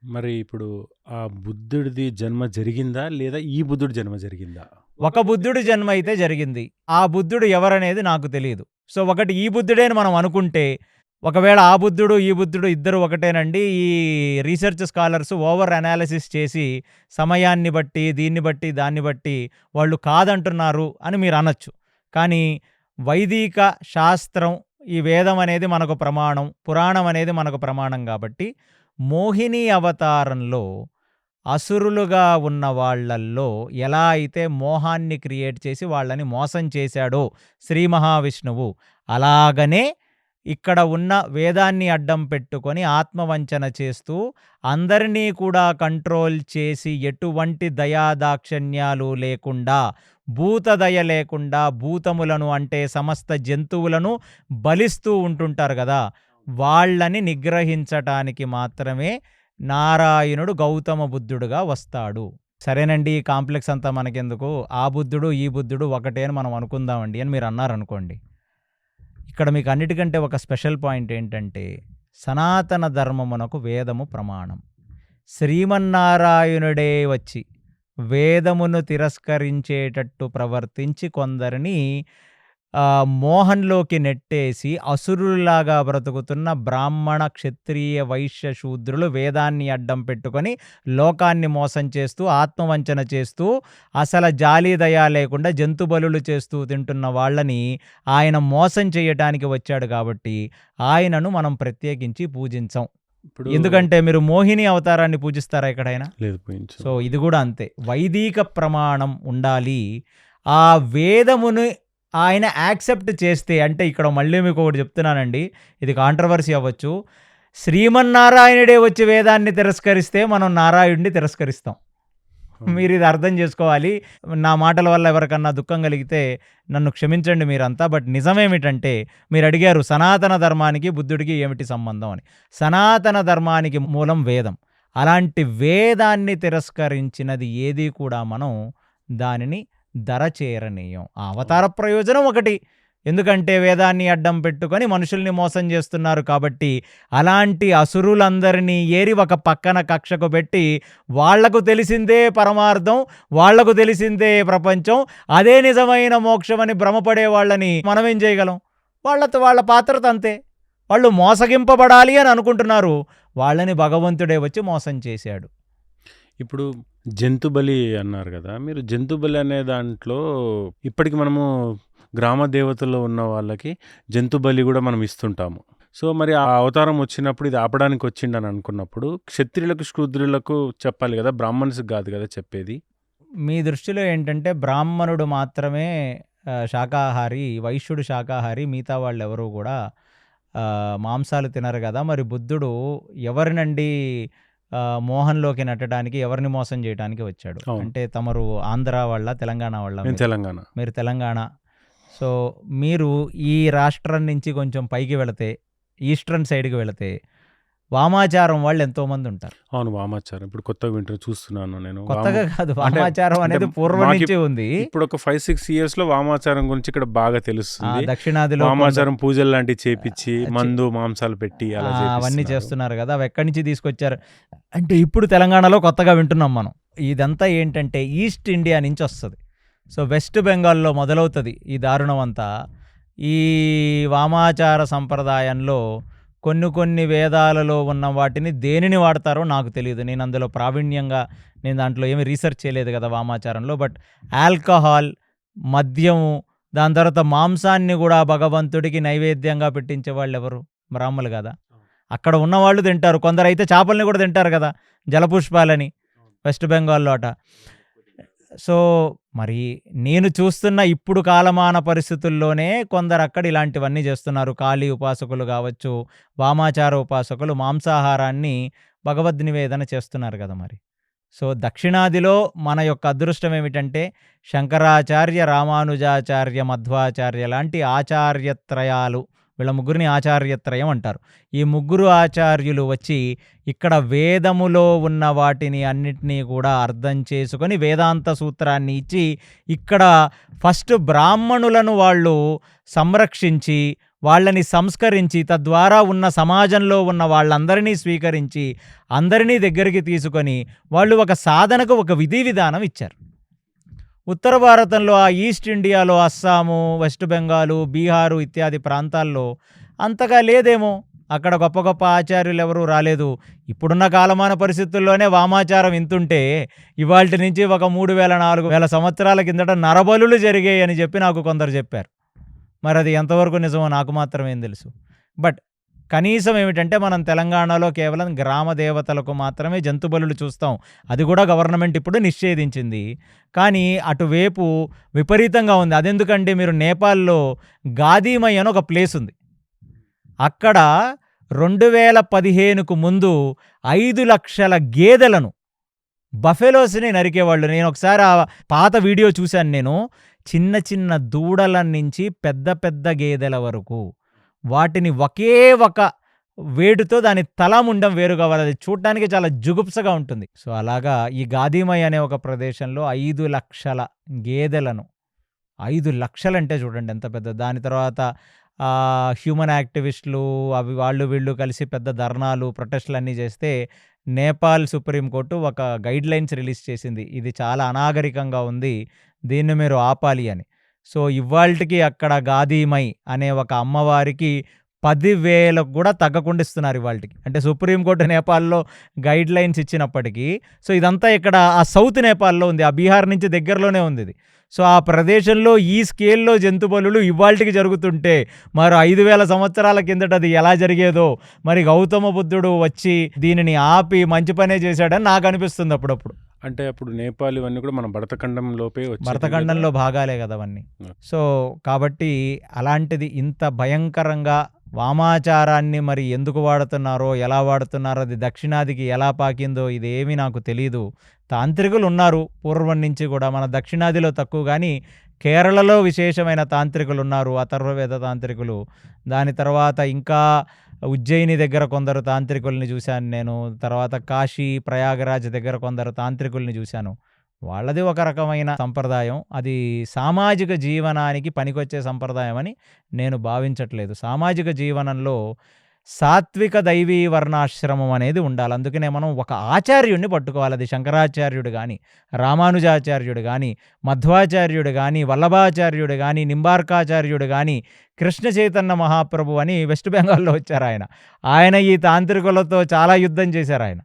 మరి ఇప్పుడు ఆ బుద్ధుడిది జన్మ జరిగిందా లేదా ఈ బుద్ధుడి జన్మ జరిగిందా? ఒక బుద్ధుడి జన్మ అయితే జరిగింది. ఆ బుద్ధుడు ఎవరనేది నాకు తెలియదు. సో ఒకటి ఈ బుద్ధుడే అని మనం అనుకుంటే, ఒకవేళ ఆ బుద్ధుడు ఈ బుద్ధుడు ఇద్దరు ఒకటేనండి. ఈ రీసెర్చ్ స్కాలర్స్ ఓవర్ అనాలిసిస్ చేసి సమయాన్ని బట్టి దీన్ని బట్టి దాన్ని బట్టి వాళ్ళు కాదంటున్నారు అని మీరు అనొచ్చు. కానీ వైదిక శాస్త్రం, ఈ వేదం అనేది మనకు ప్రమాణం, పురాణం అనేది మనకు ప్రమాణం కాబట్టి మోహిని అవతారంలో అసురులుగా ఉన్న వాళ్ళల్లో ఎలా అయితే మోహాన్ని క్రియేట్ చేసి వాళ్ళని మోసం చేశాడో శ్రీ మహావిష్ణువు, అలాగనే ఇక్కడ ఉన్న వేదాన్ని అడ్డం పెట్టుకొని ఆత్మవంచన చేస్తూ అందరినీ కూడా కంట్రోల్ చేసి ఎటువంటి దయాదాక్షిణ్యాలు లేకుండా భూతదయ లేకుండా భూతములను అంటే సమస్త జంతువులను బలిస్తూ ఉంటుంటారు కదా, వాళ్ళని నిగ్రహించటానికి మాత్రమే నారాయణుడు గౌతమ బుద్ధుడుగా వస్తాడు. సరేనండి, ఈ కాంప్లెక్స్ అంతా మనకెందుకు, ఆ బుద్ధుడు ఈ బుద్ధుడు ఒకటే అని మనం అనుకుందామండి అని మీరు అన్నారనుకోండి. ఇక్కడ మీకు అన్నిటికంటే ఒక స్పెషల్ పాయింట్ ఏంటంటే సనాతన ధర్మమునకు వేదము ప్రమాణం. శ్రీమన్నారాయణుడే వచ్చి వేదమును తిరస్కరించేటట్టు ప్రవర్తించి కొందరిని మోహంలోకి నెట్టేసి అసురులాగా బ్రతుకుతున్న బ్రాహ్మణ క్షత్రియ వైశ్య శూద్రులు వేదాన్ని అడ్డం పెట్టుకొని లోకాన్ని మోసం చేస్తూ ఆత్మవంచన చేస్తూ అసలు జాలి దయ లేకుండా జంతు బలులు చేస్తూ తింటున్న వాళ్ళని ఆయన మోసం చేయటానికి వచ్చాడు కాబట్టి ఆయనను మనం ప్రత్యేకించి పూజించాం. ఎందుకంటే మీరు మోహిని అవతారాన్ని పూజిస్తారా ఎక్కడైనా? లేదు. సో ఇది కూడా అంతే, వైదిక ప్రమాణం ఉండాలి. ఆ వేదమును ఆయన యాక్సెప్ట్ చేస్తే, అంటే ఇక్కడ మళ్ళీ మీకు ఒకటి చెప్తున్నానండి, ఇది కాంట్రవర్సీ అవ్వచ్చు. శ్రీమన్నారాయణుడే వచ్చి వేదాన్ని తిరస్కరిస్తే మనం నారాయణుడిని తిరస్కరిస్తాం. మీరు ఇది అర్థం చేసుకోవాలి. నా మాటల వల్ల ఎవరికన్నా దుఃఖం కలిగితే నన్ను క్షమించండి మీరంతా. బట్ నిజమేమిటంటే, మీరు అడిగారు సనాతన ధర్మానికి బుద్ధుడికి ఏమిటి సంబంధం అని. సనాతన ధర్మానికి మూలం వేదం. అలాంటి వేదాన్ని తిరస్కరించినది ఏది కూడా మనం దానిని దరచేరనీయం. ఆ అవతార ప్రయోజనం ఒకటి, ఎందుకంటే వేదాన్ని అడ్డం పెట్టుకొని మనుషుల్ని మోసం చేస్తున్నారు కాబట్టి అలాంటి అసురులందరినీ ఏరి ఒక పక్కన కక్షకు పెట్టి వాళ్లకు తెలిసిందే పరమార్థం, వాళ్లకు తెలిసిందే ప్రపంచం, అదే నిజమైన మోక్షం అని భ్రమపడే వాళ్ళని మనం ఏం చేయగలం? వాళ్ళ పాత్రత అంతే. వాళ్ళు మోసగింపబడాలి అని అనుకుంటున్నారు, వాళ్ళని భగవంతుడే వచ్చి మోసం చేశాడు. ఇప్పుడు జంతు బలి అన్నారు కదా, మీరు జంతు బలి అనే దాంట్లో ఇప్పటికి మనము గ్రామ దేవతల్లో ఉన్న వాళ్ళకి జంతు బలి కూడా మనం ఇస్తుంటాము. సో మరి ఆ అవతారం వచ్చినప్పుడు ఇది ఆపడానికి వచ్చిండని అనుకున్నప్పుడు క్షత్రియులకు శూద్రులకు చెప్పాలి కదా, బ్రాహ్మణ్స్కి కాదు కదా చెప్పేది. మీ దృష్టిలో ఏంటంటే బ్రాహ్మణుడు మాత్రమే శాకాహారి, వైశ్యుడు శాకాహారి, మిగతా వాళ్ళు ఎవరు కూడా మాంసాలు తినరు కదా. మరి బుద్ధుడు ఎవరినండి మోహన్లోకి నెట్టడానికి, ఎవరిని మోసం చేయడానికి వచ్చాడు? అంటే తమరు ఆంధ్ర వాళ్ళ, తెలంగాణ వాళ్ళ? తెలంగాణ. మీరు తెలంగాణ. సో మీరు ఈ రాష్ట్రం నుంచి కొంచెం పైకి వెళితే, ఈస్టర్న్ సైడ్కి వెళితే వామాచారం వాళ్ళు ఎంతోమంది ఉంటారు. అవును, వామాచారం ఇప్పుడు కొత్తగా వింటూ చూస్తున్నాను నేను. కొత్తగా కాదు, వామాచారం అనేది పూర్వం నుంచి ఉంది. ఇప్పుడు ఒక 5-6 years లో వామాచారం గురించి ఇక్కడ బాగా తెలుస్తుంది. దక్షిణాదిలో వామాచారం పూజలు లాంటివి చేపించి మందు మాంసాలు పెట్టి అవన్నీ చేస్తున్నారు కదా. అవి ఎక్కడి నుంచి తీసుకొచ్చారు అంటే ఇప్పుడు తెలంగాణలో కొత్తగా వింటున్నాం మనం. ఇదంతా ఏంటంటే ఈస్ట్ ఇండియా నుంచి వస్తుంది. సో వెస్ట్ బెంగాల్లో మొదలవుతుంది ఈ దారుణం అంతా. ఈ వామాచార సంప్రదాయంలో కొన్ని వేదాలలో ఉన్న వాటిని దేనిని వాడతారో నాకు తెలియదు, నేను అందులో ప్రావీణ్యంగా నేను దాంట్లో ఏమీ రీసెర్చ్ చేయలేదు కదా వామాచారంలో. బట్ ఆల్కహాల్, మద్యము, దాని తర్వాత మాంసాన్ని కూడా భగవంతుడికి నైవేద్యంగా పెట్టించే వాళ్ళు ఎవరు? బ్రాహ్మణులు కదా. అక్కడ ఉన్నవాళ్ళు తింటారు, కొందరైతే చేపల్ని కూడా తింటారు కదా, జలపుష్పాలని వెస్ట్ బెంగాల్లో అట. సో మరి నేను చూస్తున్న ఇప్పుడు కాలమాన పరిస్థితుల్లోనే కొందరు అక్కడ ఇలాంటివన్నీ చేస్తున్నారు. కాళీ ఉపాసకులు కావచ్చు, వామాచార ఉపాసకులు మాంసాహారాన్ని భగవద్ నివేదన చేస్తున్నారు కదా. మరి సో దక్షిణాదిలో మన యొక్క అదృష్టం ఏమిటంటే శంకరాచార్య, రామానుజాచార్య, మధ్వాచార్య లాంటి ఆచార్యత్రయాలు, వీళ్ళ ముగ్గురిని ఆచార్యత్రయం అంటారు. ఈ ముగ్గురు ఆచార్యులు వచ్చి ఇక్కడ వేదములో ఉన్న వాటిని అన్నిటినీ కూడా అర్థం చేసుకొని వేదాంత సూత్రాన్ని ఇచ్చి ఇక్కడ ఫస్ట్ బ్రాహ్మణులను వాళ్ళు సంరక్షించి వాళ్ళని సంస్కరించి తద్వారా ఉన్న సమాజంలో ఉన్న వాళ్ళందరినీ స్వీకరించి అందరినీ దగ్గరికి తీసుకొని వాళ్ళు ఒక సాధనకు ఒక విధి విధానం ఇచ్చారు. ఉత్తర భారతంలో, ఆ ఈస్ట్ ఇండియాలో, అస్సాము, వెస్ట్ బెంగాలు, బీహారు ఇత్యాది ప్రాంతాల్లో అంతగా లేదేమో. అక్కడ గొప్ప గొప్ప ఆచార్యులు ఎవరూ రాలేదు. ఇప్పుడున్న కాలమాన పరిస్థితుల్లోనే వామాచారం ఇంతుంటే ఇవాళ నుంచి ఒక 3,000-4,000 సంవత్సరాల కిందట నరబలులు జరిగాయి అని చెప్పి నాకు కొందరు చెప్పారు. మరి అది ఎంతవరకు నిజమో నాకు మాత్రమేం తెలుసు. బట్ కనీసం ఏమిటంటే మనం తెలంగాణలో కేవలం గ్రామ దేవతలకు మాత్రమే జంతు బలులు చూస్తాం. అది కూడా గవర్నమెంట్ ఇప్పుడు నిషేధించింది. కానీ అటువైపు విపరీతంగా ఉంది. అదెందుకంటే మీరు నేపాల్లో గాదీమై అని ఒక ప్లేస్ ఉంది. అక్కడ 2015కు ముందు 5 లక్షల గేదెలను బఫెలోస్‌ని నరికేవాళ్ళు. నేనొకసారి ఆ పాత వీడియో చూశాను నేను. చిన్న చిన్న దూడల నుంచి పెద్ద పెద్ద గేదెల వరకు. వాటిని ఒకే ఒక వేటుతో దాని తల, ముండం వేరు కావాలి. అది చూడటానికి చాలా జుగుప్సగా ఉంటుంది. సో, అలాగా ఈ గాదీమై అనే ఒక ప్రదేశంలో 5 లక్షల గేదెలను 5 లక్షలంటే చూడండి ఎంత పెద్ద. దాని తర్వాత హ్యూమన్ యాక్టివిస్టులు అవి వాళ్ళు వీళ్ళు కలిసి పెద్ద ధర్నాలు, ప్రొటెస్టులన్నీ చేస్తే నేపాల్ సుప్రీంకోర్టు ఒక గైడ్‌లైన్స్ రిలీజ్ చేసింది. ఇది చాలా అనాగరికంగా ఉంది. దీన్ని మీరు ఆపాలి అని. సో, ఇవ్వాల్టికి అక్కడ గాదీమై అనే ఒక అమ్మవారికి 10,000కు కూడా తగ్గకుండా ఇస్తున్నారు ఇవాల్టికి. అంటే సుప్రీంకోర్టు నేపాల్‌లో గైడ్‌లైన్స్ ఇచ్చినప్పటికీ, సో, ఇదంతా ఇక్కడ ఆ సౌత్ నేపాల్‌లో ఉంది. ఆ బీహార్ నుంచి దగ్గరలోనే ఉందిది. సో, ఆ ప్రదేశంలో ఈ స్కేల్‌లో జంతు బలులు ఇవాల్టికి జరుగుతుంటే, మరో 5,000 సంవత్సరాల కిందట అది ఎలా జరిగేదో, మరి గౌతమ బుద్ధుడు వచ్చి దీనిని ఆపి మంచి పనే చేశాడని నాకనిపిస్తుంది అప్పుడప్పుడు. అంటే అప్పుడు నేపాల్ ఇవన్నీ కూడా మన భరతఖండంలోపే వచ్చేటివి భరతఖండంలో కదా? భాగాలే కదా అవన్నీ. ఓకే. సో, కాబట్టి అలాంటిది ఇంత భయంకరంగా వామాచారాన్ని మరి ఎందుకు వాడుతున్నారో, ఎలా వాడుతున్నారో, అది దక్షిణాదికి ఎలా పాకిందో ఇదేమీ నాకు తెలీదు. తాంత్రికులు ఉన్నారు పూర్వం నుంచి కూడా. మన దక్షిణాదిలో తక్కువ గానీ, కేరళలో విశేషమైన తాంత్రికులు ఉన్నారు. అథర్వవేద తాంత్రికులు. దాని తర్వాత ఇంకా ఉజ్జయిని దగ్గర కొందరు తాంత్రికుల్ని చూశాను నేను. తర్వాత కాశీ, ప్రయాగరాజ్ దగ్గర కొందరు తాంత్రికుల్ని చూశాను. వాళ్ళది ఒక రకమైన సంప్రదాయం. అది సామాజిక జీవనానికి పనికొచ్చే సంప్రదాయం అని నేను భావించట్లేదు. సామాజిక జీవనంలో సాత్విక దైవీ వర్ణాశ్రమం అనేది ఉండాలి. అందుకనే మనం ఒక ఆచార్యుడిని పట్టుకోవాలి. అది శంకరాచార్యుడు గానీ, రామానుజాచార్యుడు గానీ, మధ్వాచార్యుడు గానీ, వల్లభాచార్యుడు గానీ, నింబార్కాచార్యుడు గానీ, కృష్ణ చైతన్య మహాప్రభు అని వెస్ట్ బెంగాల్‌లో వచ్చారాయన. ఆయన ఈ తాంత్రికులతో చాలా యుద్ధం చేశారాయన.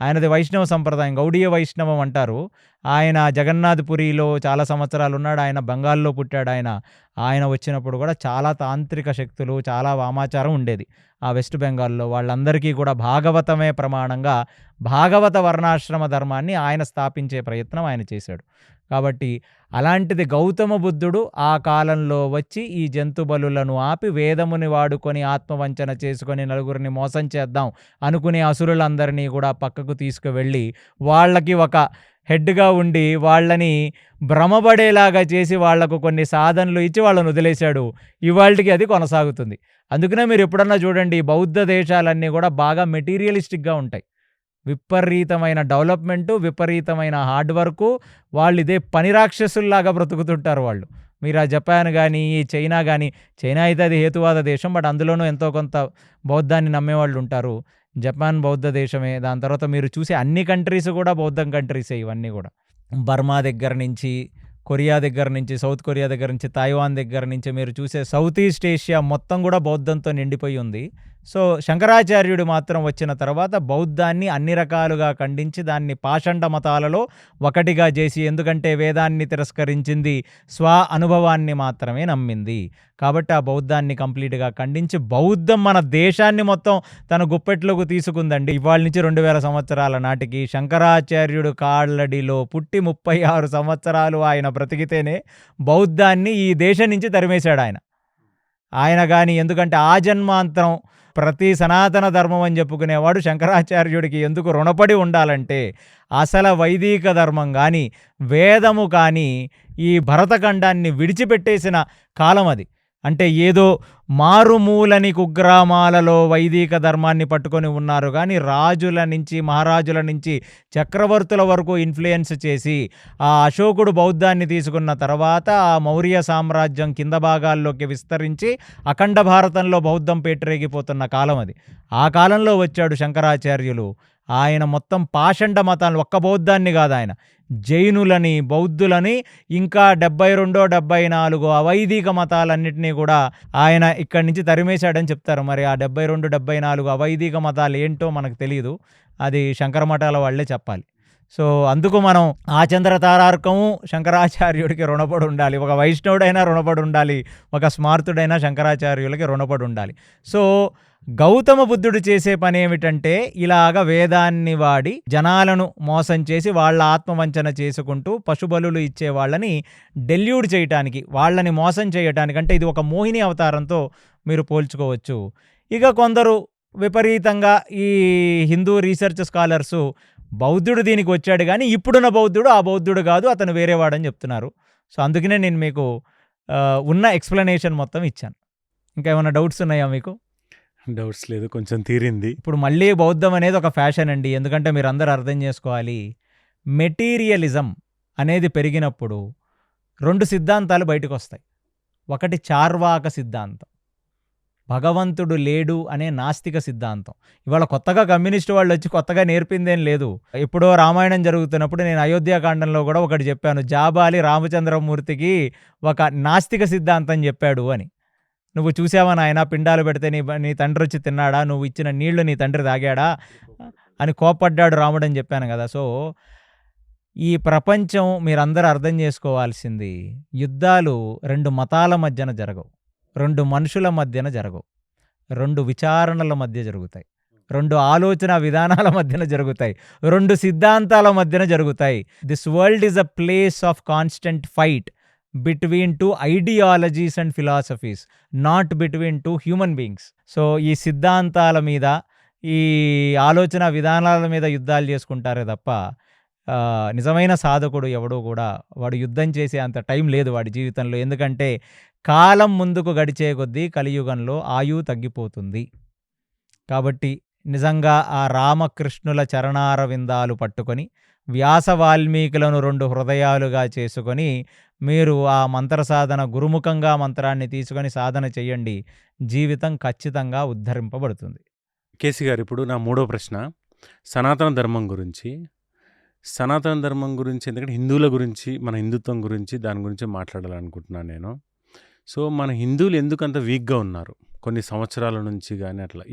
ఆయనది వైష్ణవ సంప్రదాయం, గౌడీయ వైష్ణవం అంటారు. ఆయన జగన్నాథపురిలో చాలా సంవత్సరాలు ఉన్నాడు. ఆయన బెంగాల్లో పుట్టాడాయన. ఆయన వచ్చినప్పుడు కూడా చాలా తాంత్రిక శక్తులు, చాలా వామాచారం ఉండేది ఆ వెస్ట్ బెంగాల్‌లో. వాళ్ళందరికీ కూడా భాగవతమే ప్రమాణంగా భాగవత వర్ణాశ్రమ ధర్మాన్ని ఆయన స్థాపించే ప్రయత్నం ఆయన చేశాడు. కాబట్టి అలాంటిది గౌతమ బుద్ధుడు ఆ కాలంలో వచ్చి ఈ జంతు బలులను ఆపి వేదముని వాడుకొని ఆత్మవంచన చేసుకొని నలుగురిని మోసం చేద్దాం అనుకునే అసురులందరినీ కూడా పక్కకు తీసుకువెళ్ళి వాళ్ళకి ఒక హెడ్‌గా ఉండి వాళ్ళని భ్రమపడేలాగా చేసి వాళ్లకు కొన్ని సాధనలు ఇచ్చి వాళ్ళని వదిలేశాడు. ఇవాల్టికి అది కొనసాగుతుంది. అందుకనే మీరు ఎప్పుడన్నా చూడండి, బౌద్ధ దేశాలన్నీ కూడా బాగా మెటీరియలిస్టిక్‌గా ఉంటాయి. విపరీతమైన డెవలప్‌మెంటు, విపరీతమైన హార్డ్ వర్కు. వాళ్ళు ఇదే పని రాక్షసుల్లాగా బ్రతుకుతుంటారు వాళ్ళు. మీరు ఆ జపాన్ గానీ, చైనా గానీ, చైనా అయితే అది హేతువాద దేశం. బట్ అందులోనూ ఎంతో కొంత బౌద్ధాన్ని నమ్మేవాళ్ళు ఉంటారు. జపాన్ బౌద్ధ దేశమే. దాని తర్వాత మీరు చూసే అన్ని కంట్రీస్ కూడా బౌద్ధం కంట్రీసే ఇవన్నీ కూడా. బర్మా దగ్గర నుంచి, కొరియా దగ్గర నుంచి, సౌత్ కొరియా దగ్గర నుంచి, తైవాన్ దగ్గర నుంచి మీరు చూసే సౌత్ ఈస్ట్ ఏషియా మొత్తం కూడా బౌద్ధంతో నిండిపోయి ఉంది. సో, శంకరాచార్యుడు మాత్రం వచ్చిన తర్వాత బౌద్ధాన్ని అన్ని రకాలుగా ఖండించి దాన్ని పాషండ మతాలలో ఒకటిగా చేసి, ఎందుకంటే వేదాన్ని తిరస్కరించింది, స్వ అనుభవాన్ని మాత్రమే నమ్మింది. కాబట్టి ఆ బౌద్ధాన్ని కంప్లీట్‌గా ఖండించి బౌద్ధం మన దేశాన్ని మొత్తం తన గుప్పెట్లోకి తీసుకుందండి. ఇవాళ నుంచి 2000 సంవత్సరాల నాటికి శంకరాచార్యుడు కాళ్ళడిలో పుట్టి 36 సంవత్సరాలు ఆయన బ్రతికితేనే బౌద్ధాన్ని ఈ దేశం నుంచి తరిమేశాడాయన. ఆయన గాని ఎందుకంటే ఆజన్మాంతరం ప్రతి సనాతన ధర్మం అని చెప్పుకునేవాడు శంకరాచార్యుడికి ఎందుకు రుణపడి ఉండాలంటే, అసల వైదిక ధర్మం కానీ, వేదము కానీ ఈ భరతఖండాన్ని విడిచిపెట్టేసిన కాలం అది. అంటే ఏదో మారుమూలని కుగ్రామాలలో వైదిక ధర్మాన్ని పట్టుకొని ఉన్నారు కానీ, రాజుల నుంచి, మహారాజుల నుంచి, చక్రవర్తుల వరకు ఇన్ఫ్లుయెన్స్ చేసి ఆ అశోకుడు బౌద్ధాన్ని తీసుకున్న తర్వాత ఆ మౌర్య సామ్రాజ్యం కింద భాగాల్లోకి విస్తరించి అఖండ భారతంలో బౌద్ధం పేటరేగిపోతున్న కాలం అది. ఆ కాలంలో వచ్చాడు శంకరాచార్యులు. ఆయన మొత్తం పాషండ మతాలను, ఒక్క బౌద్ధాన్ని కాదు, ఆయన జైనులని, బౌద్ధులని, ఇంకా 72, 74 అవైదిక మతాలన్నింటినీ కూడా ఆయన ఇక్కడి నుంచి తరిమేశాడని చెప్తారు. మరి ఆ 72, 74 అవైదిక మతాలు ఏంటో మనకు తెలియదు. అది శంకర మఠాల వాళ్ళే చెప్పాలి. సో, అందుకు మనం ఆచంద్ర తారార్కము శంకరాచార్యుడికి రుణపడి ఉండాలి. ఒక వైష్ణవుడైనా రుణపడి ఉండాలి, ఒక స్మార్తుడైనా శంకరాచార్యులకి రుణపడి ఉండాలి. సో, గౌతమ బుద్ధుడు చేసే పని ఏమిటంటే, ఇలాగ వేదాన్ని వాడి జనాలను మోసం చేసి వాళ్ళ ఆత్మవంచన చేసుకుంటూ పశుబలులు ఇచ్చే వాళ్ళని డెల్యూడ్ చేయటానికి, వాళ్ళని మోసం చేయటానికి, అంటే ఇది ఒక మోహిని అవతారంతో మీరు పోల్చుకోవచ్చు. ఇక కొందరు విపరీతంగా ఈ హిందూ రీసెర్చ్ స్కాలర్సు బౌద్ధుడు దీనికి వచ్చాడు కానీ ఇప్పుడున్న బౌద్ధుడు ఆ బౌద్ధుడు కాదు, అతను వేరేవాడని చెప్తున్నారు. సో అందుకనే నేను మీకు ఉన్న ఎక్స్ప్లెనేషన్ మొత్తం ఇచ్చాను. ఇంకా ఏమైనా డౌట్స్ ఉన్నాయా మీకు? డౌట్స్ లేదు, కొంచెం తీరింది. ఇప్పుడు మళ్ళీ బౌద్ధం అనేది ఒక ఫ్యాషన్ అండి. ఎందుకంటే మీరు అందరూ అర్థం చేసుకోవాలి, మెటీరియలిజం అనేది పెరిగినప్పుడు 2 సిద్ధాంతాలు బయటకు వస్తాయి. ఒకటి చార్వాక సిద్ధాంతం, భగవంతుడు లేడు అనే నాస్తిక సిద్ధాంతం. ఇవాళ కొత్తగా కమ్యూనిస్ట్ వాళ్ళు వచ్చి కొత్తగా నేర్పిందేం లేదు. ఎప్పుడో రామాయణం జరుగుతున్నప్పుడు నేను అయోధ్యాకాండంలో కూడా ఒకటి చెప్పాను, జాబాలి రామచంద్రమూర్తికి ఒక నాస్తిక సిద్ధాంతం చెప్పాడు అని. నువ్వు చూసావా నాయన, పిండాలు పెడితే నీ తండ్రి వచ్చి తిన్నాడా, నువ్వు ఇచ్చిన నీళ్లు నీ తండ్రి తాగాడా అని కోప్పడ్డాడు రాముడు అని చెప్పాను కదా. సో ఈ ప్రపంచం మీరందరూ అర్థం చేసుకోవాల్సింది, యుద్ధాలు 2 మతాల మధ్యన జరగవు, 2 మనుషుల మధ్యన జరగవు, 2 విచారణల మధ్య జరుగుతాయి, 2 ఆలోచన విధానాల మధ్యన జరుగుతాయి, 2 సిద్ధాంతాల మధ్యన జరుగుతాయి. This world is a place of constant fight between 2 ideologies and philosophies, not between 2 human beings. So ఈ సిద్ధాంతాల మీద, ఈ ఆలోచన విధానాల మీద యుద్ధాలు చేసుకుంటారే తప్ప నిజమైన సాధకుడు ఎవడో కూడా వాడు యుద్ధం చేసే అంత టైం లేదు వాడి జీవితంలో. ఎందుకంటే కాలం ముందుకు గడిచే కొద్దీ కలియుగంలో ఆయువు తగ్గిపోతుంది. కాబట్టి నిజంగా ఆ రామకృష్ణుల చరణార విందాలు పట్టుకొని వ్యాస వాల్మీకులను 2 హృదయాలుగా చేసుకొని మీరు ఆ మంత్ర సాధన గురుముఖంగా మంత్రాన్ని తీసుకొని సాధన చేయండి, జీవితం ఖచ్చితంగా ఉద్ధరింపబడుతుంది. కేసీ గారు, ఇప్పుడు నా 3వ ప్రశ్న సనాతన ధర్మం గురించి. సనాతన ధర్మం గురించి, ఎందుకంటే హిందువుల గురించి, మన హిందుత్వం గురించి, దాని గురించి మాట్లాడాలనుకుంటున్నాను నేను. సో మన హిందువులు ఎందుకు అంత వీక్గా ఉన్నారు కొన్ని సంవత్సరాల నుంచి కానీ అట్లా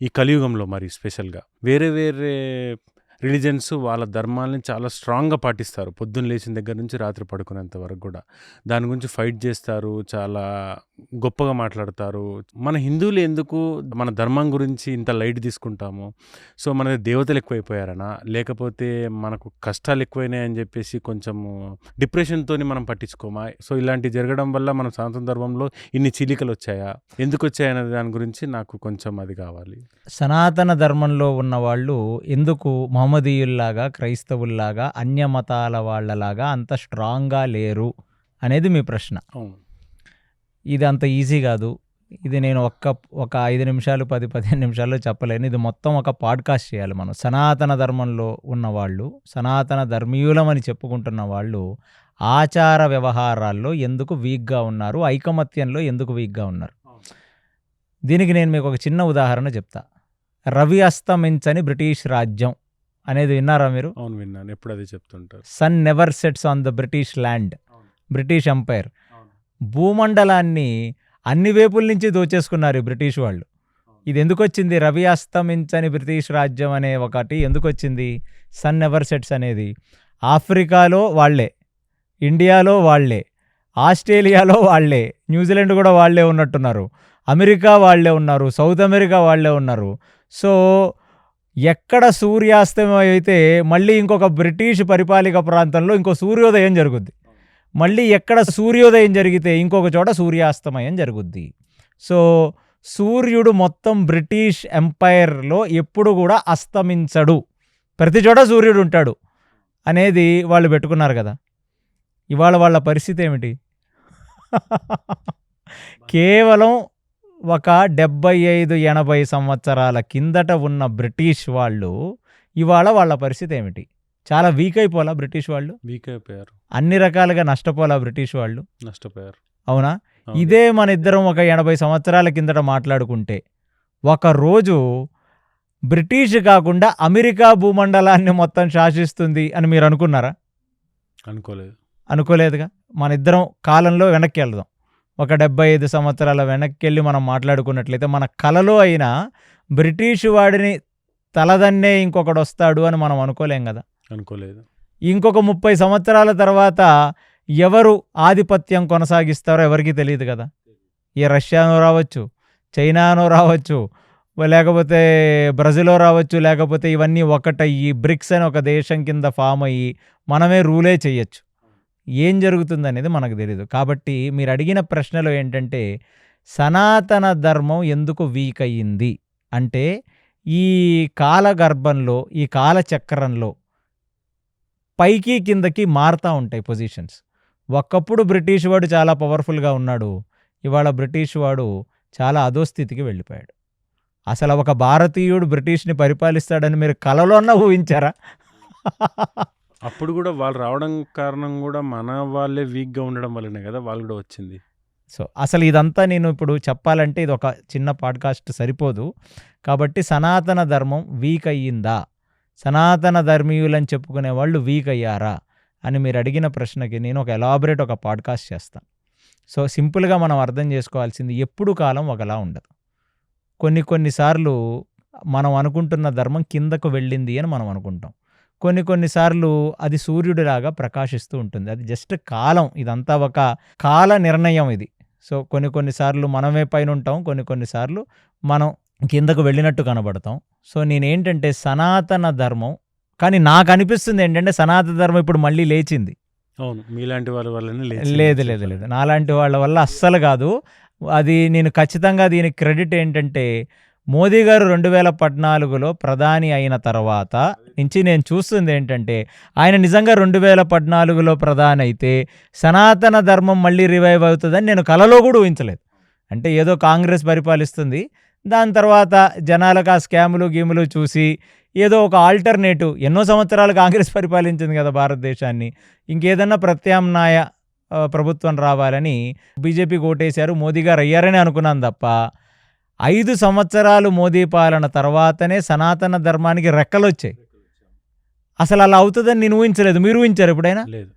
ఈ కలియుగంలో? మరి స్పెషల్గా వేరే వేరే రిలీజన్స్ వాళ్ళ ధర్మాలని చాలా స్ట్రాంగ్గా పాటిస్తారు, పొద్దున్న లేచిన దగ్గర నుంచి రాత్రి పడుకునేంత వరకు కూడా దాని గురించి ఫైట్ చేస్తారు, చాలా గొప్పగా మాట్లాడతారు. మన హిందువులు ఎందుకు మన ధర్మం గురించి ఇంత లైట్ తీసుకుంటాము? సో మన దేవతలు ఎక్కువైపోయారనా, లేకపోతే మనకు కష్టాలు ఎక్కువైనాయని చెప్పేసి కొంచెము డిప్రెషన్తో మనం పట్టించుకోమా? సో ఇలాంటివి జరగడం వల్ల మన సనాతన ధర్మంలో ఇన్ని చీలికలు వచ్చాయా, ఎందుకు వచ్చాయనే దాని గురించి నాకు కొంచెం అది కావాలి. సనాతన ధర్మంలో ఉన్న వాళ్ళు ఎందుకు మహమ్మదీయుల్లాగా, క్రైస్తవుల్లాగా, అన్య మతాల వాళ్ళలాగా అంత స్ట్రాంగ్గా లేరు అనేది మీ ప్రశ్న. ఇది అంత ఈజీ కాదు. ఇది నేను ఒక 5 నిమిషాలు 10-15 నిమిషాల్లో చెప్పలేను. ఇది మొత్తం ఒక పాడ్కాస్ట్ చేయాలి మనం. సనాతన ధర్మంలో ఉన్నవాళ్ళు, సనాతన ధర్మీయులమని చెప్పుకుంటున్న వాళ్ళు ఆచార వ్యవహారాల్లో ఎందుకు వీక్గా ఉన్నారు, ఐకమత్యంలో ఎందుకు వీక్గా ఉన్నారు. దీనికి నేను మీకు ఒక చిన్న ఉదాహరణ చెప్తా. రవి అస్తమించని బ్రిటిష్ రాజ్యం అనేది విన్నారా మీరు? అవును, విన్నాను. ఎప్పుడు అది చెప్తుంటారు. Sun never sets on the British land, British empire. భూమండలాన్ని అన్ని వైపుల నుంచి దోచేసుకున్నారు ఈ బ్రిటిష్ వాళ్ళు. ఇది ఎందుకు వచ్చింది? రవి అస్తమించని బ్రిటిష్ రాజ్యం అనే ఒకటి ఎందుకు వచ్చింది? సన్ నెవర్ సెట్స్ అనేది ఆఫ్రికాలో వాళ్ళే, ఇండియాలో వాళ్ళే, ఆస్ట్రేలియాలో వాళ్ళే, న్యూజిలాండ్ కూడా వాళ్ళే ఉన్నట్టున్నారు, అమెరికా వాళ్ళే ఉన్నారు, సౌత్ అమెరికా వాళ్ళే ఉన్నారు. సో ఎక్కడ సూర్యాస్తమయం అయితే మళ్ళీ ఇంకొక బ్రిటిష్ పరిపాలిక ప్రాంతంలో ఇంకో సూర్యోదయం జరుగుద్ది, మళ్ళీ ఎక్కడ సూర్యోదయం జరిగితే ఇంకొక చోట సూర్యాస్తమయం జరుగుద్ది. సో సూర్యుడు మొత్తం బ్రిటిష్ ఎంపైర్లో ఎప్పుడు కూడా అస్తమించడు, ప్రతి చోట సూర్యుడు ఉంటాడు అనేది వాళ్ళు పెట్టుకున్నారు కదా. ఇవాళ వాళ్ళ పరిస్థితి ఏమిటి? కేవలం ఒక 75-80 సంవత్సరాల కిందట ఉన్న బ్రిటిష్ వాళ్ళు ఇవాళ వాళ్ళ పరిస్థితి ఏమిటి? చాలా వీక్ అయిపోలా బ్రిటిష్ వాళ్ళు? వీక్ అయిపోయారు, అన్ని రకాలుగా నష్టపోలా బ్రిటిష్ వాళ్ళు? నష్టపోయారు. అవునా? ఇదే మన ఇద్దరం ఒక 80 సంవత్సరాల కిందట మాట్లాడుకుంటే ఒకరోజు బ్రిటిష్ కాకుండా అమెరికా భూమండలాన్ని మొత్తం శాసిస్తుంది అని మీరు అనుకున్నారా? అనుకోలేదుగా. మన ఇద్దరం కాలంలో వెనక్కి వెళ్దాం, ఒక 75 సంవత్సరాల వెనక్కి వెళ్ళి మనం మాట్లాడుకున్నట్లయితే మన కలలో అయినా బ్రిటిష్ వాడిని తలదన్నే ఇంకొకడు వస్తాడు అని మనం అనుకోలేం కదా. అనుకోలేదు. ఇంకొక 30 సంవత్సరాల తర్వాత ఎవరు ఆధిపత్యం కొనసాగిస్తారో ఎవరికీ తెలియదు కదా. ఏ రష్యానో రావచ్చు, చైనానో రావచ్చు, లేకపోతే బ్రెజిలో రావచ్చు, లేకపోతే ఇవన్నీ ఒకటయ్యి బ్రిక్స్ అని ఒక దేశం కింద ఫామ్ అయ్యి మనమే రూలే చేయొచ్చు. ఏం జరుగుతుంది అనేది మనకు తెలియదు. కాబట్టి మీరు అడిగిన ప్రశ్నలో ఏంటంటే సనాతన ధర్మం ఎందుకు వీక్ అయ్యింది అంటే, ఈ కాలగర్భంలో, ఈ కాలచక్రంలో పైకి కిందకి మారుతా ఉంటాయి పొజిషన్స్. ఒకప్పుడు బ్రిటిష్ వాడు చాలా పవర్ఫుల్‌గా ఉన్నాడు. ఇవాళ బ్రిటిష్ వాడు చాలా అధోస్థితికి వెళ్ళిపోయాడు. అసలు ఒక భారతీయుడు బ్రిటిష్‌ని పరిపాలిస్తాడని మీరు కలలోన్నా ఊహించారా? అప్పుడు కూడా వాళ్ళు రావడం కారణం కూడా మన వాళ్ళే వీక్‌గా ఉండడం వల్లనే కదా వాళ్ళు కూడా వచ్చింది. సో, అసలు ఇదంతా నేను ఇప్పుడు చెప్పాలంటే ఇది ఒక చిన్న పాడ్‌కాస్ట్ సరిపోదు. కాబట్టి సనాతన ధర్మం వీక్ అయ్యిందా? సనాతన ధర్మీయులని చెప్పుకునే వాళ్ళు వీక్ అయ్యారా? అని మీరు అడిగిన ప్రశ్నకి నేను ఒక ఎలాబరేట్ ఒక పాడ్‌కాస్ట్ చేస్తాను. సో, సింపుల్‌గా మనం అర్థం చేసుకోవాల్సింది ఎప్పుడు కాలం ఒకలా ఉండదు. కొన్ని సార్లు మనం అనుకుంటున్న ధర్మం కిందకు వెళ్ళింది అని మనం అనుకుంటాం. కొన్ని సార్లు అది సూర్యుడిలాగా ప్రకాశిస్తూ ఉంటుంది. అది జస్ట్ కాలం. ఇదంతా ఒక కాల నిర్ణయం ఇది. సో, కొన్ని సార్లు మనమే పైనుంటాం. కొన్ని సార్లు మనం కిందకు వెళ్ళినట్టు కనబడతాం. సో, నేనేంటంటే సనాతన ధర్మం కానీ నాకనిపిస్తుంది ఏంటంటే సనాతన ధర్మం ఇప్పుడు మళ్ళీ లేచింది. అవును. మీలాంటి వాళ్ళ వల్లనే లేదు. నాలాంటి వాళ్ళ వల్ల అస్సలు కాదు. అది నేను ఖచ్చితంగా దీనికి క్రెడిట్ ఏంటంటే మోదీ గారు 2014లో ప్రధాని అయిన తర్వాత నుంచి నేను చూస్తుంది ఏంటంటే ఆయన నిజంగా 2014లో ప్రధాని అయితే సనాతన ధర్మం మళ్ళీ రివైవ్ అవుతుందని నేను కలలో కూడా ఊహించలేదు. అంటే ఏదో కాంగ్రెస్ పరిపాలిస్తుంది, దాని తర్వాత జనాలకు ఆ స్కాములు గీములు చూసి ఏదో ఒక ఆల్టర్నేటివ్, ఎన్నో సంవత్సరాలు కాంగ్రెస్ పరిపాలించింది కదా భారతదేశాన్ని, ఇంకేదన్నా ప్రత్యామ్నాయ ప్రభుత్వం రావాలని బీజేపీకి ఓటేశారు, మోదీ గారు అయ్యారని అనుకున్నాను తప్ప 5 సంవత్సరాలు మోదీ పాలన తర్వాతనే సనాతన ధర్మానికి రెక్కలు వచ్చాయి. అసలు అలా అవుతుందని నేను ఊహించలేదు. మీరు ఊహించారు ఎప్పుడైనా? లేదు.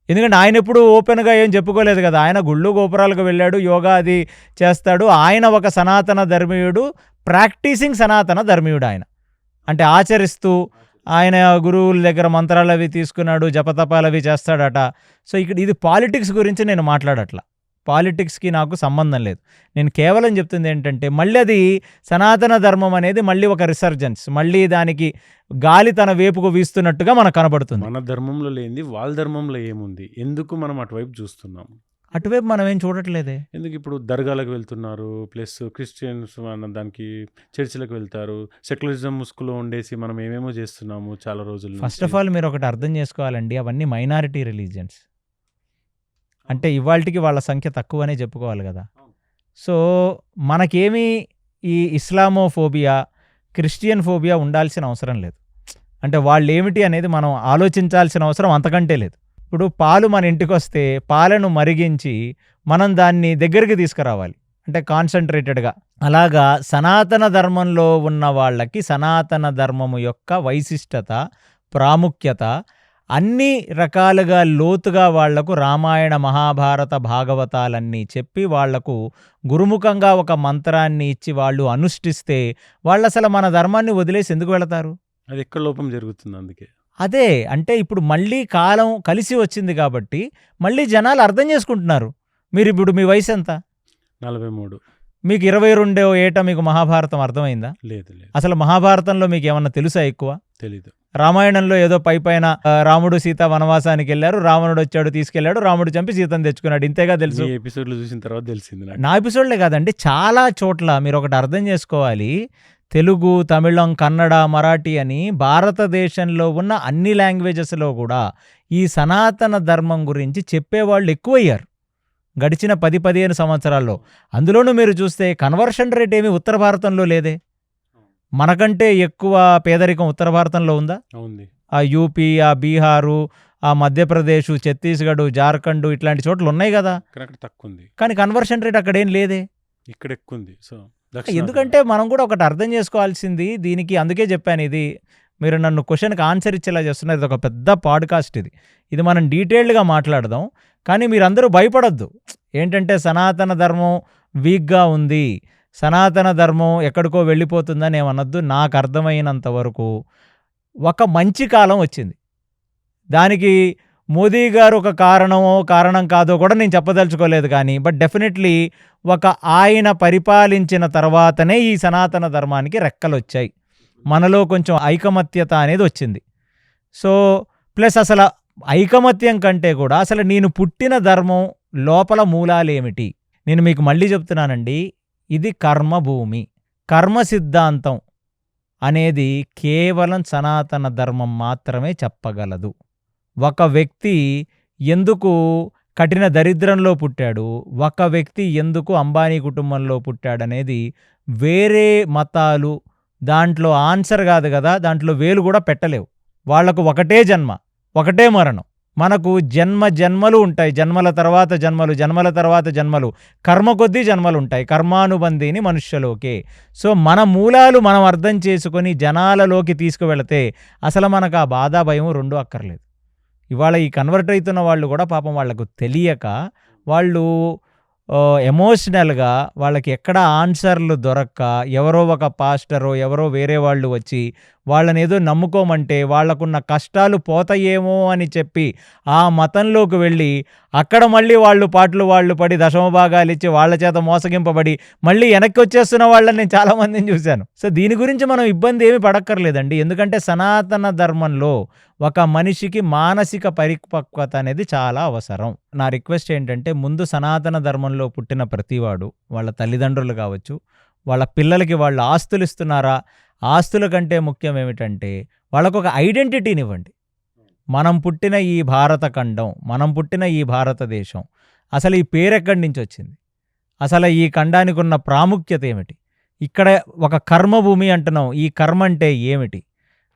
ఎందుకంటే ఆయన ఎప్పుడు ఓపెన్గా ఏం చెప్పుకోలేదు కదా. ఆయన గుళ్ళు గోపురాలకు వెళ్ళాడు, యోగా అది చేస్తాడు. ఆయన ఒక సనాతన ధర్మీయుడు, ప్రాక్టీసింగ్ సనాతన ధర్మీయుడు. ఆయన అంటే ఆచరిస్తూ ఆయన గురువుల దగ్గర మంత్రాలు అవి తీసుకున్నాడు, జపతపాలు అవి చేస్తాడట. సో, ఇక్కడ ఇది పాలిటిక్స్ గురించి నేను మాట్లాడట్లా. పాలిటిక్స్కి నాకు సంబంధం లేదు. నేను కేవలం చెప్తుంది ఏంటంటే మళ్ళీ అది సనాతన ధర్మం అనేది మళ్ళీ ఒక రిసర్జెన్స్, మళ్ళీ దానికి గాలి తన వేపుకు వీస్తున్నట్టుగా మనకు కనబడుతుంది. మన ధర్మంలో లేనిది వాళ్ళ ధర్మంలో ఏముంది? ఎందుకు మనం అటువైపు చూస్తున్నాం? అటువైపు మనం ఏం చూడట్లేదే. ఎందుకు ఇప్పుడు దర్గాలకు వెళ్తున్నారు, ప్లస్ క్రిస్టియన్స్ మన దానికి చర్చిలకు వెళ్తారు, సెక్యులరిజం ముసుగులో ఉండేసి మనం ఏమేమో చేస్తున్నాము చాలా రోజులు. ఫస్ట్ ఆఫ్ ఆల్ మీరు ఒకటి అర్థం చేసుకోవాలండి, అవన్నీ మైనారిటీ రిలీజియన్స్. అంటే ఇవాళకి వాళ్ళ సంఖ్య తక్కువనే చెప్పుకోవాలి కదా. సో, మనకేమీ ఈ ఇస్లామోఫోబియా, క్రిస్టియన్ ఫోబియా ఉండాల్సిన అవసరం లేదు. అంటే వాళ్ళు ఏమిటి అనేది మనం ఆలోచించాల్సిన అవసరం అంతకంటే లేదు. ఇప్పుడు పాలు మన ఇంటికి వస్తే పాలను మరిగించి మనం దాన్ని దగ్గరికి తీసుకురావాలి, అంటే కాన్సన్ట్రేటెడ్గా. అలాగా సనాతన ధర్మంలో ఉన్న వాళ్ళకి సనాతన ధర్మము యొక్క వైశిష్టత, ప్రాముఖ్యత అన్ని రకాలుగా లోతుగా వాళ్లకు రామాయణ, మహాభారత, భాగవతాలన్నీ చెప్పి వాళ్లకు గురుముఖంగా ఒక మంత్రాన్ని ఇచ్చి వాళ్ళు అనుష్ఠిస్తే వాళ్ళు అసలు మన ధర్మాన్ని వదిలేసి ఎందుకు వెళతారు? అది ఎక్కడ లోపం జరుగుతుంది అందుకే. అదే అంటే ఇప్పుడు మళ్ళీ కాలం కలిసి వచ్చింది కాబట్టి మళ్ళీ జనాలు అర్థం చేసుకుంటున్నారు. మీరు ఇప్పుడు మీ వయసు ఎంత? 43. మీకు 22వ ఏట మీకు మహాభారతం అర్థమైందా? లేదు. అసలు మహాభారతంలో మీకు ఏమన్నా తెలుసా? ఎక్కువ తెలీదు. రామాయణంలో ఏదో పైన రాముడు సీత వనవాసానికి వెళ్ళారు, రావణుడు వచ్చాడు తీసుకెళ్లాడు, రాముడు చంపి సీతను తెచ్చుకున్నాడు, ఇంతేగా తెలుసు. ఎపిసోడ్లు చూసిన తర్వాత తెలిసింది. నా ఎపిసోడ్లే కాదండి, చాలా చోట్ల మీరు ఒకటి అర్థం చేసుకోవాలి. తెలుగు, తమిళం, కన్నడ, మరాఠీ అని భారతదేశంలో ఉన్న అన్ని లాంగ్వేజెస్లో కూడా ఈ సనాతన ధర్మం గురించి చెప్పేవాళ్ళు ఎక్కువయ్యారు గడిచిన 10-15 సంవత్సరాల్లో. అందులోనూ మీరు చూస్తే కన్వర్షన్ రేట్ ఏమి ఉత్తర భారతంలో లేదే. మనకంటే ఎక్కువ పేదరికం ఉత్తర భారతంలో ఉందా? ఆ యూపీ, ఆ బీహారు, ఆ మధ్యప్రదేశ్, ఛత్తీస్గఢ్, జార్ఖండ్ ఇట్లాంటి చోట్ల ఉన్నాయి కదా. కానీ కన్వర్షన్ రేట్ అక్కడేం లేదే, ఇక్కడ ఎక్కువ ఉంది. సో ఎందుకంటే మనం కూడా ఒకటి అర్థం చేసుకోవాల్సింది దీనికి. అందుకే చెప్పాను, ఇది మీరు నన్ను క్వశ్చన్కి ఆన్సర్ ఇచ్చేలా చేస్తున్నారు. ఇది ఒక పెద్ద పాడ్కాస్ట్, ఇది మనం డీటెయిల్డ్గా మాట్లాడదాం. కానీ మీరందరూ భయపడొద్దు. ఏంటంటే సనాతన ధర్మం వీక్గా ఉంది, సనాతన ధర్మం ఎక్కడికో వెళ్ళిపోతుందని ఏమనొద్దు. నాకు అర్థమైనంత వరకు ఒక మంచి కాలం వచ్చింది. దానికి మోదీ గారు ఒక కారణం కాదో కూడా నేను చెప్పదలుచుకోలేదు. కానీ బట్ డెఫినెట్లీ ఒక ఆయన పరిపాలించిన తర్వాతనే ఈ సనాతన ధర్మానికి రెక్కలు వచ్చాయి. మనలో కొంచెం ఐకమత్యత అనేది వచ్చింది. సో ప్లస్ అసలు ఐకమత్యం కంటే కూడా అసలు నేను పుట్టిన ధర్మం లోపల మూలాలేమిటి, నేను మీకు మళ్ళీ చెప్తున్నానండి, ఇది కర్మభూమి. కర్మ సిద్ధాంతం అనేది కేవలం సనాతన ధర్మం మాత్రమే చెప్పగలదు. ఒక వ్యక్తి ఎందుకు కఠిన దరిద్రంలో పుట్టాడు, ఒక వ్యక్తి ఎందుకు అంబానీ కుటుంబంలో పుట్టాడనేది వేరే మతాలు దాంట్లో ఆన్సర్ కాదు కదా, దాంట్లో వేలు కూడా పెట్టలేవు. వాళ్లకు ఒకటే జన్మ, ఒకటే మరణం. మనకు జన్మలు ఉంటాయి, జన్మల తర్వాత జన్మలు, జన్మల తర్వాత జన్మలు, కర్మ కొద్దీ జన్మలు ఉంటాయి. కర్మానుబంధీని మనుష్యలోకే. సో మన మూలాలు మనం అర్థం చేసుకొని జనాలలోకి తీసుకువెళితే అసలు మనకు ఆ బాధ భయం రెండు అక్కర్లేదు. ఇవాళ ఈ కన్వర్ట్ అవుతున్న వాళ్ళు కూడా పాపం వాళ్లకు తెలియక వాళ్ళు ఎమోషనల్గా వాళ్ళకి ఎక్కడ ఆన్సర్లు దొరక్క ఎవరో ఒక పాస్టరో ఎవరో వేరే వాళ్ళు వచ్చి వాళ్ళని ఏదో నమ్ముకోమంటే వాళ్ళకున్న కష్టాలు పోతాయేమో అని చెప్పి ఆ మతంలోకి వెళ్ళి అక్కడ మళ్ళీ వాళ్ళు పడి దశమభాగాలు ఇచ్చి వాళ్ళ చేత మోసగింపబడి మళ్ళీ వెనక్కి వచ్చేస్తున్న వాళ్ళని నేను చాలామందిని చూశాను. సో దీని గురించి మనం ఇబ్బంది ఏమి పడక్కర్లేదండి. ఎందుకంటే సనాతన ధర్మంలో ఒక మనిషికి మానసిక పరిపక్వత అనేది చాలా అవసరం. నా రిక్వెస్ట్ ఏంటంటే, ముందు సనాతన ధర్మంలో పుట్టిన ప్రతివాడు వాళ్ళ తల్లిదండ్రులు కావచ్చు, వాళ్ళ పిల్లలకి వాళ్ళు ఆస్తులు ఇస్తున్నారా, ఆస్తుల కంటే ముఖ్యం ఏమిటంటే వాళ్ళకు ఒక ఐడెంటిటీనివ్వండి. మనం పుట్టిన ఈ భారత ఖండం, మనం పుట్టిన ఈ భారతదేశం, అసలు ఈ పేరు ఎక్కడి నుంచి వచ్చింది, అసలు ఈ ఖండానికి ఉన్న ప్రాముఖ్యత ఏమిటి, ఇక్కడ ఒక కర్మభూమి అంటున్నాం, ఈ కర్మ అంటే ఏమిటి,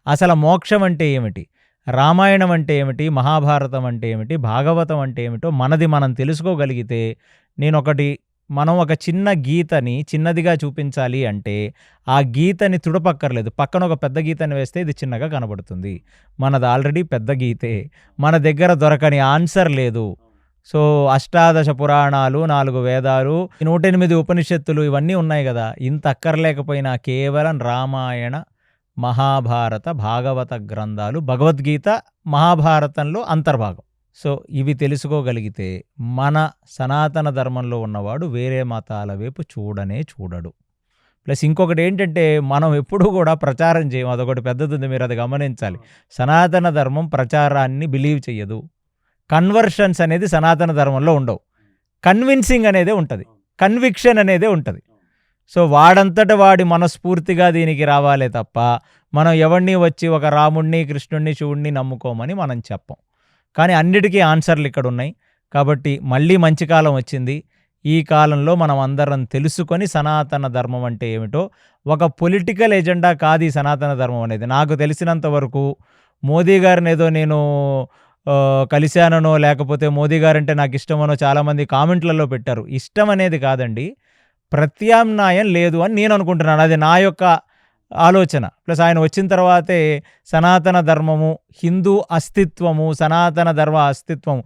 అసలు మోక్షం అంటే ఏమిటి, రామాయణం అంటే ఏమిటి, మహాభారతం అంటే ఏమిటి, భాగవతం అంటే ఏమిటో మనది మనం తెలుసుకోగలిగితే, మనం ఒక చిన్న గీతని చిన్నదిగా చూపించాలి అంటే ఆ గీతని తుడపక్కర్లేదు, పక్కన ఒక పెద్ద గీతని వేస్తే ఇది చిన్నగా కనబడుతుంది. మనది ఆల్రెడీ పెద్ద గీతే, మన దగ్గర దొరకని ఆన్సర్ లేదు. సో అష్టాదశ పురాణాలు, 4 వేదాలు, 108 ఉపనిషత్తులు ఇవన్నీ ఉన్నాయి కదా, ఇంత అక్కర్లేకపోయినా కేవలం రామాయణ, మహాభారత, భాగవత గ్రంథాలు, భగవద్గీత మహాభారతంలో అంతర్భాగం. సో ఇవి తెలుసుకోగలిగితే మన సనాతన ధర్మంలో ఉన్నవాడు వేరే మతాల వైపు చూడడు. ప్లస్ ఇంకొకటి ఏంటంటే, మనం ఎప్పుడూ కూడా ప్రచారం చేయం, అదొకటి పెద్దది, మీరు అది గమనించాలి. సనాతన ధర్మం ప్రచారాన్ని బిలీవ్ చెయ్యదు. కన్వర్షన్స్ అనేది సనాతన ధర్మంలో ఉండవు. కన్విన్సింగ్ అనేదే ఉంటుంది, కన్విక్షన్ అనేదే ఉంటుంది. సో వాడంతట వాడి మనస్ఫూర్తిగా దీనికి రావాలే తప్ప మనం ఎవరిని వచ్చి ఒక రాముణ్ణి, కృష్ణుణ్ణి, శివుణ్ణి నమ్ముకోమని మనం చెప్పం. కానీ అన్నిటికీ ఆన్సర్లు ఇక్కడ ఉన్నాయి. కాబట్టి మళ్ళీ మంచి కాలం వచ్చింది. ఈ కాలంలో మనం అందరం తెలుసుకొని సనాతన ధర్మం అంటే ఏమిటో, ఒక పొలిటికల్ ఎజెండా కాదు ఈ సనాతన ధర్మం అనేది. నాకు తెలిసినంత వరకు మోదీ గారిని ఏదో నేను కలిశానో లేకపోతే మోదీ గారంటే నాకు ఇష్టమనో చాలామంది కామెంట్లలో పెట్టారు. ఇష్టం అనేది కాదండి, ప్రత్యామ్నాయం లేదు అని నేను అనుకుంటున్నాను. అది నా యొక్క ఆలోచన. ప్లస్ ఆయన వచ్చిన తర్వాతే సనాతన ధర్మము, హిందూ అస్తిత్వము, సనాతన ధర్మ అస్తిత్వం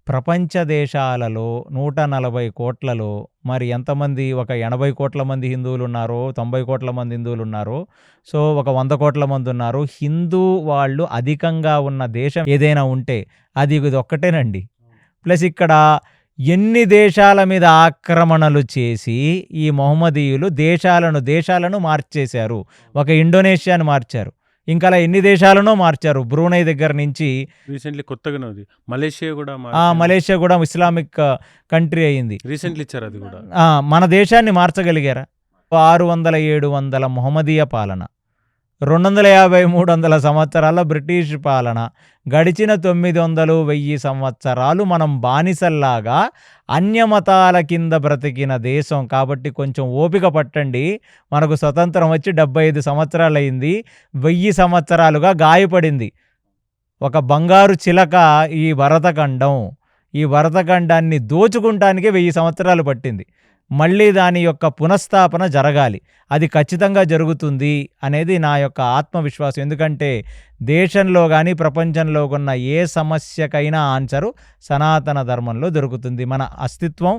ప్రపంచ దేశాలలో 140 కోట్లలో మరి ఎంతమంది, ఒక 80 కోట్ల మంది హిందువులు ఉన్నారో, 90 కోట్ల మంది హిందువులు ఉన్నారో, సో ఒక 100 కోట్ల మంది ఉన్నారు. హిందూ వాళ్ళు అధికంగా ఉన్న దేశం ఏదైనా ఉంటే అది ఇది ఒక్కటేనండి. ప్లస్ ఇక్కడ ఎన్ని దేశాల మీద ఆక్రమణలు చేసి ఈ మొహమ్మదీయులు దేశాలను మార్చేశారు. ఒక ఇండోనేషియాను మార్చారు, ఇంకా అలా ఎన్ని దేశాలనో మార్చారు. బ్రూనై దగ్గర నుంచి రీసెంట్లీ కొత్తగానే ఉంది మలేషియా కూడా ఇస్లామిక్ కంట్రీ అయింది. రీసెంట్లీ ఇచ్చారు అది కూడా. మన దేశాన్ని మార్చగలిగారా? 600-700 మొహమ్మదీయ పాలన, 250-300 సంవత్సరాల బ్రిటిష్ పాలన, గడిచిన 900-1000 సంవత్సరాలు మనం బానిసల్లాగా అన్యమతాల కింద బ్రతికిన దేశం. కాబట్టి కొంచెం ఓపిక పట్టండి. మనకు స్వతంత్రం వచ్చి 75 సంవత్సరాలు అయింది. 1000 సంవత్సరాలుగా గాయపడింది ఒక బంగారు చిలక ఈ భరతఖండం. ఈ భరతఖండాన్ని దోచుకుంటానికే 1000 సంవత్సరాలు పట్టింది. మళ్ళీ దాని యొక్క పునఃస్థాపన జరగాలి. అది ఖచ్చితంగా జరుగుతుంది అనేది నా యొక్క ఆత్మవిశ్వాసం. ఎందుకంటే దేశంలో కానీ ప్రపంచంలో ఉన్న ఏ సమస్యకైనా ఆన్సరు సనాతన ధర్మంలో దొరుకుతుంది. మన అస్తిత్వం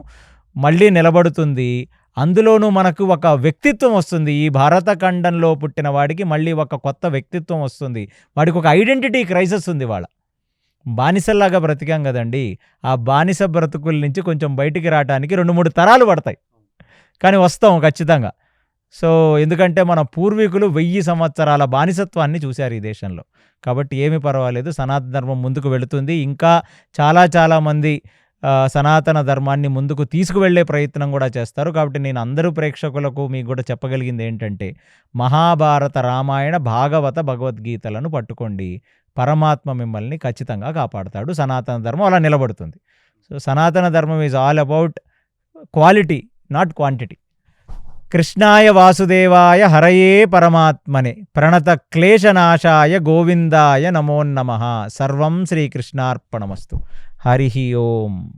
మళ్ళీ నిలబడుతుంది. అందులోనూ మనకు ఒక వ్యక్తిత్వం వస్తుంది. ఈ భారతఖండంలో పుట్టిన వాడికి మళ్ళీ ఒక కొత్త వ్యక్తిత్వం వస్తుంది. వాడికి ఒక ఐడెంటిటీ క్రైసిస్ ఉంది. వాళ్ళ బానిసల్లాగా బ్రతికాం కదండి, ఆ బానిస బ్రతుకుల నుంచి కొంచెం బయటికి రావడానికి 2-3 తరాలు పడతాయి, కానీ వస్తాం ఖచ్చితంగా. సో ఎందుకంటే మన పూర్వీకులు 1000 సంవత్సరాల బానిసత్వాన్ని చూశారు ఈ దేశంలో. కాబట్టి ఏమీ పర్వాలేదు, సనాతన ధర్మం ముందుకు వెళుతుంది. ఇంకా చాలామంది సనాతన ధర్మాన్ని ముందుకు తీసుకువెళ్ళే ప్రయత్నం కూడా చేస్తారు. కాబట్టి నేను అందరూ ప్రేక్షకులకు మీకు కూడా చెప్పగలిగింది ఏంటంటే, మహాభారత, రామాయణ, భాగవత, భగవద్గీతలను పట్టుకోండి. పరమాత్మ మిమ్మల్ని ఖచ్చితంగా కాపాడతాడు. సనాతన ధర్మం అలా నిలబడుతుంది. సో సనాతన ధర్మం is all about quality, not quantity. కృష్ణాయ వాసుదేవాయ హరయే పరమాత్మనే ప్రణత క్లేశనాశాయ గోవిందాయ నమో నమః. సర్వం శ్రీకృష్ణార్పణమస్తు. హరి ఓం.